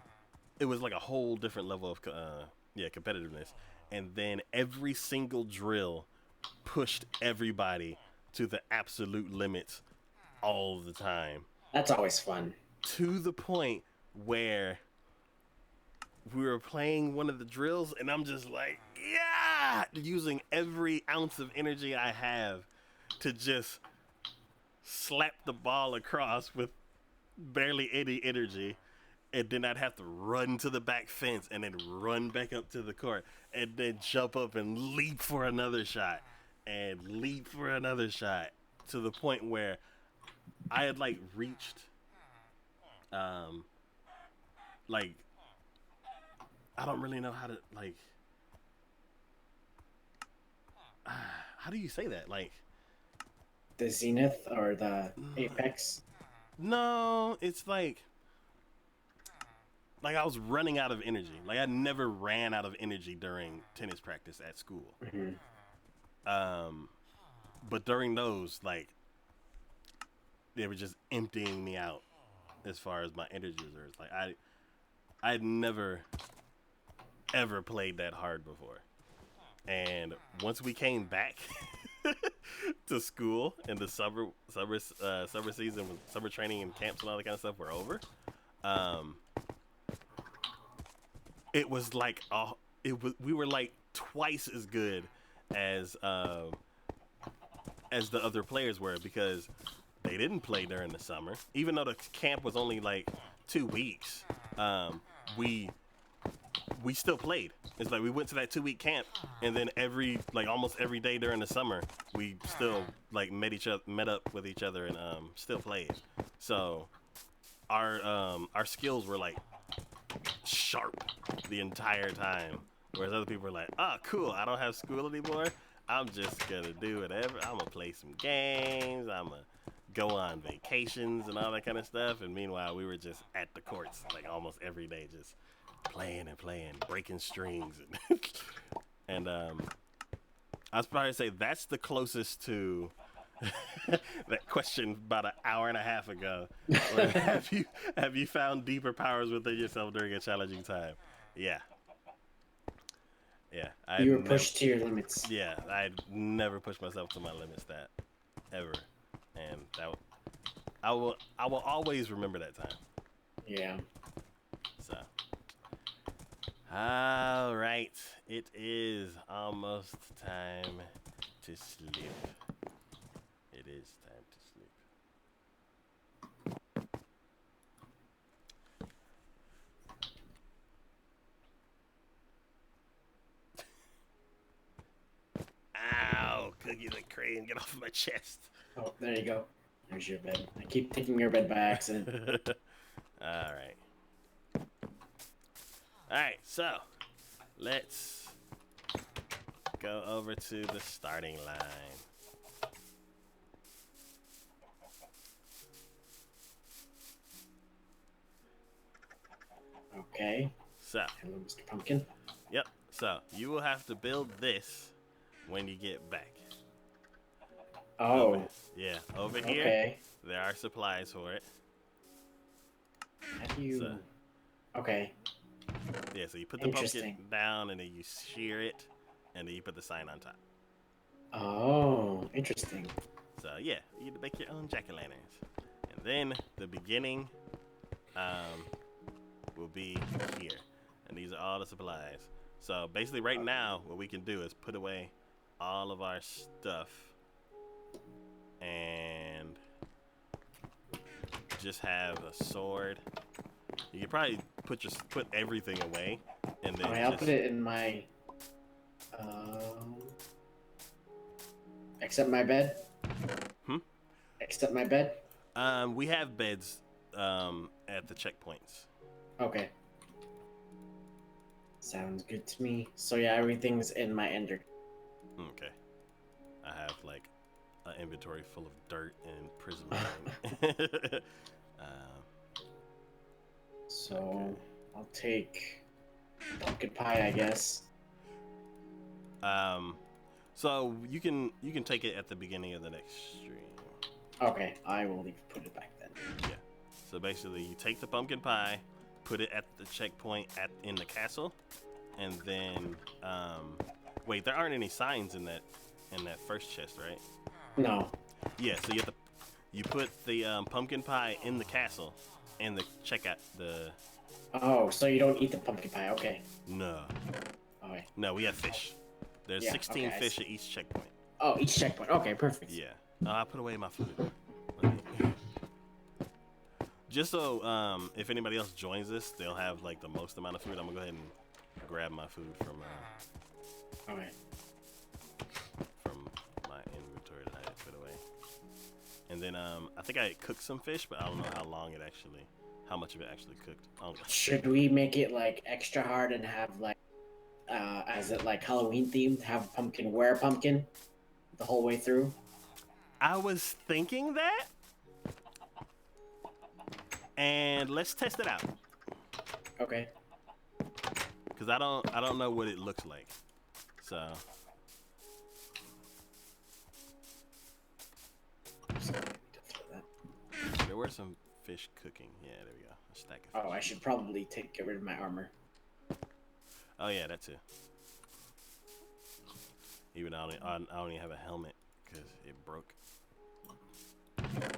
it was like a whole different level of competitiveness. And then every single drill pushed everybody to the absolute limits all the time, that's always fun. to the point where we were playing one of the drills and I'm just like, yeah, using every ounce of energy I have to just slap the ball across with barely any energy, and then I'd have to run to the back fence and then run back up to the court and then jump up and leap for another shot and leap for another shot, to the point where I had like reached like I don't really know how to like how do you say that, like The zenith or the apex. no, it's like I was running out of energy. Like I never ran out of energy during tennis practice at school. Mm-hmm. But during those, like, they were just emptying me out as far as my energy reserves. Like I'd never ever played that hard before. And once we came back to school and the summer season, with summer training and camps and all that kind of stuff were over, it was like we were like twice as good as the other players were, because they didn't play during the summer. Even though the camp was only like 2 weeks, we still played. It's like we went to that 2-week camp, and then almost every day during the summer, we still like met up with each other and still played. So our skills were like sharp the entire time, whereas other people were like, oh cool, I don't have school anymore, I'm just gonna do whatever, I'm gonna play some games, I'm gonna go on vacations and all that kind of stuff. And meanwhile, we were just at the courts like almost every day, just playing, breaking strings, and I was probably say that's the closest to that question about an hour and a half ago. Or have you found deeper powers within yourself during a challenging time? Yeah. You were pushed to your limits. Yeah, I never pushed myself to my limits that ever, and I will always remember that time. Yeah. So, all right, it is almost time to sleep. It is time to sleep. Ow, Cookie the Crane, get off of my chest. Oh, there you go. There's your bed. I keep taking your bed by accident. All right, so let's go over to the starting line. Okay. So, Hello, Mr. Pumpkin. yep. So, you will have to build this when you get back. Oh. Over here, Okay. there are supplies for it. How do you? So- Okay. Yeah, so you put the pumpkin Interesting. down and then you shear it, and then you put the sign on top. Oh, interesting. So yeah, you get to make your own jack-o'-lanterns. And then the beginning will be here. And these are all the supplies. So basically right now, what we can do is put away all of our stuff and just have a sword. You can probably put everything away and then Okay, I'll put it in my. Except my bed. Except my bed. We have beds at the checkpoints. Okay. Sounds good to me. So yeah, everything's in my ender. Okay. I have like an inventory full of dirt and prison iron. So Okay. I'll take pumpkin pie, I guess. So you can take it at the beginning of the next stream. Okay, I will put it back then. Yeah. So basically, you take the pumpkin pie, put it at the checkpoint in the castle, and then wait, there aren't any signs in that first chest, right? No. Yeah. So you put the pumpkin pie in the castle, and checkout the. Oh, so you don't eat the pumpkin pie? Okay. No. Okay. No, we have fish. There's Yeah, 16 okay, I fish see. at each checkpoint. Oh, each checkpoint. Okay, perfect. Yeah. I put away my food. Just so if anybody else joins this, they'll have like the most amount of food. I'm gonna go ahead and grab my food from Okay. my inventory that I had put away. And then I think I cooked some fish, but I don't know how much of it actually cooked. I don't know. Should we make it like extra hard and have like, as it like Halloween themed, have wear a pumpkin the whole way through? I was thinking that, and let's test it out. Okay. Cause I don't know what it looks like, so. There were some fish cooking. Yeah, there we go. A stack of fish. Oh, I should probably get rid of my armor. Oh yeah, that too. Even I only have a helmet because it broke. There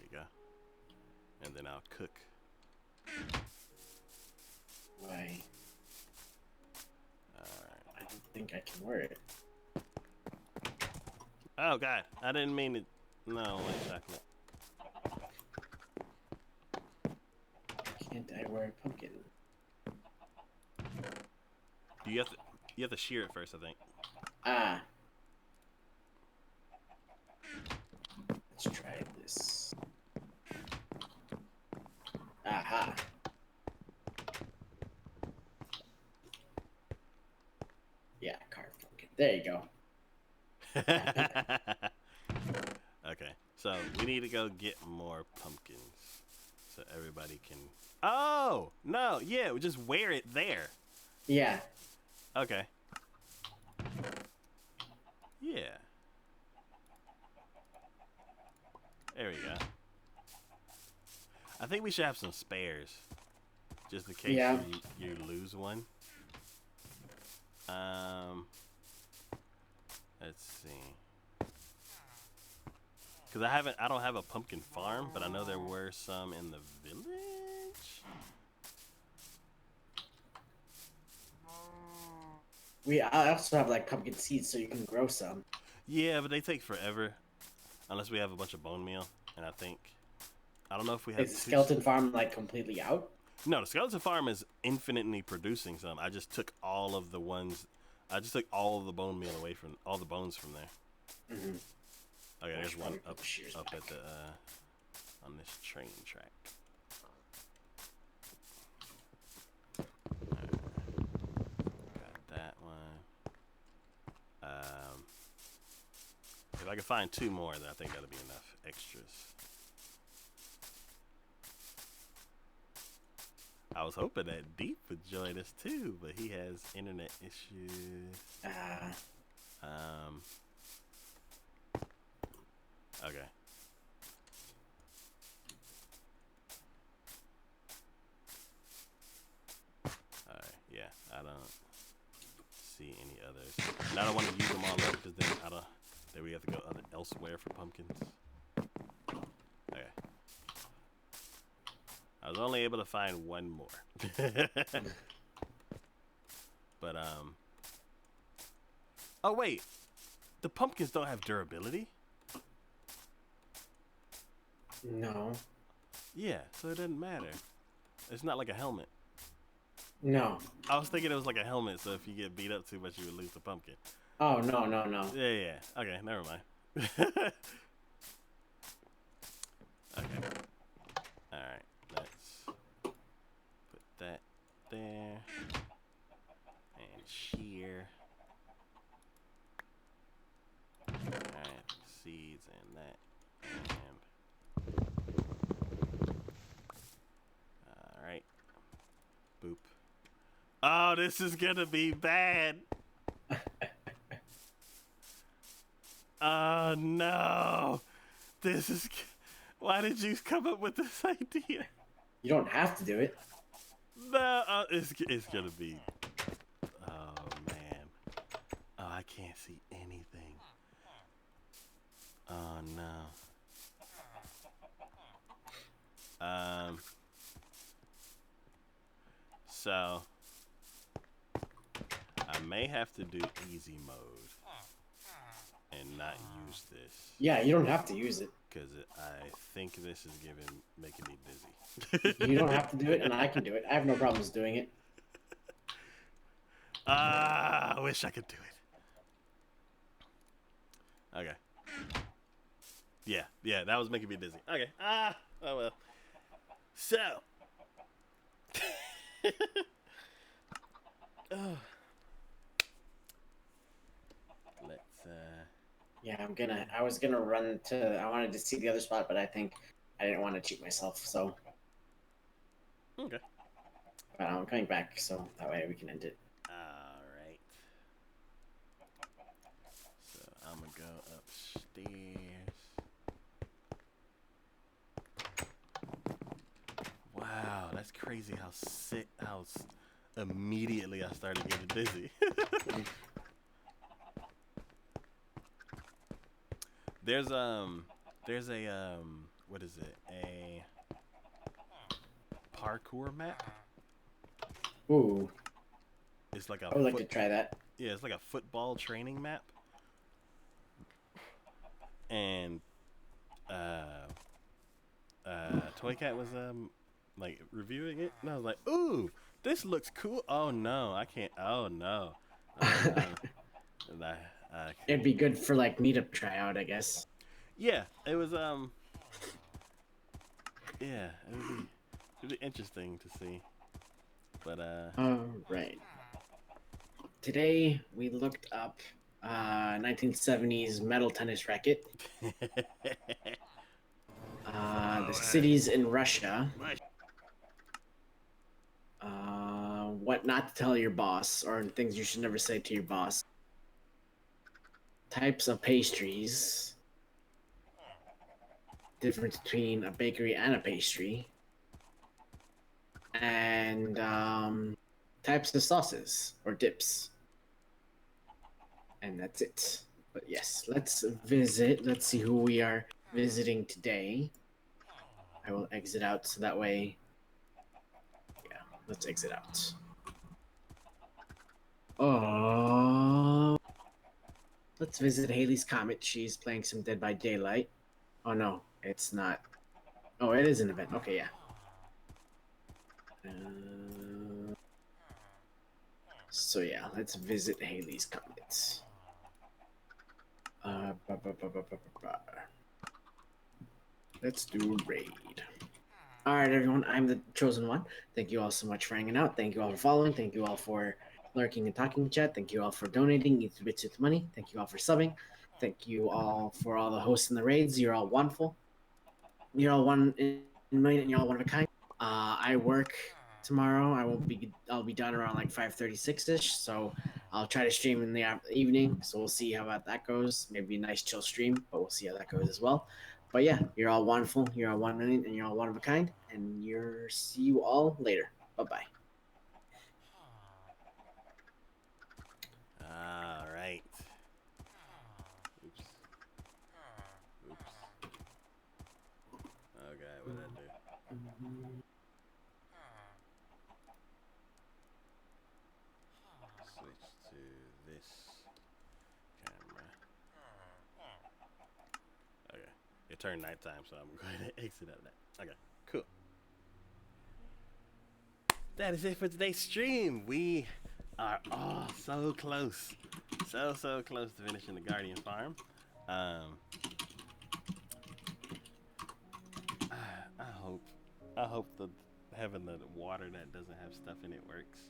we go. And then I'll cook. Why? Alright. I don't think I can wear it. Oh god, I didn't mean to. No, white chocolate. Can't I wear a pumpkin? You have to shear it first, I think. Ah. Let's try this. Aha. Yeah, carved pumpkin. There you go. Okay, so we need to go get more pumpkins so everybody can. Oh no! Yeah, we just wear it there. Yeah. Okay. Yeah. There we go. I think we should have some spares, just in case Yeah. you lose one. Let's see. Cause I don't have a pumpkin farm, but I know there were some in the village. I also have like pumpkin seeds, so you can grow some. Yeah, but they take forever, unless we have a bunch of bone meal. And I don't know if we have. Is the skeleton farm like completely out? No, the skeleton farm is infinitely producing some. I just took all of the ones. I just took all of the bone meal away from all the bones from there. Mm-hmm. Okay, there's should one probably put the shears up back. at the on this train track. Alright. God If I can find 2 more, then I think that'll be enough extras. I was hoping that Deep would join us too, but he has internet issues. Okay. Alright, yeah, I don't see any others. And I don't want to use them all up because then we have to go elsewhere for pumpkins. Okay. I was only able to find 1 more. But oh wait, the pumpkins don't have durability? No. Yeah, so it doesn't matter. It's not like a helmet. No. I was thinking it was like a helmet, so if you get beat up too much, you would lose the pumpkin. Oh, no. Yeah. Okay, never mind. Okay. Alright, let's put that there. And shear. Alright, seeds and that. And alright. Boop. Oh, this is gonna be bad. Oh no. This is. Why did you come up with this idea? You don't have to do it. No, it's gonna be. Oh man. Oh, I can't see anything. Oh no. So I may have to do easy mode and not use this. Yeah, you don't have to use it. Because I think this is making me dizzy. You don't have to do it, and I can do it. I have no problems doing it. I wish I could do it. Okay. Yeah, that was making me dizzy. Okay. Oh well. So. Oh. Let's Yeah, I was gonna run to. I wanted to see the other spot, but I think I didn't want to cheat myself, so. Okay. But I'm coming back, so that way we can end it. Alright. So I'm gonna go upstairs. Wow, that's crazy how immediately I started getting dizzy. There's a what is it? A parkour map. Ooh, It's like a I would like to try that. Yeah, it's like a football training map. And TacoYaki was like reviewing it, and I was like, "Ooh, this looks cool." Oh no, I can't. Oh no. It'd be good for like meetup tryout, I guess. Yeah, it was yeah, it'd be interesting to see. But All right. Today we looked up 1970s metal tennis racket. The cities in Russia. What not to tell your boss, or things you should never say to your boss. Types of pastries. Difference between a bakery and a pastry. And types of sauces or dips. And that's it. But yes, let's visit. Let's see who we are visiting today. I will exit out so that way. Yeah, let's exit out. Oh, let's visit Haley's Comet. She's playing some Dead by Daylight. Oh no, it's not. Oh, it is an event. Okay, yeah. So yeah, let's visit Haley's Comet. Let's do raid. All right, everyone. I'm the chosen one. Thank you all so much for hanging out. Thank you all for following. Thank you all for lurking and talking in chat. Thank you all for donating bits with money. Thank you all for subbing. Thank you all for all the hosts and the raids. You're all wonderful. You're all one in a million, and you're all one of a kind. I work tomorrow. I'll be done around like 5:36 ish. So I'll try to stream in the evening. So we'll see how that goes. Maybe a nice chill stream, but we'll see how that goes as well. But yeah, you're all wonderful. You're all 1 million, and you're all one of a kind. And see you all later. Bye bye. All right. Oops. Oops. Okay, what did I do? Switch to this camera. Okay. It turned nighttime, so I'm going to exit out of that. Okay, cool. That is it for today's stream. We are so close. So close to finishing the Guardian farm. I hope the having the water that doesn't have stuff in it works.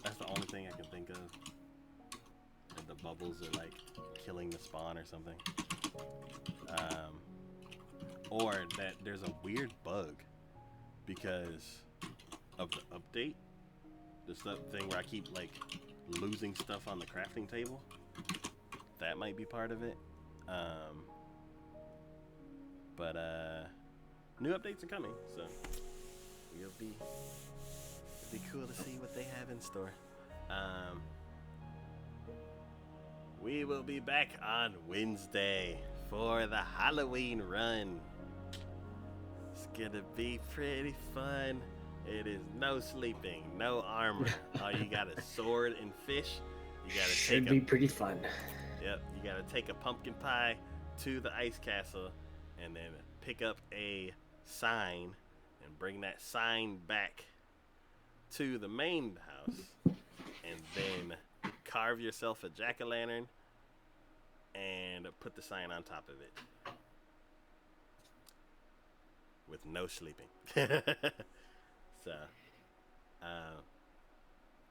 That's the only thing I can think of. That the bubbles are like killing the spawn or something. Or that there's a weird bug because of the update. The stuff thing where I keep like losing stuff on the crafting table. That might be part of it. But new updates are coming, so it'll be cool to see what they have in store. We will be back on Wednesday for the Halloween run. It's gonna be pretty fun. It is no sleeping, no armor. All you got is sword and fish. You gotta Should be pretty fun. Yep, you gotta take a pumpkin pie to the ice castle and then pick up a sign and bring that sign back to the main house and then carve yourself a jack-o'-lantern and put the sign on top of it with no sleeping. So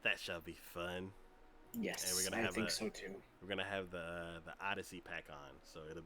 that shall be fun. Yes, And we're gonna I think so too. We're gonna have the Odyssey pack on, so it'll be